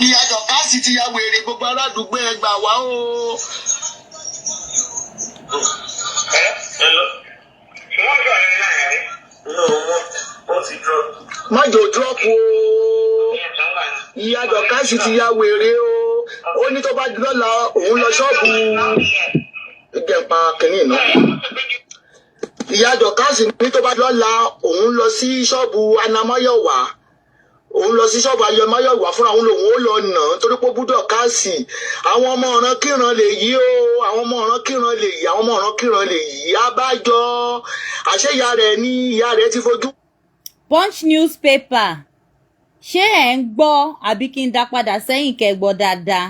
Ìyá Dorcas ti ya wèrè gbogbo aládùúgbò ẹ gbà wá o. Hello. Wọ́n gbà ní náà rí. No, wọ́n ti drop. Má jò drop o. Ìyá Dorcas ti ya wèrè o. Ó ní tó bá di lọ́la òun lọ ṣọ́ọ̀bù ìjẹ̀pà kìnìún náà. Ìyá Dorcas ní tó bá di lọ́la òun lọ sí ṣọ́ọ̀bù Anamáyọ̀wá. Òun lọ sí ṣọ́ọ̀bù Ayọ̀máyọ̀wá fúnra òun lòun ó lọ nà torí pé bú Dorcas. Àwọn ọmọ ọ̀ràn kíran lè yí o. Àwọn ọmọ ọ̀ràn kíran lè yí. Àwọn ọmọ ọ̀ràn kíran lè yí. Abájọ àṣẹ ìyá rẹ̀ ní ìyá rẹ̀ ti fojú. Punch newspaper. Ṣé ẹ̀ ń gbọ́ àbí kí n dá padà sẹ́yìn kẹ́ gbọ́ dáadáa?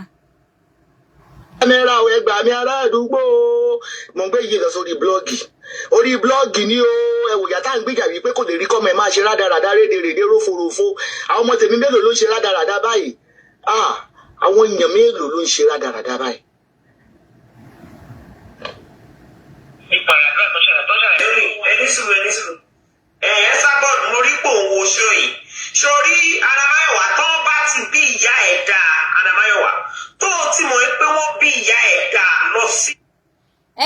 Kámẹ́rà ò ẹgbàá mi ará àdúgbò mo ń gbé yìí lọ sórí blọ́ọ̀gì. Orí blọ́ọ̀gì ni o ẹ̀wò ìyá tá à ń gbìjà wípé kò lè rí kọ́mọ ẹ̀ máa ṣe rádaràdá rédèrèdè rófòròfo. Àwọn ọmọ tèmi mélòó ló ń ṣe rádaràdá báyìí? Àwọn èèyàn mélòó ló ń ṣe rádaràdá báyìí? Ìpàdé tó ṣẹlẹ̀. Ẹni sùúrù. Esabod mo rí pò ń wo ṣó yìí. Sórí Anamáyọ̀wá tó bá ti bí ìyá ẹ̀ dá Anamáyọ̀wá tó ti mọ̀ pé wọ́n bí ìyá ẹ̀ dá lọ sí.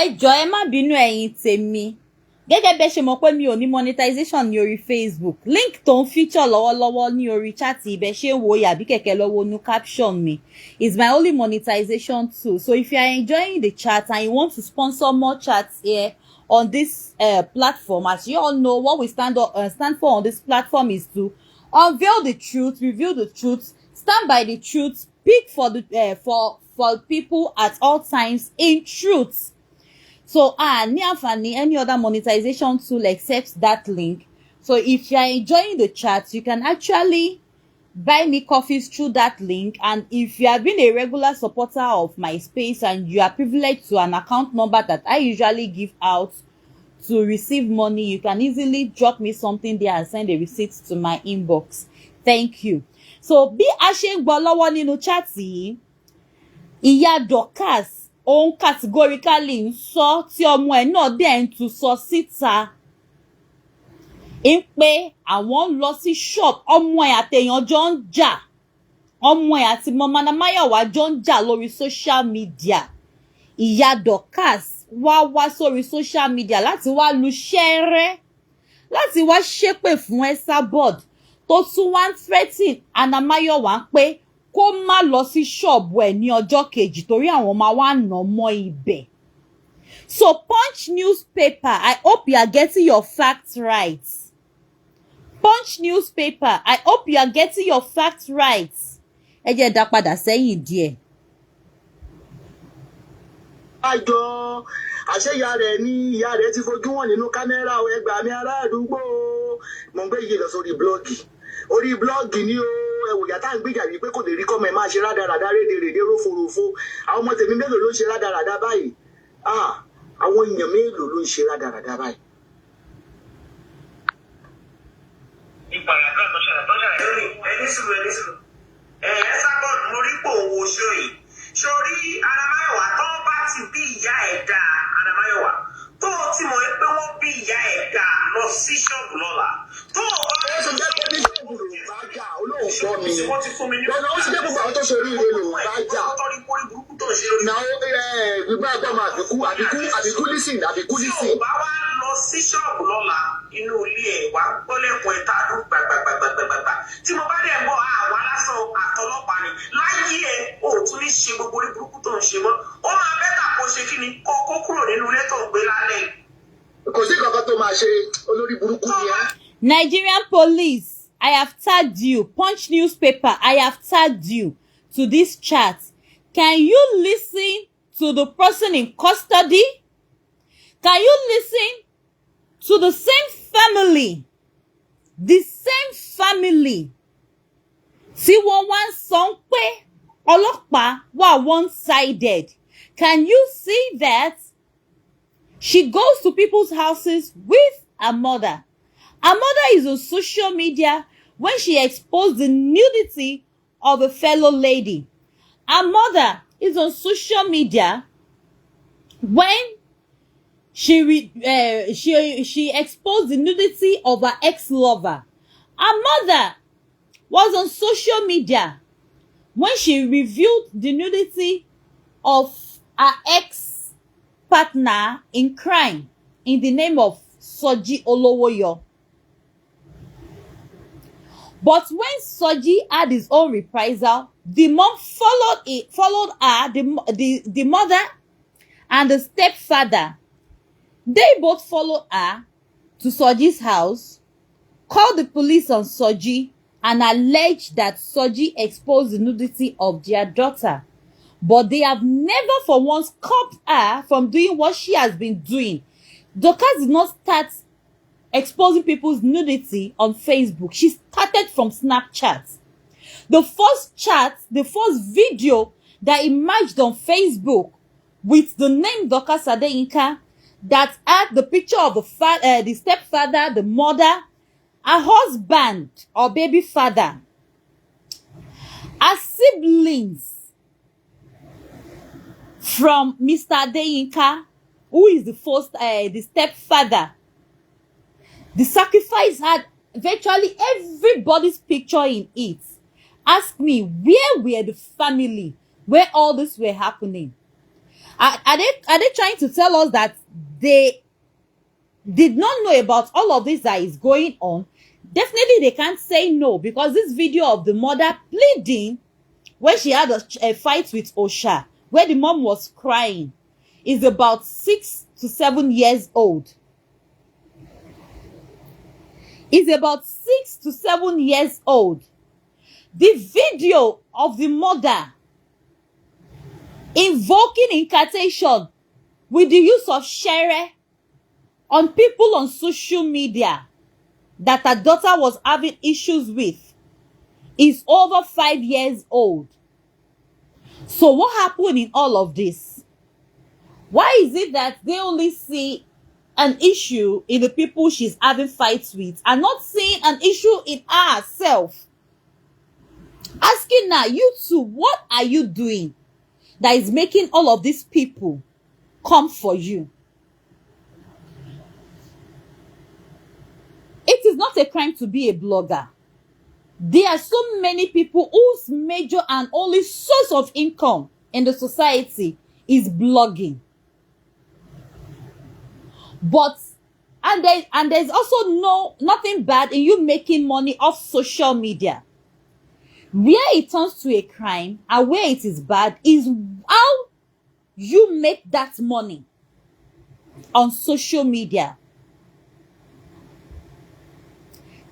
Ẹ jọ̀ọ́ ẹ má bínú ẹ̀yin tèmi. Gẹ́gẹ́ bẹ́ ṣe mọ̀ pé mi ò ní monetization ní orí Facebook. Link tó ń feature lọ́wọ́lọ́wọ́ ní orí chat ibẹ̀ ṣe ń wo yàbí kẹ̀kẹ́ lọ́wọ́ ní caption mi. It's my only monetization tool. So if you are enjoying the chat and you want to sponsor more chats here on this platform, as you all know, what we stand for on this platform is to unveil the truth, reveal the truth, stand by the truth, speak for the for people at all times in truth. So any other monetization tool except that link. So if you are enjoying the chat, you can actually buy me coffees through that link. And if you have been a regular supporter of my space and you are privileged to an account number that I usually give out to receive money, you can easily drop me something there and send a receipt to my inbox. Thank you. So bí a ṣe ń gbọ́ lọ́wọ́ nínú chat yìí, ìyá Dorcas òun categorically ń sọ tí ọmọ ẹ̀ náà dẹ̀ ń tún sọ síta ń pé àwọn ń lọ sí shop ọmọ ẹ̀ àtẹ̀yàn jọ ń jà, ọmọ ẹ̀ àti mama Anamáyọ̀wá jọ ń jà lórí social media. Ìyá Dorcas wá sórí social media láti wá lu ṣẹ́rẹ́, láti wá ṣépè fún Esabod tó tún wá ń threaten Anamáyọ̀wá pé kó má lọ sí ṣọ́ọ̀bù ẹ̀ ní ọjọ́ kejì torí àwọn máa wá nà mọ́ ibẹ̀. So Punch newspaper, I hope you are getting your facts right. Punch newspaper, I hope you are getting your facts right. Ẹ jẹ́ dá padà sẹ́yìn díẹ̀. Àjọ àṣẹ ìyá rẹ̀ ní ìyá rẹ̀ ti fojú wọn nínú kámẹ́rà ẹgbàá mi ará àdúgbò. mo ń gbé yìí lọ sórí blọ́ọ̀gì orí blọ́ọ̀gì ni ó ẹwò yàtá ń gbìjà wípé kò lè rí kọ́mọ ẹ̀ máa ṣe rádaràdá rédèrèdè rófòròfó àwọn ọmọ tèmi mélòó ló ń ṣe rádaràdá báyìí àwọn èèyàn mélòó ló ń ṣe rádaràdá báyìí. ìpàdé tó ṣẹlẹ̀ lórí ẹni sùúrù ẹ sábọ̀dù mo rí pò owó ṣóyè sórí Anamáyọ̀wá tó bá ti bí ìyá ẹ̀ dá Anamáyọ̀wá tó ti mọ̀ pé wọ́n bí ìyá ẹ̀ dá lọ sí ṣọ́ọ̀bù lọ́la tó bá ó ṣe jẹ́ pé ní ṣọ́ọ̀bù lòun bá jà olóòótọ́ mi lọ́nà ó ṣe jẹ́ gbogbo àwọn tó ṣe orí ire lòun bá jà náà gbígbá àgbọ̀mọ̀ àbíkú lísìn. tí ò bá wá lọ sí ṣọ́ọ̀bù lọ́la inú ilé ẹ̀ wá gbọ́lẹ̀kùn ẹ̀ tá a dún gbàgbàgbàgbàgbà tí mo bá dẹ̀ bọ̀ àwa lásán àtọlọ́pàá ni láyé ẹ̀ ò tún ní ṣe gbogbo orí burúkú tó ń ṣe mọ́ ó máa bẹ́tà kó ṣe kí ni kó kúrò nínú ilé tó ń gbé lálẹ́. kò sí kankan tó máa ṣe olórí burúkú ni ẹ́. Nigerian police, I have tagged you. Punch newspaper, I have tagged you to this chat. Can you listen to the person in custody? Can you listen to the same family? The same family. Tí wọ́n wá ń sọ pé ọlọ́pàá wà one-sided. Can you see that? She goes to people's houses with her mother. Her mother is on social media when she exposed the nudity of a fellow lady. Her mother is on social media when she exposed the nudity of her ex-lover. Her mother was on social media when she revealed the nudity of her ex-partner in crime in the name of Soji Olowoyo. But when Soji had his own reprisal, the mom followed her, the mother and the stepfather. They both followed her to Soji's house, called the police on Soji, and alleged that Soji exposed the nudity of their daughter. But they have never for once stopped her from doing what she has been doing. Dorcas did not start exposing people's nudity on Facebook. She started from Snapchat. The first video that emerged on Facebook with the name Dorcas Adeyinka that had the picture of the stepfather, the mother, her husband or baby father, her siblings from Mr. Adeyinka, who is the stepfather. The sacrifice had virtually everybody's picture in it. Ask me, where were the family where all this were happening? Are they trying to tell us that they did not know about all of this that is going on? Definitely they can't say no, because this video of the mother pleading when she had a fight with Osha, where the mom was crying, is about 6 to 7 years old. Is about 6 to 7 years old. The video of the mother invoking incantation with the use of shere on people on social media that her daughter was having issues with is over 5 years old. So what happened in all of this? Why is it that they only see an issue in the people she's having fights with and not seeing an issue in herself? Asking now, you two, what are you doing that is making all of these people come for you? It is not a crime to be a blogger. There are so many people whose major and only source of income in the society is blogging. But and there's also nothing bad in you making money off social media. Where it turns to a crime and where it is bad is how you make that money on social media.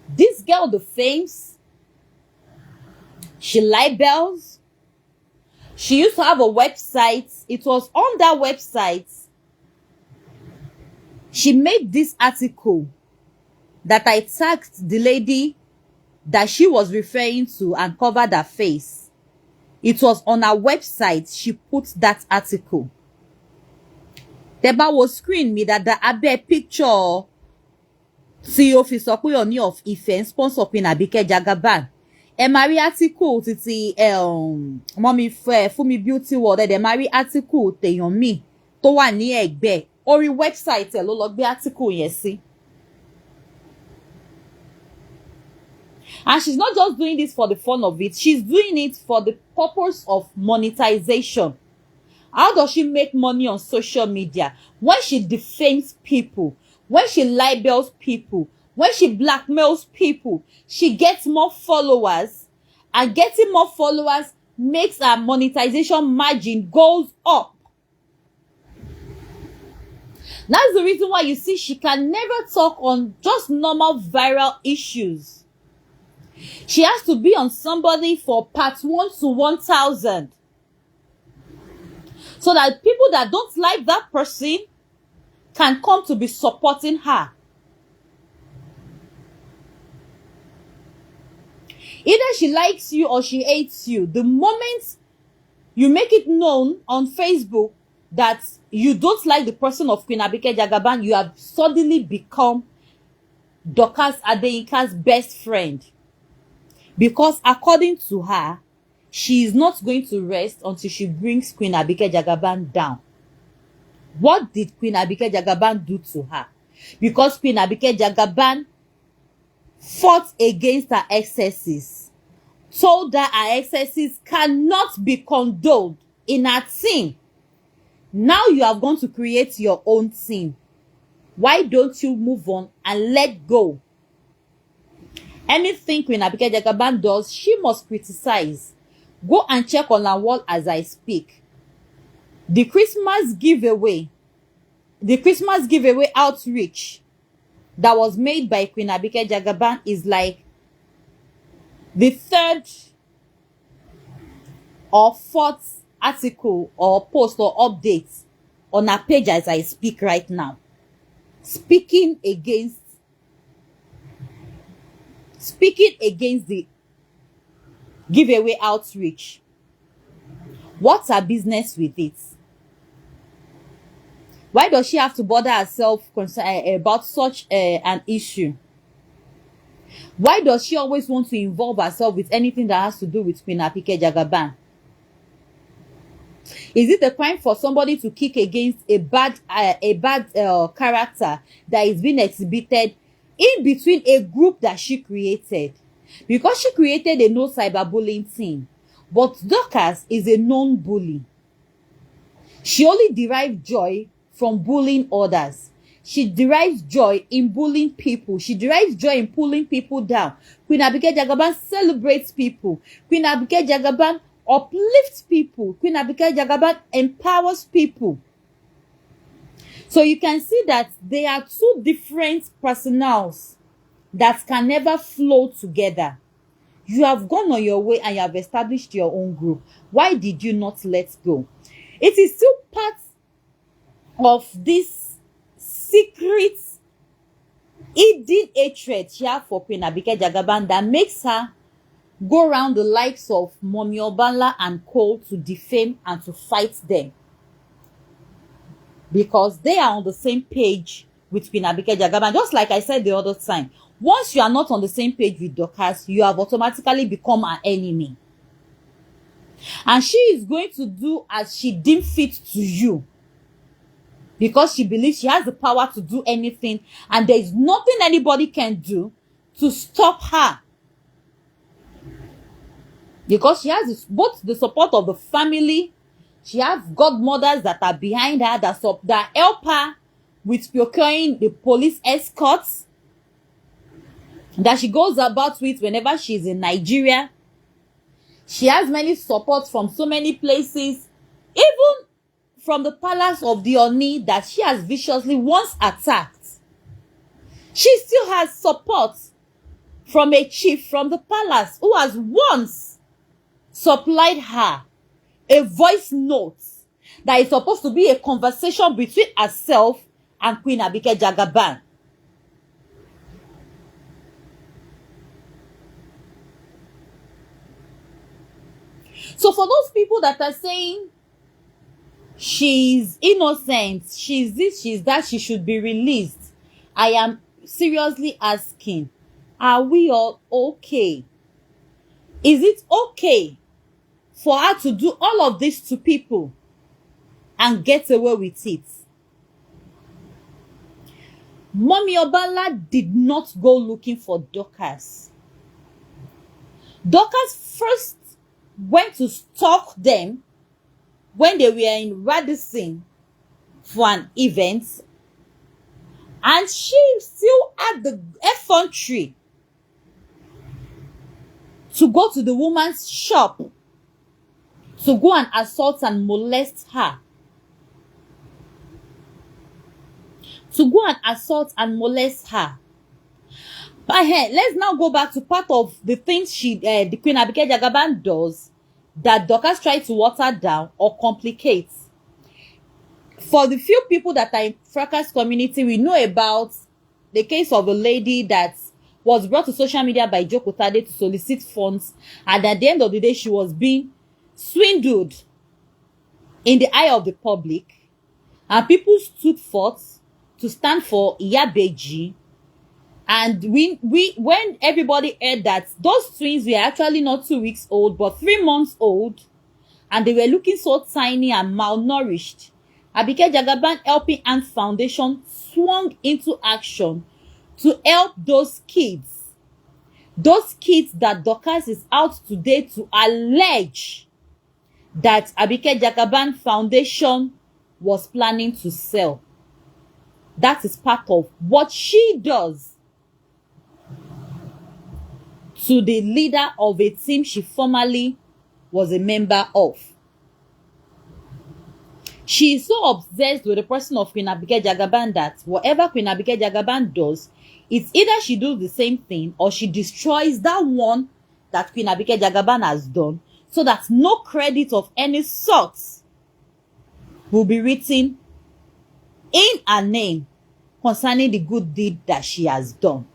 This girl defames, she libels, she used to have a website. It was on that website she made this article that I tagged the lady that she was referring to and covered her face. It was on her website she put that article. Teba was screen me that the abe picture tí ó fi sọ pé Ọọ̀ni of Ife sponsor Queen Abike Jagaban. Mary article títí mommy Fumi Beauty World ẹ Mary article tèèyàn mi tó wà ní ẹ̀gbẹ́ orí website ẹ ló lọ gbé article yẹn sí. And she's not just doing this for the fun of it, she's doing it for the purpose of monetization. How does she make money on social media? When she defames people, when she libels people, when she blackmails people, she gets more followers, and getting more followers makes her monetization margin goes up. That's the reason why you see she can never talk on just normal viral issues. She has to be on somebody for part 1 to 1,000. So that people that don't like that person can come to be supporting her. Either she likes you or she hates you. The moment you make it known on Facebook that you don't like the person of Queen Abike Jagaban, you have suddenly become Dorcas Adeyinka's best friend. Because according to her, she is not going to rest until she brings Queen Abike Jagaban down. What did Queen Abike Jagaban do to her? Because Queen Abike Jagaban fought against her excesses, told that her excesses cannot be condoned in her team. Now you have gone to create your own team. Why don't you move on and let go? Anything Queen Abike Jagaban does, she must criticize. Go and check on her wall as I speak. The Christmas giveaway outreach that was made by Queen Abike Jagaban is like the 3rd or 4th article or post or update on her page as I speak right now. Speaking against the giveaway outreach. What's her business with it? Why does she have to bother herself about such an issue? Why does she always want to involve herself with anything that has to do with Queen Abike Jagaban? Is it a crime for somebody to kick against a bad character that is being exhibited in between a group that she created? Because she created a no cyberbullying team, but Dorcas is a known bully. She only derives joy from bullying others. She derives joy in bullying people. She derives joy in pulling people down. Queen Abike Jagaban celebrates people. Queen Abike Jagaban uplifts people. Queen Abike Jagaban empowers people. So you can see that they are two different personals that can never flow together. You have gone on your way and you have established your own group. Why did you not let go? It is still part of this secret hidden hatred she has for Queen Abike Jagaban that makes her go around the likes of Mommy Obanla and Cole to defame and to fight them. Because they are on the same page with Queen Abike Jagaban. Just like I said the other time, once you are not on the same page with Dorcas, you have automatically become an enemy. And she is going to do as she deemed fit to you. Because she believes she has the power to do anything. And there is nothing anybody can do to stop her. Because she has both the support of the family. She has godmothers that are behind her, that help her with procuring the police escorts that she goes about with whenever she's in Nigeria. She has many support from so many places, even from the palace of the Oni that she has viciously once attacked. She still has support from a chief from the palace who has once supplied her a voice note that is supposed to be a conversation between herself and Queen Abike Jagaban. So for those people that are saying she's innocent, she's this, she's that, she should be released, I am seriously asking, are we all okay? Is it okay for her to do all of this to people and get away with it? Mommy Obala did not go looking for Dorcas. Dorcas first went to stalk them when they were in Radisson for an event, and she still had the effrontery to go to the woman's shop to go and assault and molest her. But hey, let's now go back to part of the things the Queen Abigail Jagaban does that Dorcas tried to water down or complicate. For the few people that are in Fracas community, we know about the case of a lady that was brought to social media by Joe Kotade to solicit funds, and at the end of the day, she was being swindled in the eye of the public, and people stood forth to stand for Iyabeji. And when everybody heard that those twins were actually not 2 weeks old but 3 months old, and they were looking so tiny and malnourished, Abigail Jagaban Helping Hand Foundation swung into action to help those kids that Dorcas is out today to allege that Abigail Jagaban Foundation was planning to sell. That is part of what she does to the leader of a team she formerly was a member of. She is so obsessed with the person of Queen Abigail Jagaban that whatever Queen Abigail Jagaban does, it's either she does the same thing or she destroys that one that Queen Abigail Jagaban has done, so that no credit of any sort will be written in her name concerning the good deed that she has done.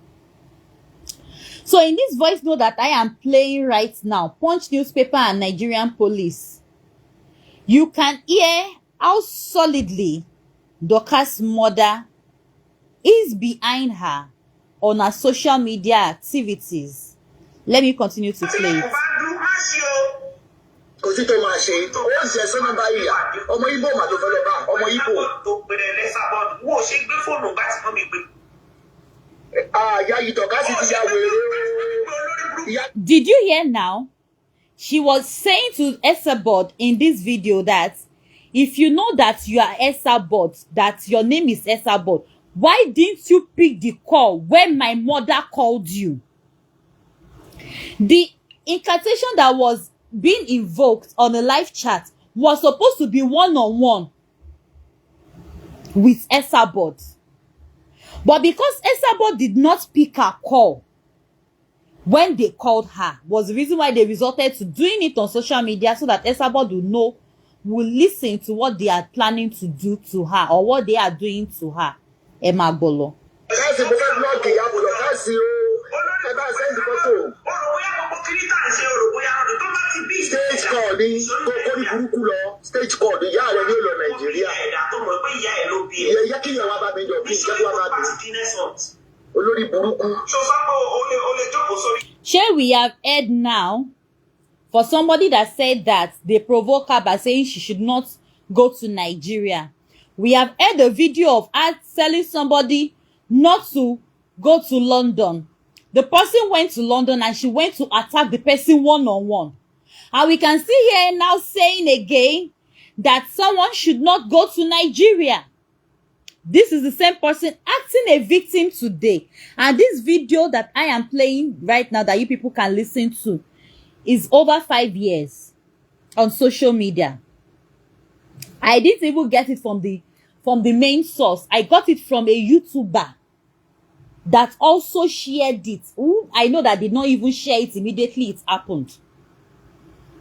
So in this voice note that I am playing right now, Punch newspaper and Nigerian police, you can hear how solidly Dorcas' mother is behind her on her social media activities. Let me continue to play it. Did you hear now? She was saying to Esabod in this video that if you know that you are Esabod, that your name is Esabod, why didn't you pick the call when my mother called you? The incantation that was being invoked on a live chat was supposed to be one-on-one with Esabod. But because Esabod did not pick her call when they called her, was the reason why they resorted to doing it on social media, so that Esabod will listen to what they are planning to do to her or what they are doing to her. Emma Bolo. Stage call ìyá rẹ̀ ní ìlọ Nàìjíríà. Olórí burúkú. Shall we have heard now for somebody that said that they provoke her by saying she should not go to Nigeria? We have heard a video of her telling somebody not to go to London. The person went to London and she went to attack the person one-on-one. And we can see here now saying again that someone should not go to Nigeria. This is the same person acting a victim today. And this video that I am playing right now that you people can listen to is over 5 years on social media. I didn't even get it from the main source. I got it from a YouTuber that also shared it. Ooh, I know that did not even share it immediately it happened.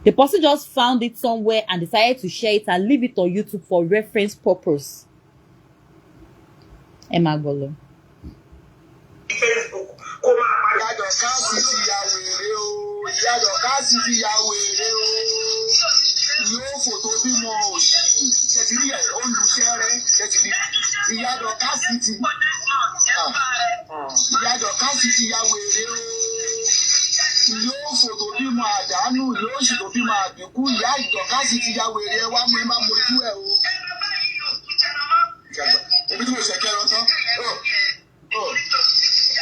The person just found it somewhere and decided to share it and leave it on YouTube for reference purpose. Emma Golo. Facebook kó máa padà. Ìyá Dorcas ti ya wèrè o. Ìyá Dorcas ti ya wèrè o. Yóò fòtò bímọ òṣì. Ṣètìlí ẹ̀ ó lu sẹ́rẹ́. Ṣètìlí. Ìyá Dorcas ti. Ìyá Dorcas ti ya wèrè o. Yóò fòtò bímọ àdánù. Yóò sì tó bímọ àbíkú. Ìyá Dorcas ti ya wèrè ẹ wá mú ẹ má mojú ẹ o. Ebi tí mo ṣe kẹran tán.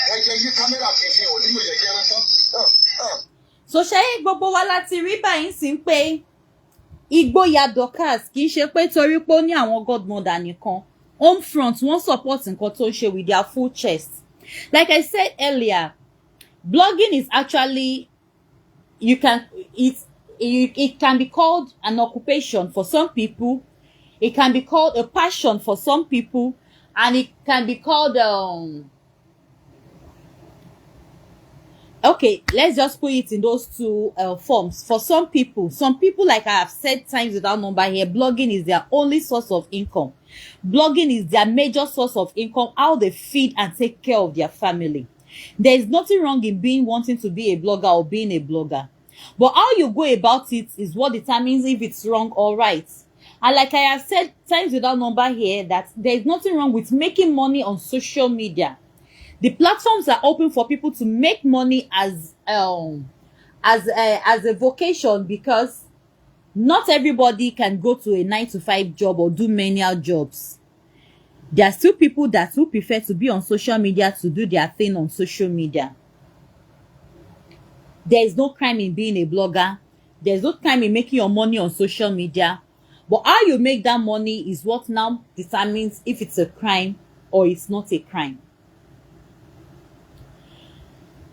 Ẹ jẹ́ yí kámẹ́rà kẹfì ò ní mo ṣe kẹran tán. So ṣé gbogbo wa láti rí báyìí sí pé ìgboyà Dorcas kì í ṣe pé torí pé ó ní àwọn godmother nìkan. Home front wọ́n support nǹkan tó ń ṣe with their full chest. Like I said earlier, blogging is actually it can be called an occupation for some people. It can be called a passion for some people, and it can be called okay, let's just put it in those two forms. For some people, like I have said times without number here, blogging is their only source of income. Blogging is their major source of income, how they feed and take care of their family. There is nothing wrong in wanting to be a blogger or being a blogger. But how you go about it is what determines if it's wrong or right. And like I have said times without number here, that there is nothing wrong with making money on social media. The platforms are open for people to make money as a vocation, because not everybody can go to a 9-to-5 job or do menial jobs. There are still people that will prefer to be on social media to do their thing on social media. There is no crime in being a blogger. There is no crime in making your money on social media. But how you make that money is what now determines if it's a crime or it's not a crime.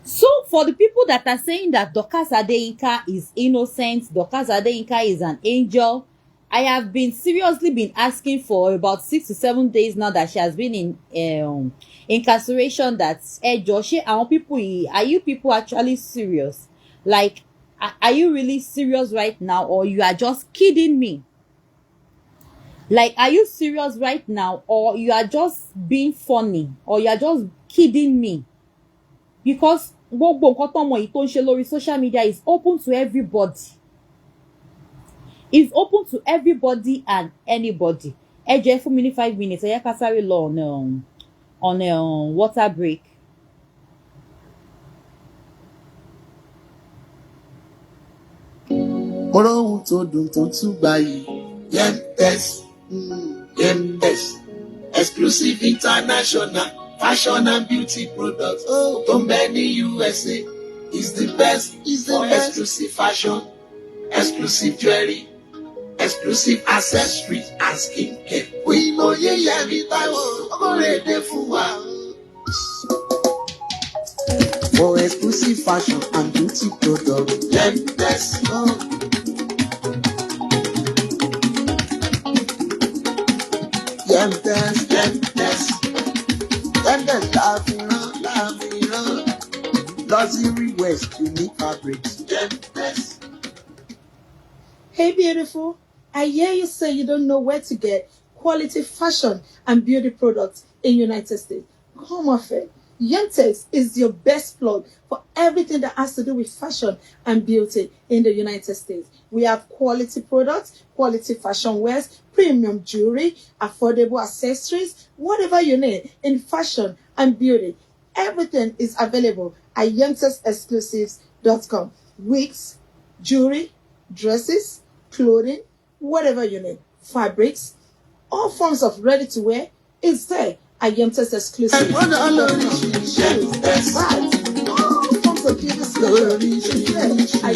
So for the people that are saying that Dorcas Adeyinka is innocent, Dorcas Adeyinka is an angel, I have seriously been asking for about 6 to 7 days now that she has been in incarceration, that Josh, are you people actually serious? Like, are you really serious right now, or you are just kidding me? Like, are you serious right now, or you are just being funny, or you are just kidding me? Because social media is open to everybody. It's open to everybody and anybody. Ẹ fún mi ní 5 minutes. Ẹ yá ká sáré lọ on water break. Ohun tó dùn tó tún gbayì. Yemdes. Exclusive international fashion and beauty products. Tó ń bẹ ní USA is the best for exclusive fashion, exclusive jewelry, exclusive accessories and skincare. Oyinmoye Yemi Taiwo Okorede fún wa. For exclusive fashion and beauty products, Yemdes. Yemdes. Yemdes láàfin luxury West unique fabrics. Yemdes. Hey, beautiful. I hear you say you don't know where to get quality fashion and beauty products in United States. Come off it. Yentex is your best plug for everything that has to do with fashion and beauty in the United States. We have quality products, quality fashion wears, premium jewelry, affordable accessories, whatever you need in fashion and beauty. Everything is available at YentexExclusives.com. Wigs, jewelry, dresses, clothing, whatever you need, fabrics, all forms of ready-to-wear is there at Yentex Exclusive. All forms of beauty is there at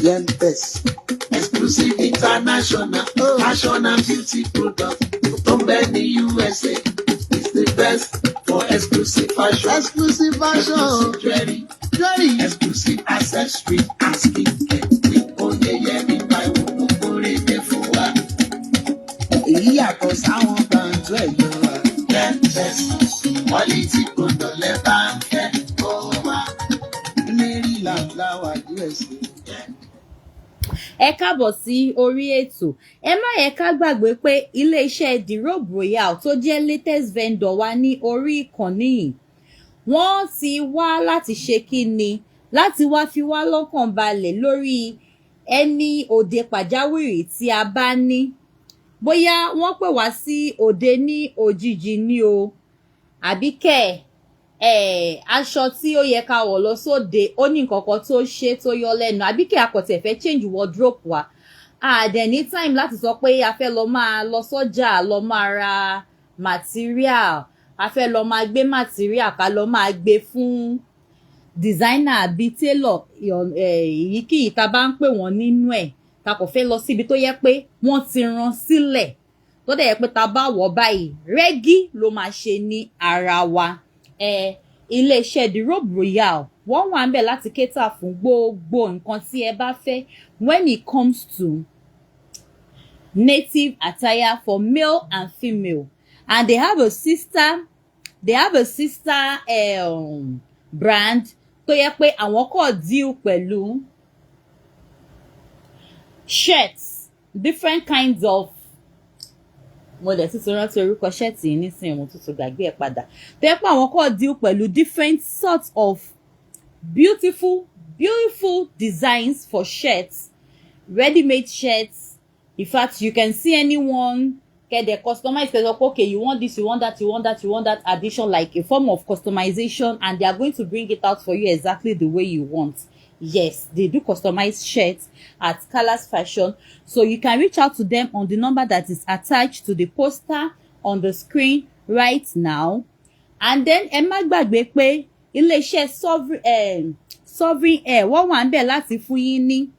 Yemdes. Exclusive international fashion and beauty products. Tó ń bẹ ní USA is the best for exclusive fashion, exclusive jewelry, exclusive accessories and skincare. Oyinmoye Yemi Taiwo Okorede fún wa. quality product lẹ bá ń fẹ́ kó wá. Maryland láwà USA. Ẹ káàbọ̀ sí orí ètò. Ẹ má yẹ ká gbàgbé pé iléeṣẹ́ The Robe Royal tó jẹ́ latest vendor wa ní orí ìkànnì yìí, wọ́n ti wá láti ṣe kí ni? Láti wá fi wá lọ́kàn balẹ̀ lórí ẹni òde pàjáwìrì tí a bá ní. Bóyá wọ́n pè wá sí òde ní òjijì ni o, àbí kẹ̀ aṣọ tí ó yẹ ká wọ̀ lọ sóde ó ní nǹkan kan tó ṣe tó yọ lẹ́nu, àbí kẹ̀ akọ̀tẹ̀ fẹ́ change wardrobe wa. Dẹ̀ ní time láti sọ pé a fẹ́ lọ máa lọ sọ́jà lọ máa ra material, a fẹ́ lọ máa gbé material ká lọ máa gbé fún designer àbí tailor, èyíkéyìí tá bá ń pè wọ́n nínú ẹ̀, ta kò fẹ́ lọ síbi tó yẹ pé wọ́n ti rán sílẹ̀, tó dẹ̀ yẹ pé ta bá wọ̀ báyìí rẹ́gí ló máa ṣe ní ara wa. Iléeṣẹ́ The Robe Royal wọ́n wà ń bẹ̀ láti cater fún gbogbo nǹkan tí ẹ bá fẹ́ when it comes to native attire for male and female, and they have a sister brand tó yẹ pé àwọn kò deal pẹ̀lú shirts, different kinds of, mo dẹ̀ tuntun rántí orúkọ ṣẹ́ẹ̀tì yìí nísìnyí, mo tuntun gbàgbé ẹ̀ padà, tó yẹ pé àwọn kò deal pẹ̀lú different sorts of beautiful designs for shirts, ready-made shirts. In fact, you can see anyone get the customize, okay, you want this, you want that, you want that, you want that addition, like a form of customization, and they are going to bring it out for you exactly the way you want. Yes, they do customized shirts at Colors Fashion. So you can reach out to them on the number that is attached to the poster on the screen right now. And then ẹ má gbàgbé pé iléeṣẹ́ Sovereign Air wọ́n wà ń bẹ̀ láti fún yín ní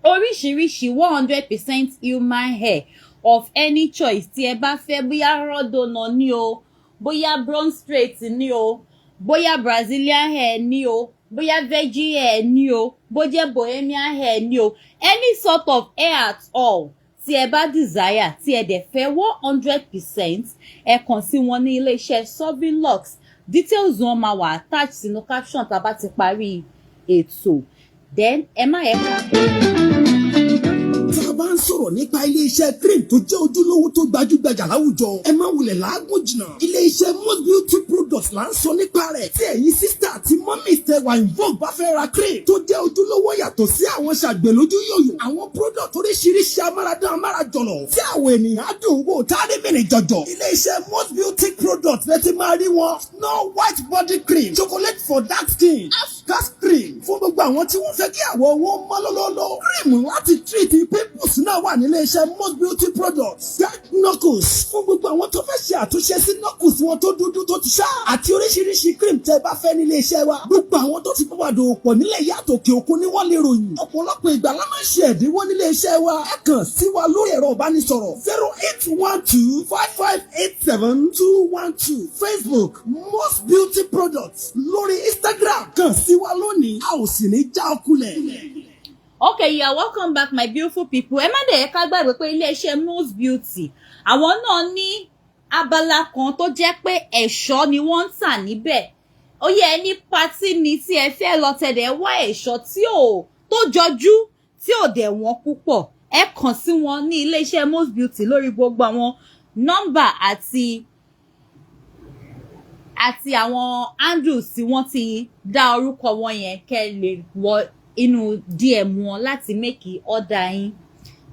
oríṣiríṣi 100% human hair of any choice tí ẹ bá fẹ́, bóyá rọ́dọ̀nà ní o, bóyá bronze straight ní o, bóyá Brazilian hair ní o, bóyá veggie hair ní o, bójẹ́ bohemian hair ní o, any sort of hair at all tí ẹ bá desire, tí ẹ dẹ̀ fẹ́ 100%, ẹ kàn sí wọn ní iléeṣẹ́ Sovereign Lux. Details wọn máa wà attached sínú caption tá bá ti parí ètò. Then ẹ má yẹ ká bá ń sọ̀rọ̀ nípa ilé-iṣẹ́ cream tó jẹ́ ojúlówó tó gbajúgbajà láwùjọ, ẹ má wulẹ̀ làágùn jìnnà. ilé-iṣẹ́ most beauty products là ń sọ nípa rẹ̀. tí ẹ̀yin sísítà àti mọ́mí tẹwà invoke bá fẹ́ ra cream tó jẹ́ ojúlówó yàtọ̀ sí àwọn ṣàgbélójú yòyò, àwọn product oríṣiríṣi amáradán amárajọ̀lọ̀ tí àwọn ènìyàn á dùn wò tárí mìíràn jọjọ. ilé-iṣẹ́ most beauty products lẹ ti máa rí wọn. Snow white body cream, chocolate for dark skin, gas cream fún gbogbo àwọn tí wọ́n fẹ́ kí àwọ̀ wọn mọ́ lọ́lọ́lọ́. cream láti treat pimples náà wà nílé iṣẹ́ most beauty products. Dark knuckles fún gbogbo àwọn tó fẹ́ ṣe àtúnṣe sí knuckles wọn tó dúdú tó ti ṣá, àti oríṣiríṣi cream tẹ́ bá fẹ́ nílé iṣẹ́ wa. gbogbo àwọn tó ti bá dòwò pọ̀ nílẹ̀ yàtọ̀ òkè òkun ni wọ́n lè ròyìn. ọ̀pọ̀lọpọ̀ ìgbà la máa ń ṣe ẹ̀dínwó nílé iṣẹ́ wa. ẹ kàn sí wa lórí ẹ̀rọ ìbánisọ̀rọ̀ 0812-5587-212, Facebook most beauty products, lórí Instagram kàn sí wa lónìí, a ò sì ní já ọkulẹ̀. Okay, you are welcome back, my beautiful people. Ẹ má dẹ̀ ká gbàgbé pé iléeṣẹ́ most beauty àwọn náà ní abala kan tó jẹ́ pé ẹ̀ṣọ́ ni wọ́n ń tà níbẹ̀. Ó yẹ ní patí ni tí ẹ fẹ́ lọ tẹ̀lé wá ẹ̀ṣọ́ tó jọjú tí ò dẹ̀ wọ́n púpọ̀. Ẹ kàn sí wọn ní iléeṣẹ́ most beauty lórí gbogbo àwọn nọ́mbà àti àwọn handles tí wọ́n ti dá orúkọ wọn yẹn, kẹ́ lè wọ inú DM wọn láti make order yín.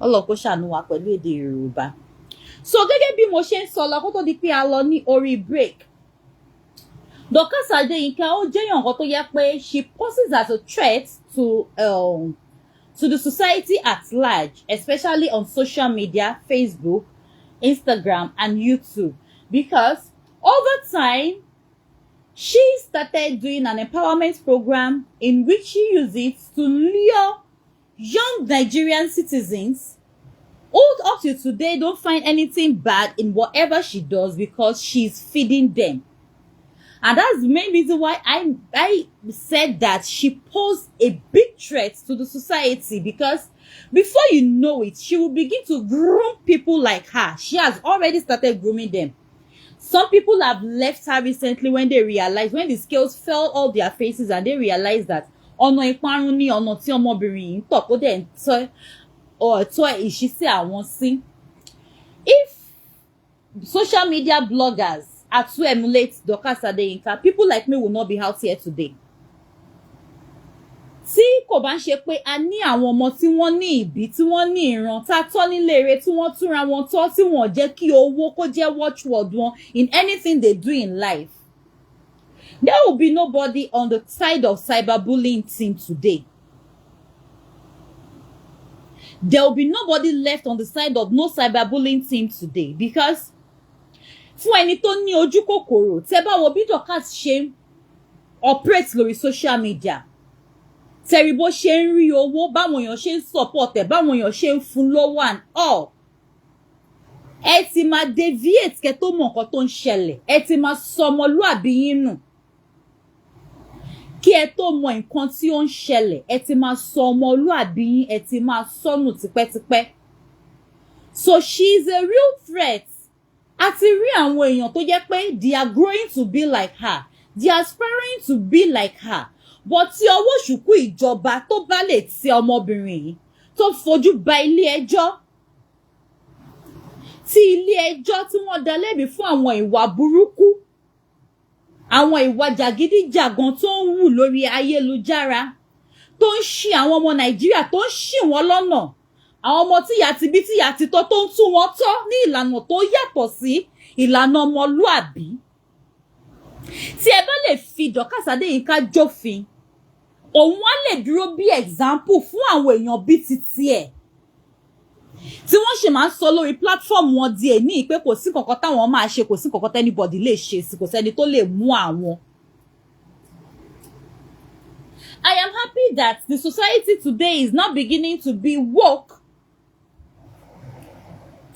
Ọlọ́run ṣàánú wa pẹ̀lú èdè Yorùbá. So gẹ́gẹ́ bí mo ṣe ń sọ lọ kó tó di pé a lọ ní orí break, Dorcas Adeyinka ó jẹ́yàn kan tó yẹ pé she poses as a threat to the society at large, especially on social media, Facebook, Instagram, and YouTube, because over time she started doing an empowerment program in which she used it to lure young Nigerian citizens who up to today don't find anything bad in whatever she does because she's feeding them. And that's the main reason why I said that she posed a big threat to the society, because before you know it, she will begin to groom people like her. She has already started grooming them. Some people have left her recently when they realized, when the scales fell off their faces and they realized that ọ̀nà ìparun ni ọ̀nà tí ọmọbìnrin yìí ń tọ̀ kó dẹ̀ ń tọ́ ìṣísí àwọn sí. If social media bloggers are to emulate Dorcas Adeyinka, people like me will not be out here today. Tí kò bá ń ṣe pé a ní àwọn ọmọ tí wọ́n ní ìbí, tí wọ́n ní ìran, tá tọ́ nílé eré, tí wọ́n túnra wọn tọ́, tí wọ́n jẹ́ kí owó kó jẹ́ watchword wọn in anything they do in life, there will be nobody on the side of cyberbullying team today. There will be nobody left on the side of no cyberbullying team today, because fún ẹni tó ní ojú kòkòrò, tẹ́ bá wo bí Dorcas ṣe operate lórí social media, tẹ́rí bó ṣe ń rí owó, báwọn èèyàn ṣe ń support ẹ̀, báwọn èèyàn ṣe ń fún lọ́wọ́ and all, ẹ ti máa deviate kẹ́ tó mọ̀ nǹkan tó ń ṣẹlẹ̀, ẹ ti máa sọ ọmọlúàbí yín nù. Kí ẹ tó mọ̀ nǹkan tí ó ń ṣẹlẹ̀, ẹ ti máa sọ ọmọlúàbí yín, ẹ ti máa sọnù tipẹ́tipẹ́. So she is a real threat. A ti rí àwọn èèyàn tó jẹ́ pé they are growing to be like her, they are aspiring to be like her. But tí ọwọ́ ṣùkú ìjọba tó bá lè ti ọmọbìnrin yìí tó fojú ba ilé ẹjọ́, tí ilé ẹjọ́ tí wọ́n dá lẹ́bi fún àwọn ìwà burúkú, àwọn ìwà jàgídíjàgan tó ń wù lórí ayélujára, tó ń ṣì àwọn ọmọ Nàìjíríà, tó ń ṣì wọ́n lọ́nà, àwọn ọmọ tíyà ti bí tíyà ti tọ́, tó ń tún wọn tọ́ ní ìlànà tó yàtọ̀ sí ìlànà ọmọlúàbí. Tí ẹ bá lè fi Dorcas Adeyinka jófin, òun á lè dúró bí example fún àwọn èèyàn bí titi ẹ̀, tí wọ́n ṣe máa ń sọ lórí platform wọn di èní pé kò sí kankan táwọn máa ṣe, kò sí kankan tẹ́nibọ̀dì lè ṣe sí, kò sẹ́ni tó lè mú àwọn. I am happy that the society today is now beginning to be woke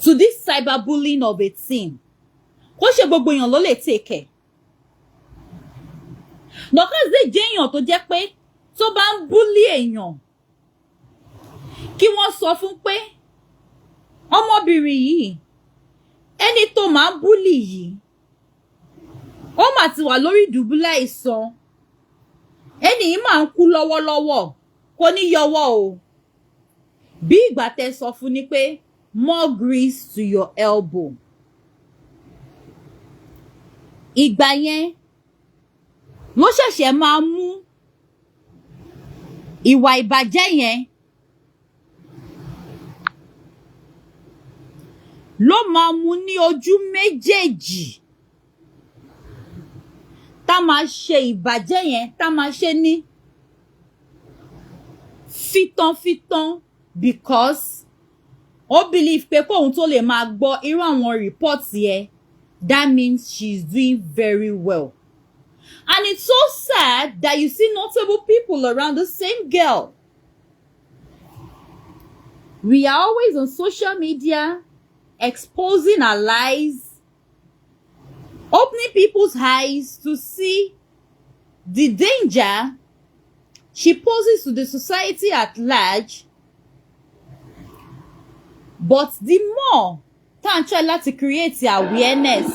to this cyberbullying of a teen. Kò ṣe gbogbo èèyàn ló lè take care. Dorcas lè jẹ́ èèyàn tó jẹ́ pé tó bá ń bully èèyàn, kí wọ́n sọ fún pé ọmọbìnrin yìí, ẹni tó máa ń bully yìí, ó mà ti wà lórí ìdùbúlẹ̀ àìsàn, ẹni yìí máa ń kú lọ́wọ́lọ́wọ́, kò ní yọwọ́ o. Bí ìgbà tẹ́ sọ fún ni pé more grease to your elbow. Ìgbà yẹn ló ṣẹ̀ṣẹ̀ máa mú ìwà ìbàjẹ́ yẹn, ló máa mú ní ojú méjèèjì, tá máa ṣe ìbàjẹ́ yẹn, tá máa ṣe ní fitanfitan, because ó believe pé kóhun tó lè máa gbọ́ irú àwọn reports yẹn, that means she's doing very well. And it's so sad that you see notable people around the same girl. We are always on social media exposing our lies, opening people's eyes to see the danger she poses to the society at large. But the more tá ń try láti create awareness,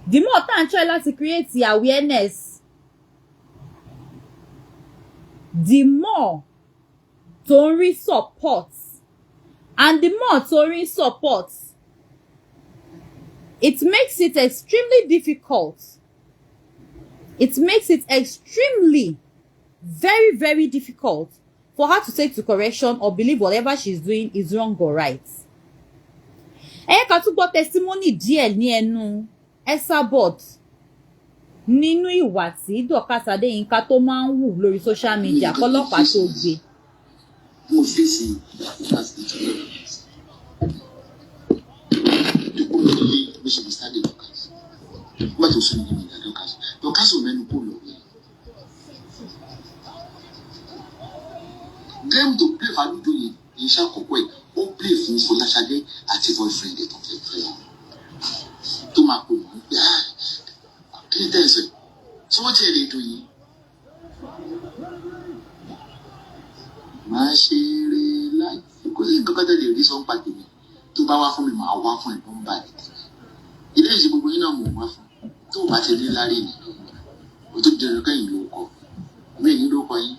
the more tá ń try láti create awareness, the more tó ń rí support, and the more tó ń rí support, it makes it extremely difficult. It makes it extremely, very, very difficult for her to take to correction or believe whatever she's doing is wrong or right. Ẹ ká tún gbọ́ testimony díẹ̀ ní ẹnu Esabod nínú ìwà tí Dorcas Adeyinka tó máa ń wù lórí social media kọ́lọ́pàá tó gbé. Mo fèsì láti the only we should be standing Dorcas. What was saying in Dorcas? Dorcas will menu pull away. Them to play for doing in Shakokwe or play for Lashade at a boyfriend get on the prayer. To my home, so what are they doing? My share life because you got the reason part of me to bow from my wife and bomb by it. lè ṣe gbogbo yín náà mọ̀ wá fún tó bá ti dé láre ni o tó dẹrù kẹ́yìn ló kọ mí ní ló kọ yín.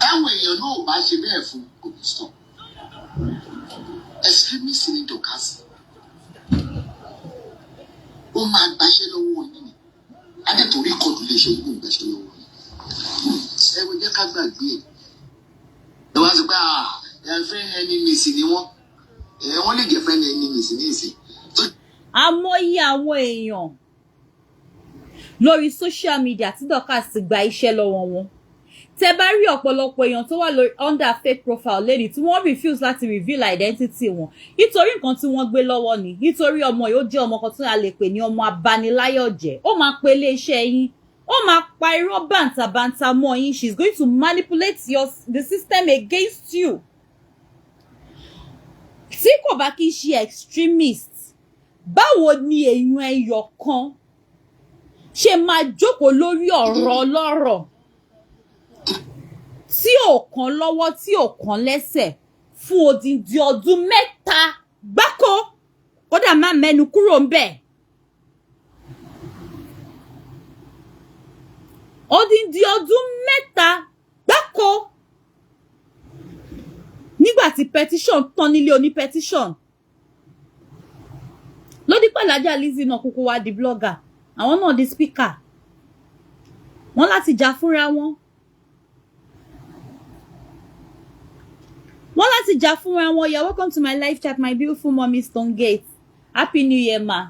Ẹ̀wọ̀n èèyàn náà ò bá ṣe bẹ́ẹ̀ fún kò ní stop. Extremist ní Dorcas ó máa gbaṣẹ́ lọ́wọ́ yín ni adẹ́tòrí kọ̀ọ̀dù lè ṣe ìlú ìgbàṣẹ́ lọ́wọ́ yín. Ẹ wo jẹ́ ká gbàgbé ẹ wá sọ pé friend enemies ni wọ́n lè jẹ́ friend enemies ní ìsìn. Àmọye àwọn èèyàn lórí social media tí Dorcas ti gba iṣẹ́ lọ́wọ́ wọn. Tẹ́ bá rí ọ̀pọ̀lọpọ̀ èèyàn tó wà lórí under fake profile lady tí wọ́n refuse láti reveal identity wọn nítorí nǹkan tí wọ́n gbé lọ́wọ́ ni nítorí ọmọ yìí ó jẹ́ ọmọ kan tí a lè pè ní ọmọ abániláyọ̀jẹ́ ó máa pe iléeṣẹ́ yín ó máa pa irọ́ bàǹtàbàǹtà mọ́ yín. She's going to manipulate the system against you. Tí kò bá kí n ṣe extremist báwo ni èèyàn ẹyọ kan ṣe máa jókòó lórí ọ̀rọ̀ ọlọ́rọ̀ tí ò kàn lọ́wọ́ tí ò kàn lẹ́sẹ̀ fún odindi ọdún 3 gbáko kódà má mẹ́nu kúrò ń bẹ̀. Odindi ọdún 3 gbáko nígbà tí petition tán nílé oní petition lódì pàlájà Lizzy náà kúkú wá di blogger àwọn náà di speaker wọ́n láti jà fúnra wọn. You're welcome to my live chat, my beautiful mommy Stonegate. Happy New Year, ma.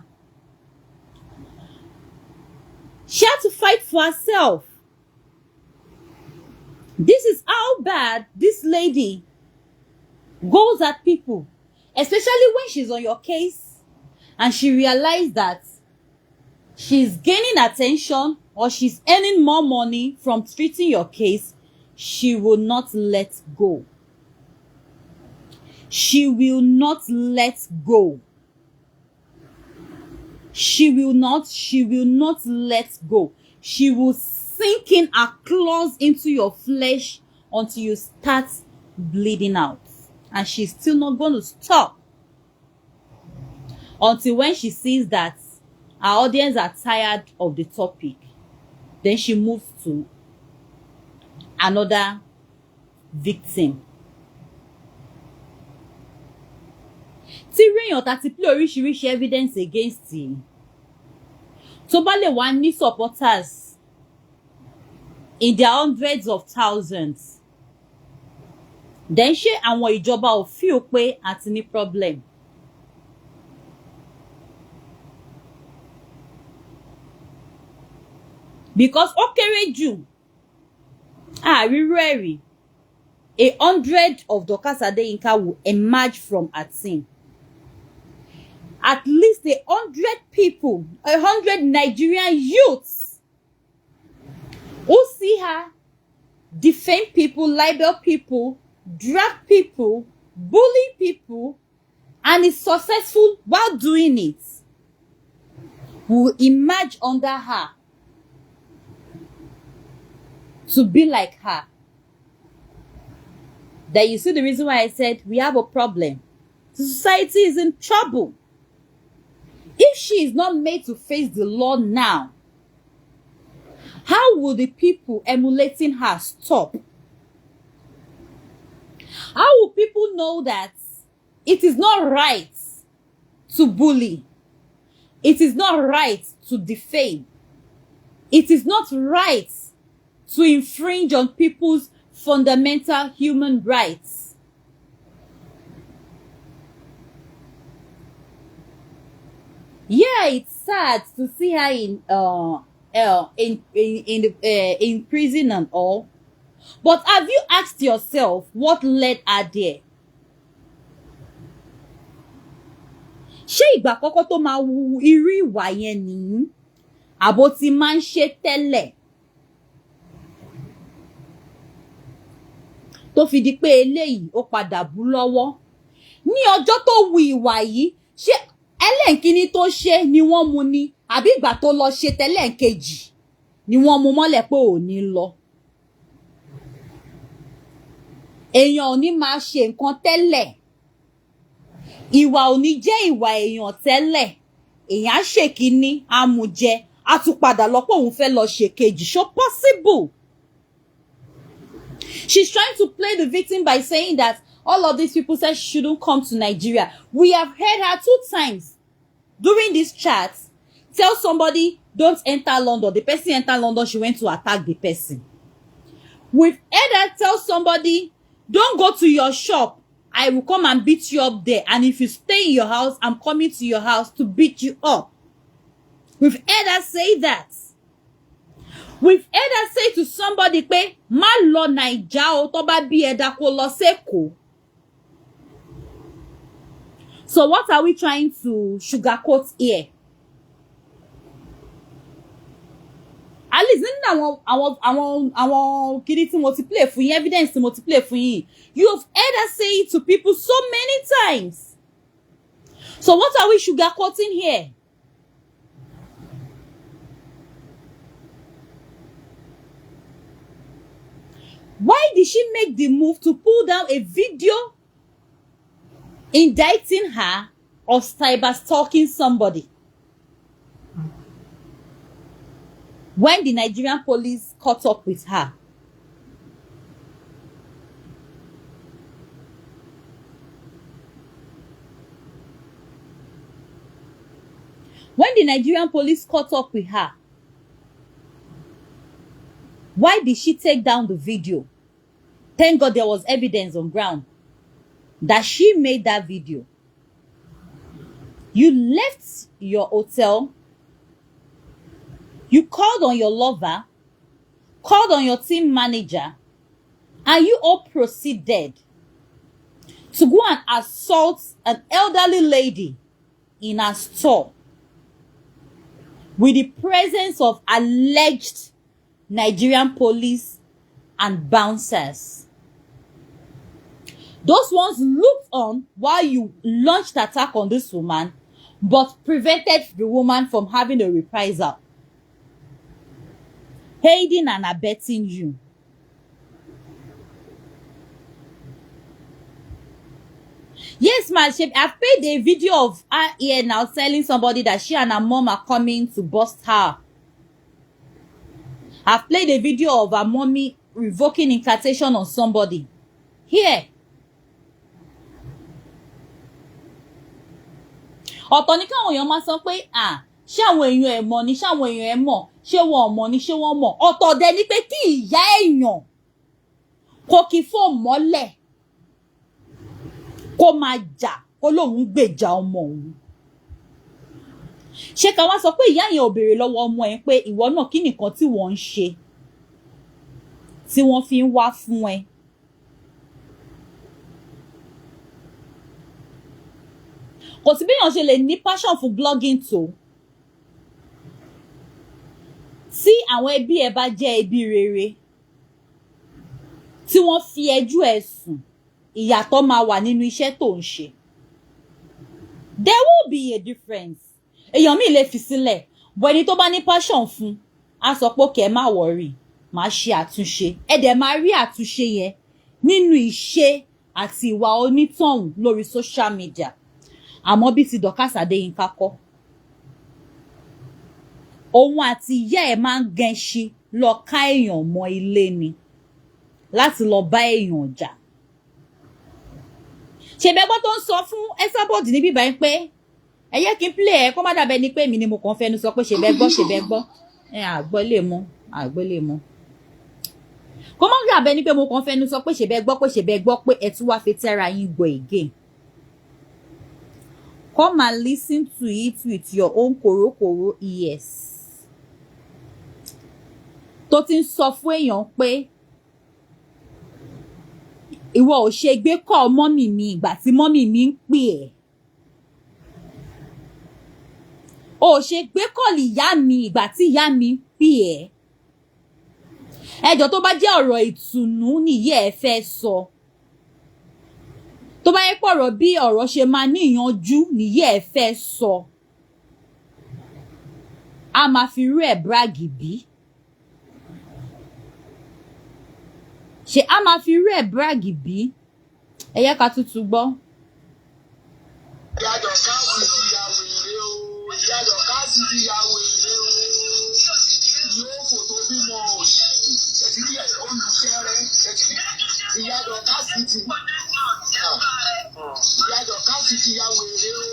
She had to fight for herself. This is how bad this lady goes at people, especially when she's on your case and she realized that she's gaining attention or she's earning more money from treating your case. She will not let go. She will not let go. She will not let go. She will sink in her claws into your flesh until you start bleeding out. And she's still not going to stop. Until when she sees that our audience are tired of the topic, then she moves to another victim. Tí réyàn tá ti play oríṣiríṣi evidence against yìí tó bá lè wá ní supporters in their hundreds of thousands, then ṣé àwọn ìjọba ò feel pé àti ní problem? Because ó kéré jù àríró ẹ̀rí 100 of Dorcas Adeyinka will emerge from her team. At least 100 people, 100 Nigerian youths who see her defame people, libel people, drag people, bully people, and is successful while doing it, will emerge under her to be like her. That you see the reason why I said we have a problem. Society is in trouble. If she is not made to face the law now, how will the people emulating her stop? How will people know that it is not right to bully? It is not right to defame. It is not right to infringe on people's fundamental human rights. Yeah, it's sad to see her in prison and all. But have you asked yourself what led her there? Ṣé ìgbà àkọ́kọ́ tó máa wu irú ìwà yẹn nìyí? Àbó ti máa ń ṣe tẹ́lẹ̀? Tó fi di pé eléyìí ó padà bú lọ́wọ́. Ní ọjọ́ tó wu ìwà yìí, ṣé ẹlẹ́ǹkíní tó ṣe ni wọ́n mú ni? Àbí ìgbà tó lọ ṣe tẹ́lẹ̀ǹkejì ni wọ́n mú mọ́lẹ̀ pé ò ní lọ? Èèyàn ò ní máa ṣe nǹkan tẹ́lẹ̀ ìwà ò ní jẹ́ ìwà èèyàn tẹ́lẹ̀ èèyàn á ṣèkíní amújẹ á tún padà lọ pé òun fẹ́ lọ ṣèkejì so possible. She's trying to play the victim by saying that all of these people said she shouldn't come to Nigeria. We have heard her 2 times during this chat tell somebody don't enter London. The person entered London, she went to attack the person. We've heard her tell somebody don't go to your shop. I will come and beat you up there. And if you stay in your house, I'm coming to your house to beat you up. We've heard her say that. We've heard her say to somebody pé má lọ Naija o tó bá bí ẹ̀dá kó lọ s'Èkó. So what are we trying to sugarcoat here? At least nínú àwọn kiri tí mo ti play fún yín, evidence tí mo ti play fún yín, you've heard her say it to people so many times. So what are we sugarcoating here? Why did she make the move to pull down a video indicting her of cyber stalking somebody? When the Nigerian police caught up with her. When the Nigerian police caught up with her, why did she take down the video? Thank God there was evidence on ground that she made that video. You left your hotel. You called on your lover, called on your team manager, and you all proceeded to go and assault an elderly lady in a store with the presence of alleged Nigerian police and bouncers. Those ones looked on while you launched attack on this woman, but prevented the woman from having a reprisal. Aiding and abetting you. Yes, man, I've played a video of her here now telling somebody that she and her mom are coming to bust her. I've played a video of her mommy revoking incantation on somebody. Here. Ọ̀tọ̀ ní káwọn èèyàn máa sọ pé ṣé àwọn èèyàn ẹ̀ mọ̀ ni, ṣé àwọn èèyàn ẹ̀ mọ̀, ṣé wọn ò mọ̀ ni, ṣé wọ́n mọ̀. Ọ̀tọ̀ dẹ̀ ni pé kí ìyá èèyàn kó kí fóun mọ́lẹ̀ kó máa jà kó lóun gbèjà ọmọ òun. Ṣé ká wá sọ pé ìyá yẹn ò béèrè lọ́wọ́ ọmọ ẹ̀ pé ìwọ náà kí nìkan tí wọ́n ń ṣe tí wọ́n fi ń wá fún ẹ. Kò sí bí èèyàn ṣe lè ní passion fún blogging tó. Tí àwọn ẹbí ẹ bá jẹ́ ẹbí rere, tí wọ́n fi ẹjọ́ ẹ sùn, ìyàtọ̀ máa wà nínú iṣẹ́ tó ń ṣe. There will be a difference. Èèyàn mi lè fi sílẹ̀, bọ̀ ẹni tó bá ní passion fún, á sọ pé kẹ́ má worry, máa ṣe àtúnṣe. Ẹ dẹ̀ máa rí àtúnṣe yẹn nínú ìṣe àti ìwà onítọ̀hún lórí social media. Àmọ́ bí ti Dorcas Adeyinka kọ́. Òun àti ìyá ẹ̀ máa ń gẹṣin lọ ká èèyàn mọ́ ilé ni láti lọ bá èèyàn jà. Ṣèbẹ́gbọ́ tó ń sọ fún Esabod ní bíbá yín pé ẹ yẹ kí n play ẹ kó má dàbẹ́ ni pé mi ni mo kàn fẹnu sọ pé ṣèbẹ́gbọ́. Àgbọ́ lè mú. Kó má dàbẹ́ ni pé mo kàn fẹnu sọ pé ṣèbẹ́gbọ́ pé ẹ tún wá fi tẹ́ra yín gbọ́ again. Come and listen to it with your own korokoro ears. Tó ti ń sọ fún èèyàn pé ìwọ ò ṣe gbé kọ́ mọ́mì mi ìgbà tí mọ́mì mi ń pè ẹ́. Ò ṣe gbé kọ́ọ̀lì ìyá mi ìgbà tí ìyá mi ń pè ẹ́. Ẹjọ́ tó bá jẹ́ ọ̀rọ̀ ìtùnú nìyí ẹ fẹ́ sọ. Tó bá yẹ pọ̀rọ̀ bí ọ̀rọ̀ ṣe máa ní ìyanjú nìyí ẹ fẹ́ sọ. A máa fi rú ẹ̀ bráàgì bí. Ṣé a máa fi rú ẹ̀ bráàgì bí? Ẹ yẹ ká tútù gbọ́. ìyá Dorcas ti ya wèrè o yóò fòtò bímọ òṣì ṣètì bí olùṣẹrẹ ṣètì ìyá Dorcas ti ya wèrè o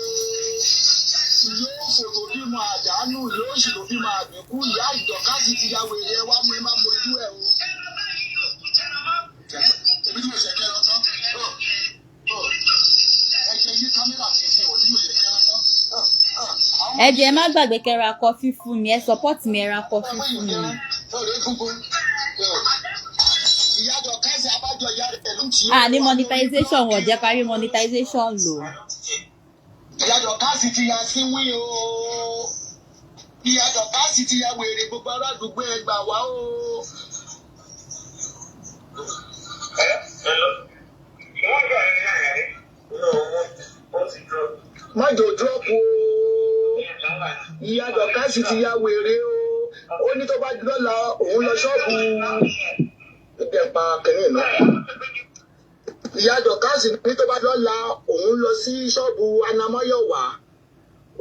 yóò fòtò bímọ àdánù yóò ṣìlò bímọ àbíkú ìyá Dorcas ti ya wèrè ẹ wá mú ẹ má mú ojú ẹ o. Ebi tí mo ṣe kẹ́ran tán ẹ jẹ́ yí kámẹ́rà fífi ò ní mo ṣe kẹ́ran tán. Ẹ jẹ́ má gbàgbé kẹ́ra kọfí fún mi, ẹ support mi, ẹ ra kọfí fún mi. Ní monetization wọ́n jẹ́ kárí monetization lò. Ìyá Dorcas ti ya síwí o. Ìyá Dorcas ti ya wèrè gbogbo ará àdúgbò ẹ gbà wá o. Má jò drop o. Ìyá Dorcas ti ya wèrè o. Ó ní tó bá lọ́la òun lọ ṣọ́ọ̀bù ìpẹ̀pà kẹ́yìn náà. Ìyá Dorcas ní tó bá lọ́la òun lọ sí ṣọ́ọ̀bù Anamáyọ̀wá.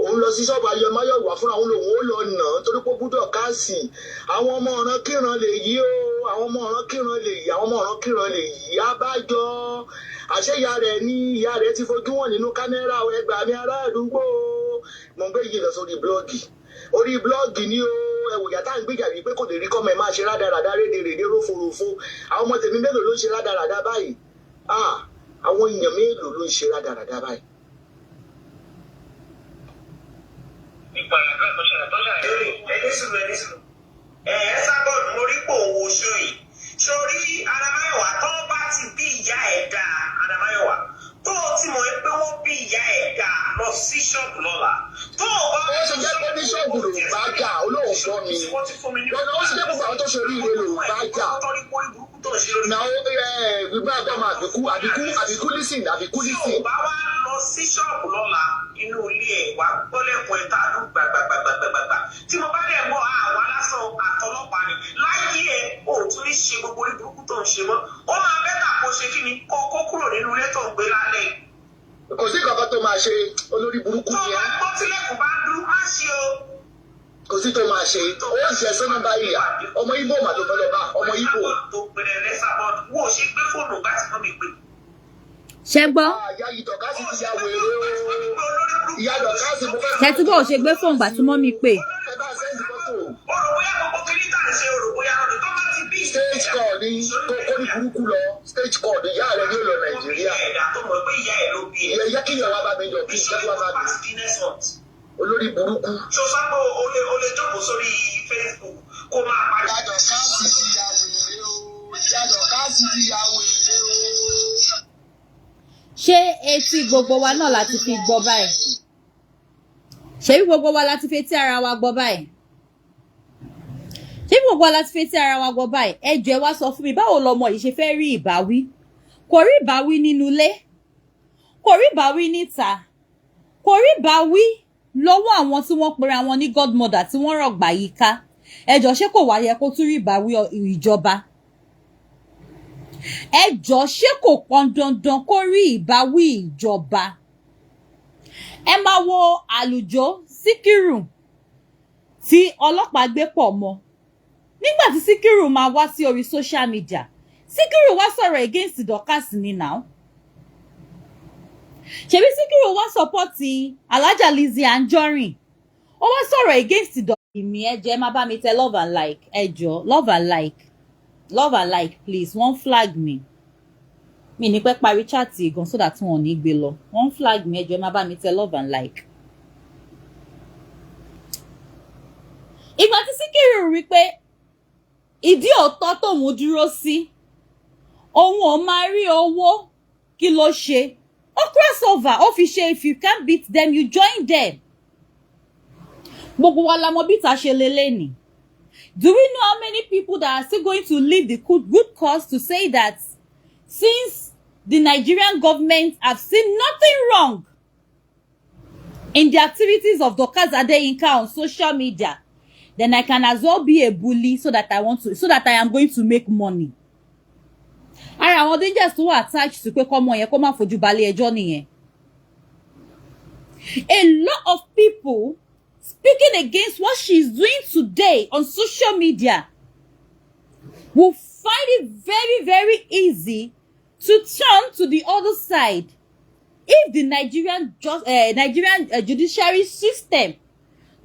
Òun lọ sí ṣọ́ọ̀bù Ayọ̀máyọ̀wá fúnra òun lòun ó lọ nà torí pé búdọ̀ káàsì. Àwọn ọmọ ọ̀ràn kíran lè yí o. Àwọn ọmọ ọ̀ràn kíran lè yí. Àwọn ọmọ ọ̀ràn kíran lè yí. Abájọ àṣẹ ìyá rẹ̀ ní ìyá rẹ̀ ti fojú wọn nínú kámẹ́rà ẹgbàá mi ará àdúgbò. Mo ń gbé yìí lọ sórí blọ́ọ̀gì. Orí blọ́ọ̀gì ni o ẹwò ìyá tá à ń gbéjà wípé kò lè rí kọ́mọ ẹ̀ máa ṣe rádaràdá rédèrèdè rófòròfò. Àwọn ọmọ tèmi mélòó ló ń ṣe rádaràdá báyìí? Àwọn èèyàn mélòó ló ń ṣe rádaràdá báyìí? ìpàyàgbẹ́ tó ṣẹlẹ̀ ẹni sùn sábọ̀dù mo rí pò owó oṣù yìí sórí Adamáyọ̀wá tó bá ti bí ìyá ẹ̀ dá Adamáyọ̀wá tó ti mọ̀ pé wọ́n bí ìyá ẹ̀ dá lọ sí ṣọ́ọ̀bù lọ́la tó bá ó ṣe jẹ́ pé ní ṣọ́ọ̀bù ló bá jà olóòótọ́ mi lọ́nà ó ṣe jẹ́ gbogbo àwọn tó ṣe oríire ló bá jà náà gbígbá àgbàmọ̀ àbíkú lísìn. tí ò bá wá lọ sí ṣọ́ọ̀bù lọ́la inú ilé ẹ̀ wá gbọ́lẹ̀kùn ẹ̀ tá a dún gbàgbàgbàgbàgbà tí mo bá dẹ̀ mọ́ àwa lásán àtọlọ́pàá ni láyé ẹ̀ ò tún ní ṣe gbogbo orí burúkú tó ń ṣe mọ́ ó máa bẹ́tà kó ṣe kí ni kó kúrò nínú ilé tó ń gbé lálẹ́. Kò sí kankan tó máa ṣe olórí burúkú tó ni bá gbọ́ tílẹ̀kùn bá dún má ṣe o. kò sí tó máa ṣe ó ń ṣe sọ́nà báyìí ọmọ Ìgbò mà tó fẹ́ lọ bá ọmọ Ìgbò. tó pèrè lẹ́sàbọ̀dù wo ṣe gbé fóònù bá ti mọ́ mi pé. Ṣé gbọ́? Ìyá Dorcas ti ya wèrè o. Ìyá Dorcas mo fẹ́. Ṣé túbọ̀ ò ṣe gbé fóònù gbà tí mọ́ mi pè? Ẹ bá sẹ́ńdì fọ́tò. ọ̀rọ̀ bóyá gbogbo kiri tá à ń ṣe ọ̀rọ̀ bóyá ọ̀rọ̀ tó bá ti bí. Stage call ni kókó ní burúkú lọ stage call ni ìyá rẹ̀ ní ìlọ Nàìjíríà. Ìyá kí ìyá wa bá mi jọ kí ìjẹ́ wa bá mi. Olórí burúkú. ṣé o sọ pé o lè jókòó sórí Facebook kó máa parí. Ìyá Dorcas ti ya wèrè o. Ìyá Dorcas ti ya wèrè o. Ṣé etí gbogbo wa náà láti fi gbọ́ báyìí? Ṣé bí gbogbo wa láti fi etí ara wa gbọ́ báyìí? Ṣé bí gbogbo wa láti fi etí ara wa gbọ́ báyìí? Ẹ jọ̀ọ́ ẹ wá sọ fún mi báwo lọmọ yìí ṣe fẹ́ rí ìbáwí? Kò rí ìbáwí nínú ilé, kò rí ìbáwí níta, kò rí ìbáwí lọ́wọ́ àwọn tí wọ́n pera wọn ní godmother tí wọ́n rọ̀gbà yìí ká. Ẹ jọ̀ọ́ ṣé kò wá yẹ kó tún rí ìbáwí ìjọba? Ẹ jọ̀ọ́ ṣé kò pọn dandan kó rí ìbáwí ìjọba? Ẹ máa wo àlùjọ Síkírù tí ọlọ́pàá gbé pọ̀ mọ́. Nígbà tí Síkírù máa wá sí orí social media, Síkírù wá sọ̀rọ̀ against Dorcas ni now. Ṣebí Síkírù wá support Alhaja Lizzy Anjorin. Ó wá sọ̀rọ̀ against Dorcas. Ìmí ẹ jẹ́ má bá mi tẹ love and like. Ẹ jọ̀ọ́ love and like. Love and like please, wọ́n flag me. Mi ní pẹ́ parí chat gan so that wọ́n ò ní gbé lọ. Wọ́n flag me, ẹ jọ̀ọ́ má bá mi tẹ love and like. Ìgbà tí Síkírù rí pé ìdí òótọ́ tóun dúró sí, òun ò máa rí owó, kí ló ṣe? Ó crossover, ó fi ṣe if you can't beat them, you join them. Gbogbo wa la mọ̀ bí ta ṣe lélẹ̀ ni. Do we know how many people that are still going to leave the good cause to say that since the Nigerian government have seen nothing wrong in the activities of Dorcas Adeyinka on social media, then I can as well be a bully so that I am going to make money. Ara àwọn dangers tó wà attached to pé kọ́mọ yẹn kó má fojú balẹ̀ ẹjọ́ nìyẹn. A lot of people speaking against what she's doing today on social media will find it very, very easy to turn to the other side if the Nigerian judiciary system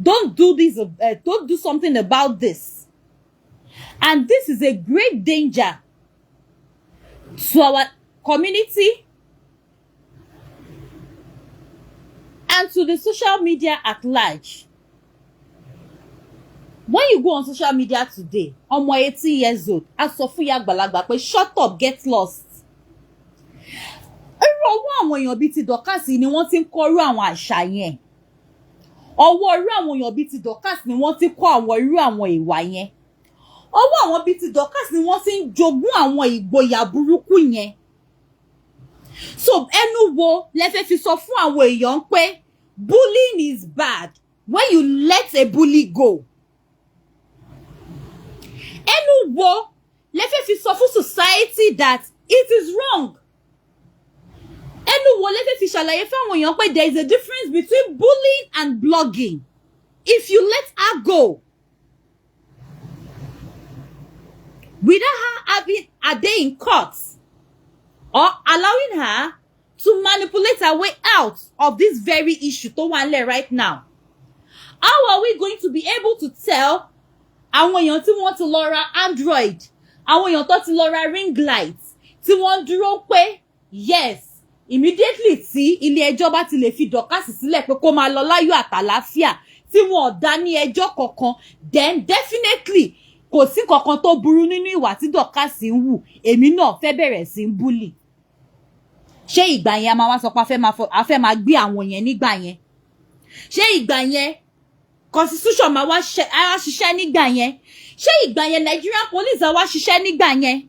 don't do something about this. And this is a great danger to our community and to the social media at large. When you go on social media today, ọmọ 18 years old, a sọ fún ìyá àgbàlagbà pé shut up, get lost. Irú ọwọ́ àwọn èèyàn bíi ti Dorcas ni wọ́n ti ń kọ́ irú àwọn àṣà yẹn. Ọwọ́ irú àwọn èèyàn bíi ti Dorcas ni wọ́n ti kọ́ àwọn irú àwọn ìwà yẹn. Ọwọ́ àwọn bíi ti Dorcas ni wọ́n ti ń jogún àwọn ìgboyà burúkú yẹn. So ẹnu wo lẹ fẹ́ fi sọ fún àwọn èèyàn pé bullying is bad when you let a bully go? Ẹnu wo lẹ fẹ́ fi sọ fún society that it is wrong? Ẹnu wo lẹ fẹ́ fi ṣàlàyé fún àwọn èèyàn pé there is a difference between bullying and blogging? If you let her go without her having a day in court or allowing her to manipulate her way out of this very issue tó wà nílẹ̀ right now, how are we going to be able to tell àwọn èèyàn tí wọ́n ti lọ ra Android, àwọn èèyàn tó ti lọ ra ring light, tí wọ́n dúró pé yes, immediately tí ilé ẹjọ́ bá ti lè fi Dorcas sílẹ̀ pé kó máa lọ láyọ̀ àtàlàáfíà, tí wọn ò dá ní ẹjọ́ kankan, then definitely kò sí kankan tó burú nínú ìwà tí Dorcas ń wù, èmi náà fẹ́ bẹ̀rẹ̀ sí ń bully. Ṣé ìgbà yẹn a máa wá sọ pé a fẹ́ máa gbé àwọn yẹn nígbà yẹn? Ṣé ìgbà yẹn constitution máa wá ṣiṣẹ́ nígbà yẹn? Ṣé ìgbà yẹn Nigerian police á wá ṣiṣẹ́ nígbà yẹn?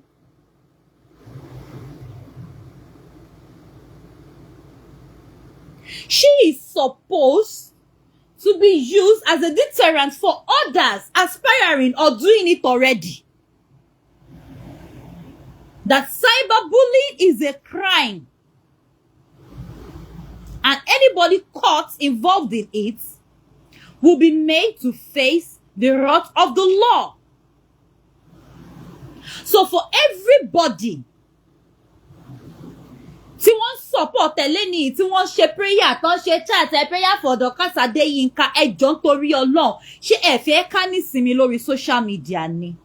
She is supposed to be used as a deterrent for others aspiring or doing it already. That cyberbullying is a crime. And anybody caught involved in it will be made to face the wrath of the law. So for everybody tí wọ́n support Eleni, tí wọ́n ṣe prayer, tán ṣe chat prayer for Dorcas Adeyinka, ẹ jọ̀ọ́ nítorí Ọlọ́run, ṣé ẹ fẹ́ ká nísinmi lórí social media ni?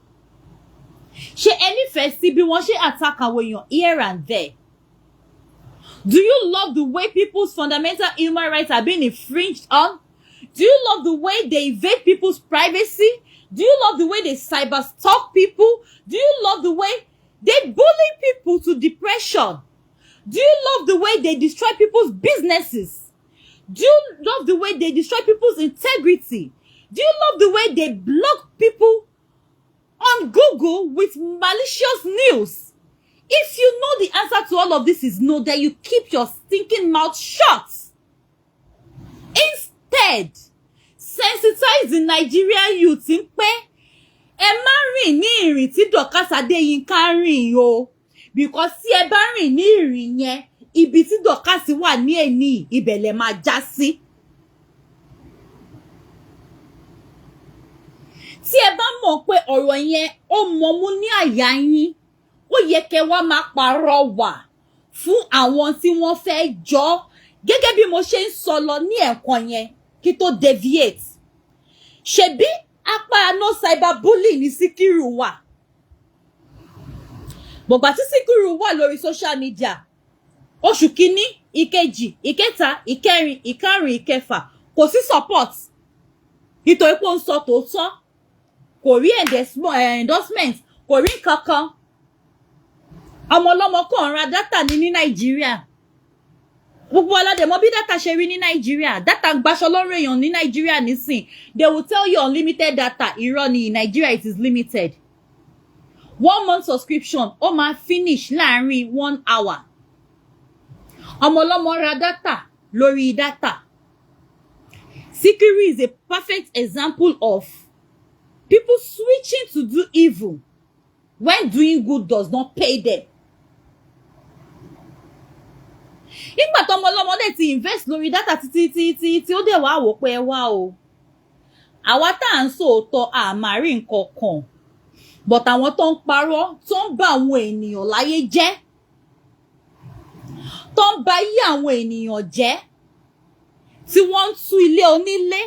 Ṣé ẹ nífẹ̀ẹ́ sí bí wọ́n ṣe attack àwọn èèyàn here and there? Do you love the way people's fundamental human rights are being infringed on? Do you love the way they invade people's privacy? Do you love the way they cyberstalk people? Do you love the way they bully people to depression? Do you love the way they destroy people's businesses? Do you love the way they destroy people's integrity? Do you love the way they block people on Google with malicious news? If you know the answer to all of this is no, then you keep your stinking mouth shut. Instead, sensitize the Nigerian youth in pé ẹ má rìn ní ìrìn tí Dorcas Adeyinka rìn o, because tí ẹ bá rìn ní ìrìn yẹn, ibi tí Dorcas wà ní ẹni ibẹ̀ lẹ máa já sí. Tí ẹ bá mọ̀ pé ọ̀rọ̀ yẹn ó mọmú ní àyà yín, ó yẹ kẹ́ wá máa pàrọwà fún àwọn tí wọ́n fẹ́ jọ, gẹ́gẹ́ bí mo ṣe ń sọ lọ ní ẹ̀kan yẹn kí tó deviate. Ṣebí apá no cyberbullying ní Síkírù wà. Bọ̀gbà tí Síkírù wà lórí social media, oṣù kìíní, ìkejì, ìkẹta, ìkẹrin, ìkarùn, ìkẹfà, kò sí support. Nítorí pé ó ń sọ tòótọ́, kò rí endorsement, kò rí kankan. Ọmọ ọlọ́mọ kàn ra data ní Nàìjíríà. Gbogbo aládé mọ̀ bí data ṣe rí ní Nàìjíríà. Data gbaṣọ lọ́rùn èèyàn ní Nàìjíríà nísìn. They will tell you unlimited data. Irọ́ ni, in Nigeria it is limited. 1 month subscription, ó máa finish láàrin 1 hour. Ọmọ ọlọ́mọ ra data lórí data. Síkírù is a perfect example of people switching to do evil when doing good does not pay them. Nígbà tó ọmọ ọlọ́mọ dẹ̀ ti invest lórí data títí ó dẹ̀ wá wò pé ẹ wá o. àwa tá à ń sòótọ́ àmàrí nǹkan kan but àwọn tó ń parọ́ tó ń bá àwọn ènìyàn láyé jẹ́ tó ń ba ayé àwọn ènìyàn jẹ́ tí wọ́n ń tú ilé onílé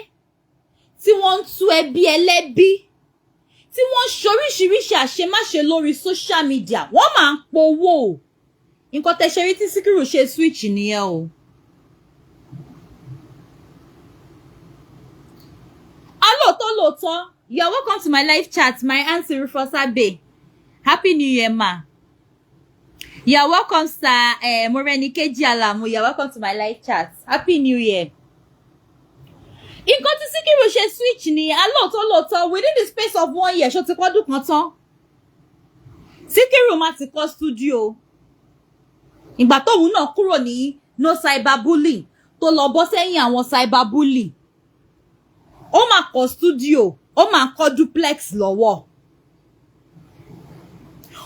tí wọ́n ń tú ẹbí ẹlẹ́bí tí wọ́n ń ṣoríṣiríṣi àṣemáṣe lórí social media wọ́n máa ń powó nǹkan tẹ́ ṣe rí tí Síkírù ṣe switch nìyẹn o. Lóòótọ́, you are welcome to my live chat, my auntie Rufus Abe. Happy New Year, ma. You are welcome, sir. Morenikeji Alamu, you are welcome to my live chat. Happy New Year. Nǹkan tí Síkírù ṣe switch ni lóòótọ́ within the space of 1 year ṣó ti pọ́dún kan tán. Síkírù má ti kọ́ studio. Ìgbà tóun náà kúrò ní no cyberbullying tó lọ bọ́ sẹ́yìn àwọn cyberbullying. Ó máa kọ́ studio, ó máa kọ́ duplex lọ́wọ́.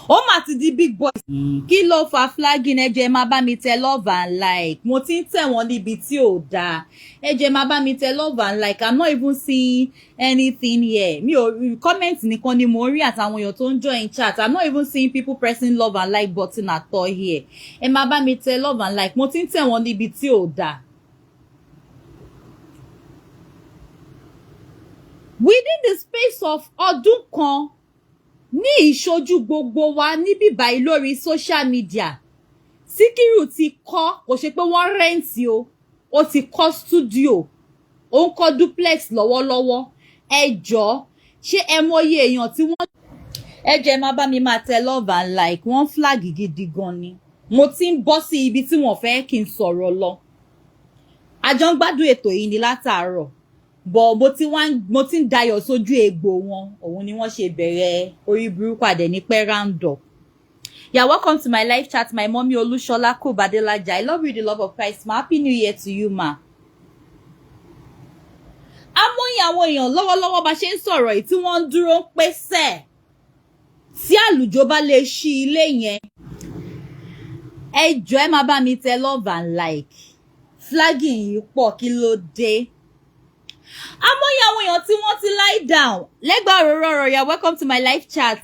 Ó máa ti di big boy. Kí ló fa flagging? Ẹ jẹ́ máa bá mi tẹ love and like. Mo ti ń tẹ̀ wọ́n níbi tí ò dáa. Ẹ jẹ́ máa bá mi tẹ love and like. I'm not even seeing anything here. Mi ò comment nìkan ni mo rí àtàwọn èèyàn tó ń join chat. I'm not even seeing people pressing love and like button at all here. Ẹ máa bá mi tẹ love and like. Mo ti ń tẹ̀ wọ́n níbi tí ò dáa. Within the space of ọdún kan ní ìṣojú gbogbo wa níbí báyìí lórí social media Síkírù ti kọ́ kò ṣe pé wọ́n rẹ́ǹtì o ó ti kọ́ studio ó ń kọ́ duplex lọ́wọ́lọ́wọ́ ẹ jọ̀ọ́ ṣé ẹ mọyé èèyàn tí wọ́n ẹ jẹ́ máa bá mi máa tẹ love and like wọ́n flag gidi gan ni mo ti ń bọ́ sí ibi tí wọ́n fẹ́ kí n sọ̀rọ̀ lọ àjọ ń gbádùn ètò yìí ní látàárọ̀ bọ̀ mo ti ń dayọ̀ sójú egbò wọn òun ni wọ́n ṣe bẹ̀rẹ̀ orí burúkú àdẹ̀ ní pẹ́ round up. Yeah, welcome to my live chat, my mommy Olushola Kobadelaja. I love you, the love of Christ. Ma, happy new year to you, ma. Amóyin àwọn èèyàn lọ́wọ́lọ́wọ́ bá ṣe ń sọ̀rọ̀ yìí tí wọ́n ń dúró ń pèsè tí àlùjọ bá lè ṣí ilé yẹn. Ẹ jọ̀ọ́ ẹ máa bá mi tẹ love and like. Flagging yìí pọ̀ kí ló dé. Amóyin àwọn èèyàn tí wọ́n ti lie down. Lẹ́gbàá òróró yeah, welcome to my live chat.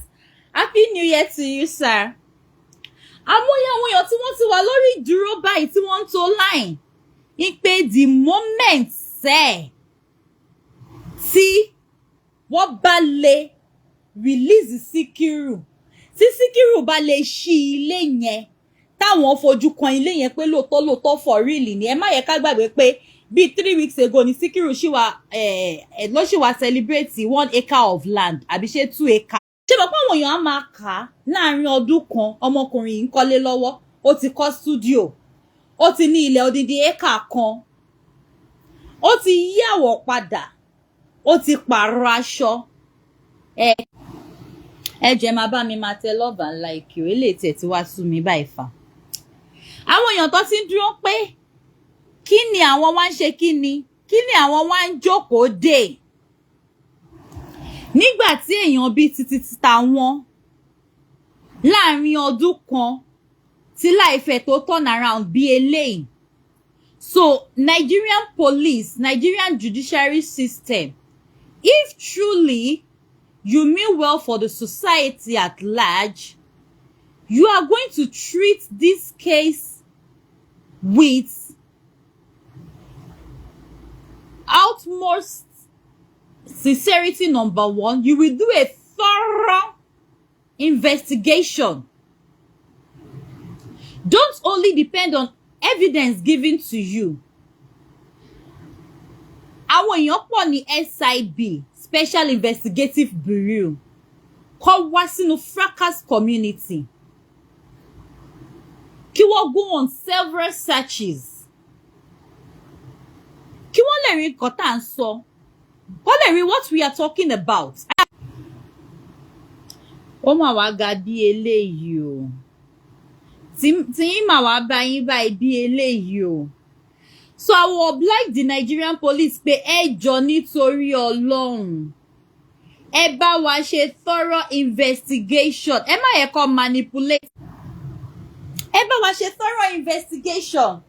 Happy new year to you, sir. Amóyin àwọn èèyàn tí wọ́n ti wà lórí ìdúró báyìí tí wọ́n ń to line. Ìpè the moment tí wọ́n bá lè release Síkírù. Tí Síkírù bá lè ṣí ilé yẹn. Táwọn fojú kan ilé yẹn pé lóòótọ́ for real ni. Ẹ má yẹ ká gbàgbé pé bí 3 weeks ago ni Síkírù ló ṣì wá celebrate 1 acre of land àbí ṣe 2 acre. Ṣé bàbá àwọn èèyàn á máa kà á láàrin ọdún kan ọmọkùnrin yìí ń kọ́lé lọ́wọ́ ó ti kọ́ studio ó ti ní ilẹ̀ odidi acre kan ó ti yí àwọ̀ padà ó ti pààrọ̀ aṣọ. Ẹ jẹ́ máa bá mi máa tẹ love and like o eléyìí tẹ̀ tí wàá sú mi báyìí fà. Àwọn èèyàn tó ti ń dúró pé kí ni àwọn wá ń ṣe kí ni àwọn wá ń jókòó dè nígbà tí èèyàn bíi títí títa wọn láàrin ọdún kan tí láìfẹ́ tó turn around bí eléyìí. So Nigerian police, Nigerian judiciary system, if truly you mean well for the society at large, you are going to treat this case with utmost sincerity. Number one, you will do a thorough investigation. Don't only depend on evidence given to you. Àwọn èèyàn pọ̀ ní SIB, Special Investigative Bureau, kọ́ wá sínú Fracas community. Kí wọ́n go on several searches. Kí wọ́n lè rí nǹkan tá à ń sọ. Kọ́ lè rí what we are talking about. Ó mà wá ga bí eléyìí o. Tí yín mà wá bá yín báyìí bí eléyìí o. So I will oblige the Nigerian police pé ẹ jọ̀ọ́ nítorí Ọlọ́run. Ẹ bá wa ṣe thorough investigation. Ẹ má yẹ kó manipulate. Ẹ bá wa ṣe thorough investigation.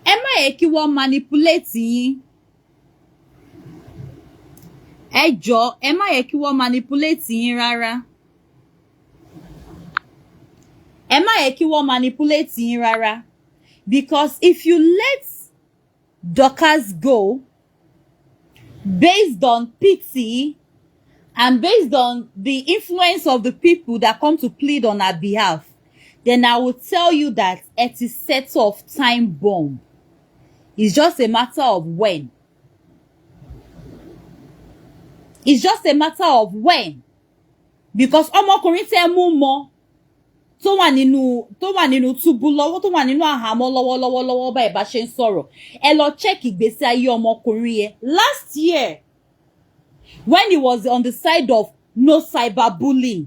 Ẹ má yẹ kí wọ́n manipulate yín. ẹ jọ̀ọ́ ẹ má yẹ kí wọ́n manipulate yín rárá. Ẹ má yẹ kí wọ́n manipulate yín rárá. Because if you let Dorcas go based on pity and based on the influence of the people that come to plead on her behalf, then I will tell you that it is set off time bomb. It's just a matter of when. It's just a matter of when. Because ọmọkùnrin tẹ́ mú mọ́ tó wà nínú túbú lọ́wọ́ tó wà nínú àhámọ́ lọ́wọ́ báyìí bá ṣe ń sọ̀rọ̀. Ẹ lọ check ìgbésí ayé ọmọkùnrin yẹn. Last year, when he was on the side of no cyberbullying,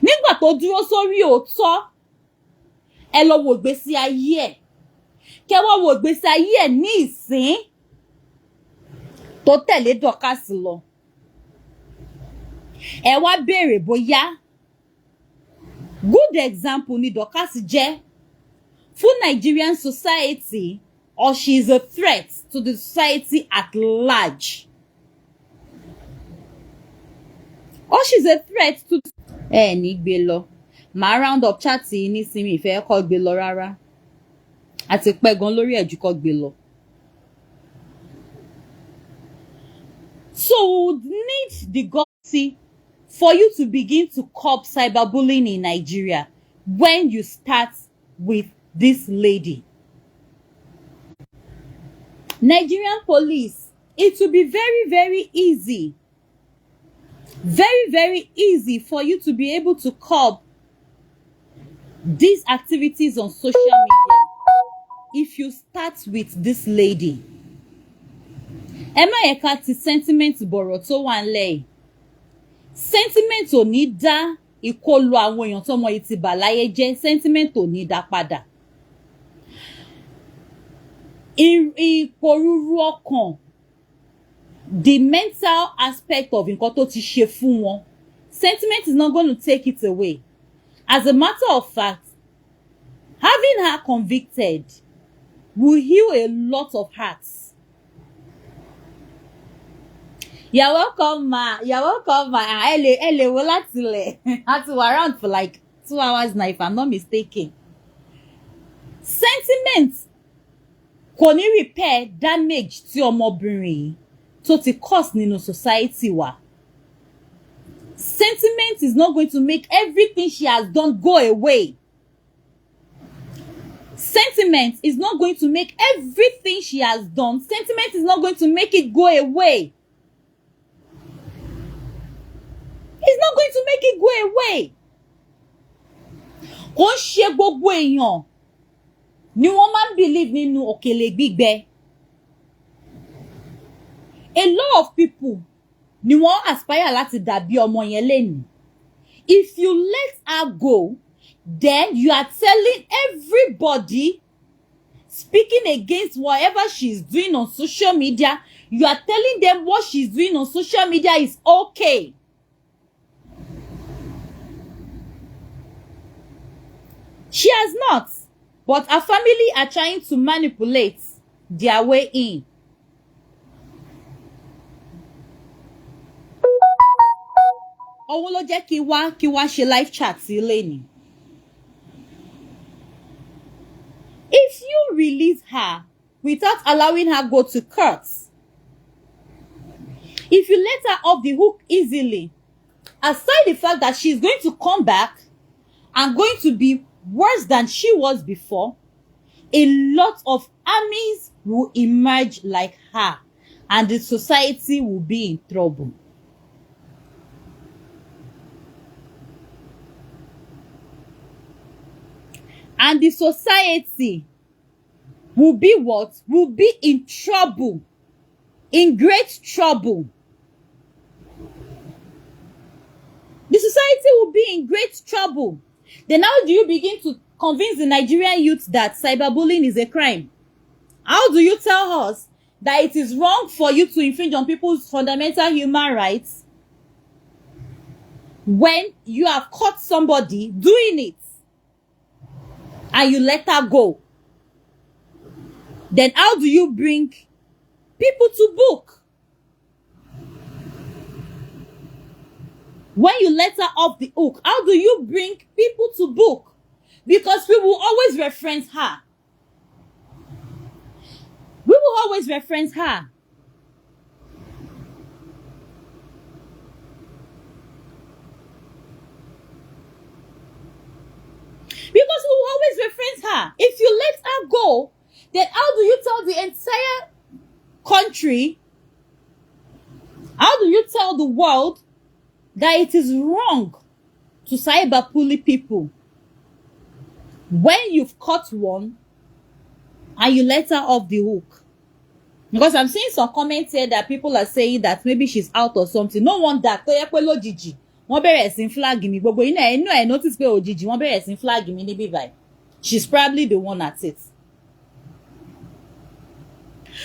nígbà tó dúró sórí òótọ́, ẹ lọ wo ìgbésí ayé ẹ̀. Kẹ́ wá wo ìgbésí ayé ẹ̀ ní ìsín tó tẹ̀lé Dorcas lọ. Ẹ wá béèrè bóyá good example ni Dorcas jẹ́ fún Nigerian society, or she is a threat to the society at large. Or she's a threat to... Ẹ ní gbé lọ. Màá round up chat yìí nísìnyí ìfẹ́ kọ́ gbé lọ rárá. Àti pẹ́ gan lórí ẹ̀jú kọ́ gbé lọ. So we would need the guts for you to begin to curb cyberbullying in Nigeria when you start with this lady. Nigerian police, it will be very, very easy. Very, very easy for you to be able to curb these activities on social media if you start with this lady. Ẹ má yẹ ká ti sentiment bọ̀rọ̀ tó wà ńlẹ̀ yìí. Sentiment ò ní dá ìkọlù àwọn èèyàn tọ́mọ yìí ti bà láyé jẹ́. Sentiment ò ní dá padà. Ìpòrúurú ọkàn, the mental aspect of nǹkan tó ti ṣe fún wọn, sentiment is not going to take it away. As a matter of fact, having her convicted will heal a lot of hearts. You're welcome, ma. You're welcome, ma. Ele, wo láti lẹ̀. Had to around for like 2 hours now, if I'm not mistaken. Sentiment kò ní repair damage tí ọmọbìnrin tó ti cause nínú society wa. Sentiment is not going to make everything she has done go away. Sentiment is not going to make everything she has done. Sentiment is not going to make it go away. It's not going to make it go away. Kò ṣe gbogbo èèyàn ni wọ́n máa ń believe nínú òkèlè gbígbẹ. A lot of people ni wọ́n aspire láti dàbí ọmọ yẹn lẹ́nu. If you let her go, then you are telling everybody speaking against whatever she's doing on social media, you are telling them what she's doing on social media is okay. She has not, but her family are trying to manipulate their way in. Òun ló jẹ́ kí wá ṣe live chat sí lẹ́ni. If you release her without allowing her go to court, if you let her off the hook easily, aside the fact that she's going to come back and going to be worse than she was before, a lot of armies will emerge like her and the society will be in trouble. And the society will be what? Will be in trouble. In great trouble. The society will be in great trouble. Then how do you begin to convince the Nigerian youth that cyberbullying is a crime? How do you tell us that it is wrong for you to infringe on people's fundamental human rights when you have caught somebody doing it and you let her go? Then how do you bring people to book. When you let her off the hook, how do you bring people to book? Because we will always reference her. We will always reference her. Because we will always reference her. If you let her go, then how do you tell the entire country, how do you tell the world that it is wrong to cyber bully people when you've caught one and you let her off the hook? Because I'm seeing some comments here that people are saying that maybe she's out or something. No wonder. Gigi. Wọ́n bẹ̀rẹ̀ sí flag mi. Gbogbo yín náà I notice pé òjijì wọ́n bẹ̀rẹ̀ sí flag mi níbí báyìí. She's probably the one at it.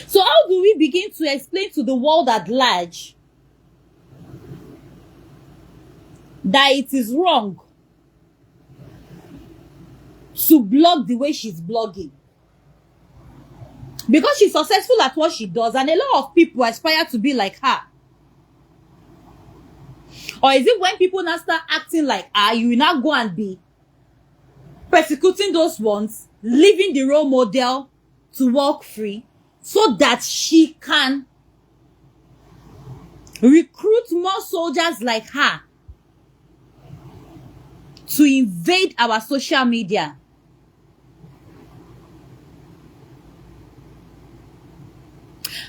So how do we begin to explain to the world at large that it is wrong to blog the way she's blogging? Because she's successful at what she does and a lot of people aspire to be like her. Or is it when people now start acting like her, you will now go and be persecuting those ones, leaving the role model to walk free so that she can recruit more soldiers like her to invade our social media?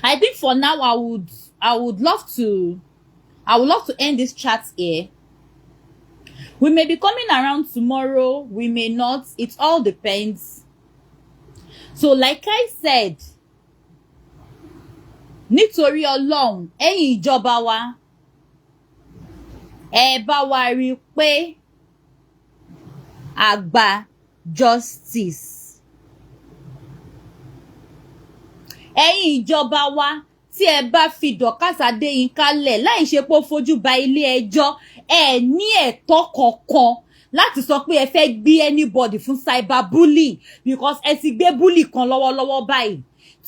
I think for now I would love to end this chat here. We may be coming around tomorrow, we may not. It all depends. So like I said, nítorí Ọlọ́run, ẹ̀yin ìjọba wa, ẹ bá wa rí pé àgbà justice. Ẹ̀yin ìjọba wa, tí ẹ bá fi Dorcas Adeyinka lẹ̀ láì ṣe pé ó fojú ba ilé ẹjọ́, ẹ ní ẹ̀tọ́ kankan láti sọ pé ẹ fẹ́ gbé anybody fún cyberbullying, because ẹ ti gbé bully kan lọ́wọ́lọ́wọ́ báyìí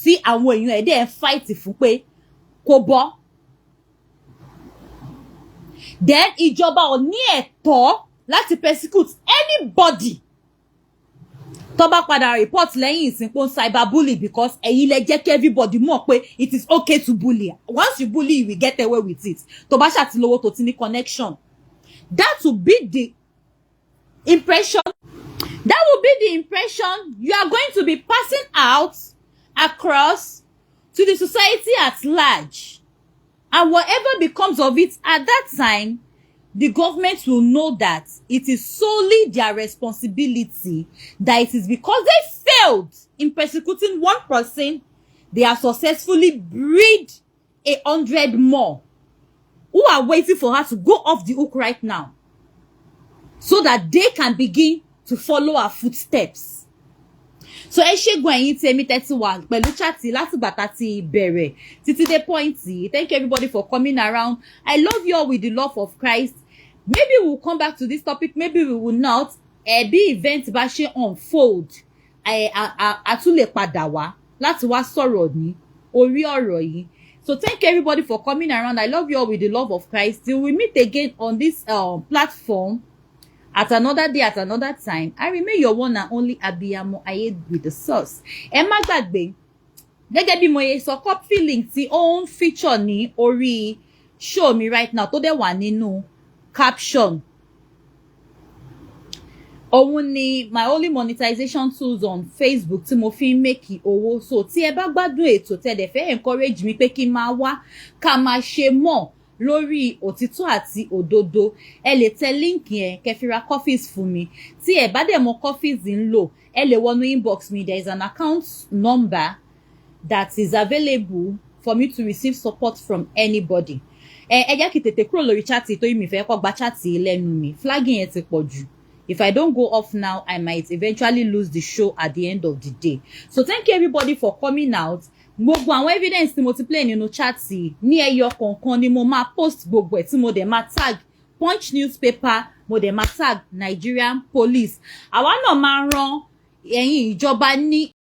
tí àwọn èèyàn ẹ̀ dẹ̀ fight fún pé kò bọ́. Then ìjọba ò ní ẹ̀tọ́ láti persecute anybody tó bá padà report lẹ́yìn ìsìnkú cyberbully, because ẹ̀yin lẹ jẹ́ kí everybody mọ̀ pé it is okay to bully. Once you bully, you will get away with it. Tó bá ṣàtìlówó tó ti ní connection. That will be the impression. That will be the impression you are going to be passing out across to the society at large. And whatever becomes of it at that time, the government will know that it is solely their responsibility, that it is because they failed in persecuting one person, they have successfully breed 100 more who are waiting for her to go off the hook right now, so that they can begin to follow her footsteps. So ẹ ṣé gan ẹ̀yin tèmi tẹ́tí wà pẹ̀lú chat láti bàtà ti bẹ̀rẹ̀ títí dé point. Thank you everybody for coming around. I love you all with the love of Christ. Maybe we'll come back to this topic, maybe we will not. Bí event bá ṣe unfold, a tún lè padà wá láti wá sọ̀rọ̀ ní orí ọ̀rọ̀ yìí. So thank you everybody for coming around. I love you all with the love of Christ. Till we meet again on this platform at another day, at another time. I remain your one and only Abiyamo Aye with the sauce. Ẹ má gbàgbé, gẹ́gẹ́ bí mo yẹ sọ, cup feeling tí ó ń feature ní orí show mi right now tó dẹ̀ wà nínú caption. Òun ni my only monetization tools on Facebook tí mo fi ń make owó. So tí ẹ bá gbádùn ètò tẹ́ dẹ̀ fẹ́ encourage mi pé kí n máa wá ká máa ṣe mọ́ lórí òtítọ́ àti òdodo, ẹ lè tẹ link yẹn kẹ́ fi ra coffees fún mi. Tí ẹ bá dẹ̀ mọ coffees ń lò, ẹ lè wọnú inbox mi. There is an account number that is available for me to receive support from anybody. Ẹ jẹ́ kí tètè kúrò lórí chat tó yí mi fẹ́ kọ́ gba chat lẹ́nu mi. Flagging yẹn ti pọ̀ jù. If I don't go off now, I might eventually lose the show at the end of the day. So thank you everybody for coming out. Gbogbo àwọn evidence tí mo ti play nínú chat ní ẹyọ kọ̀ọ̀kan ni mo máa post gbogbo ẹ̀ tí mo dẹ̀ máa tag Punch newspaper, mo dẹ̀ máa tag Nigerian police. Àwa náà máa rán ẹ̀yin ìjọba ní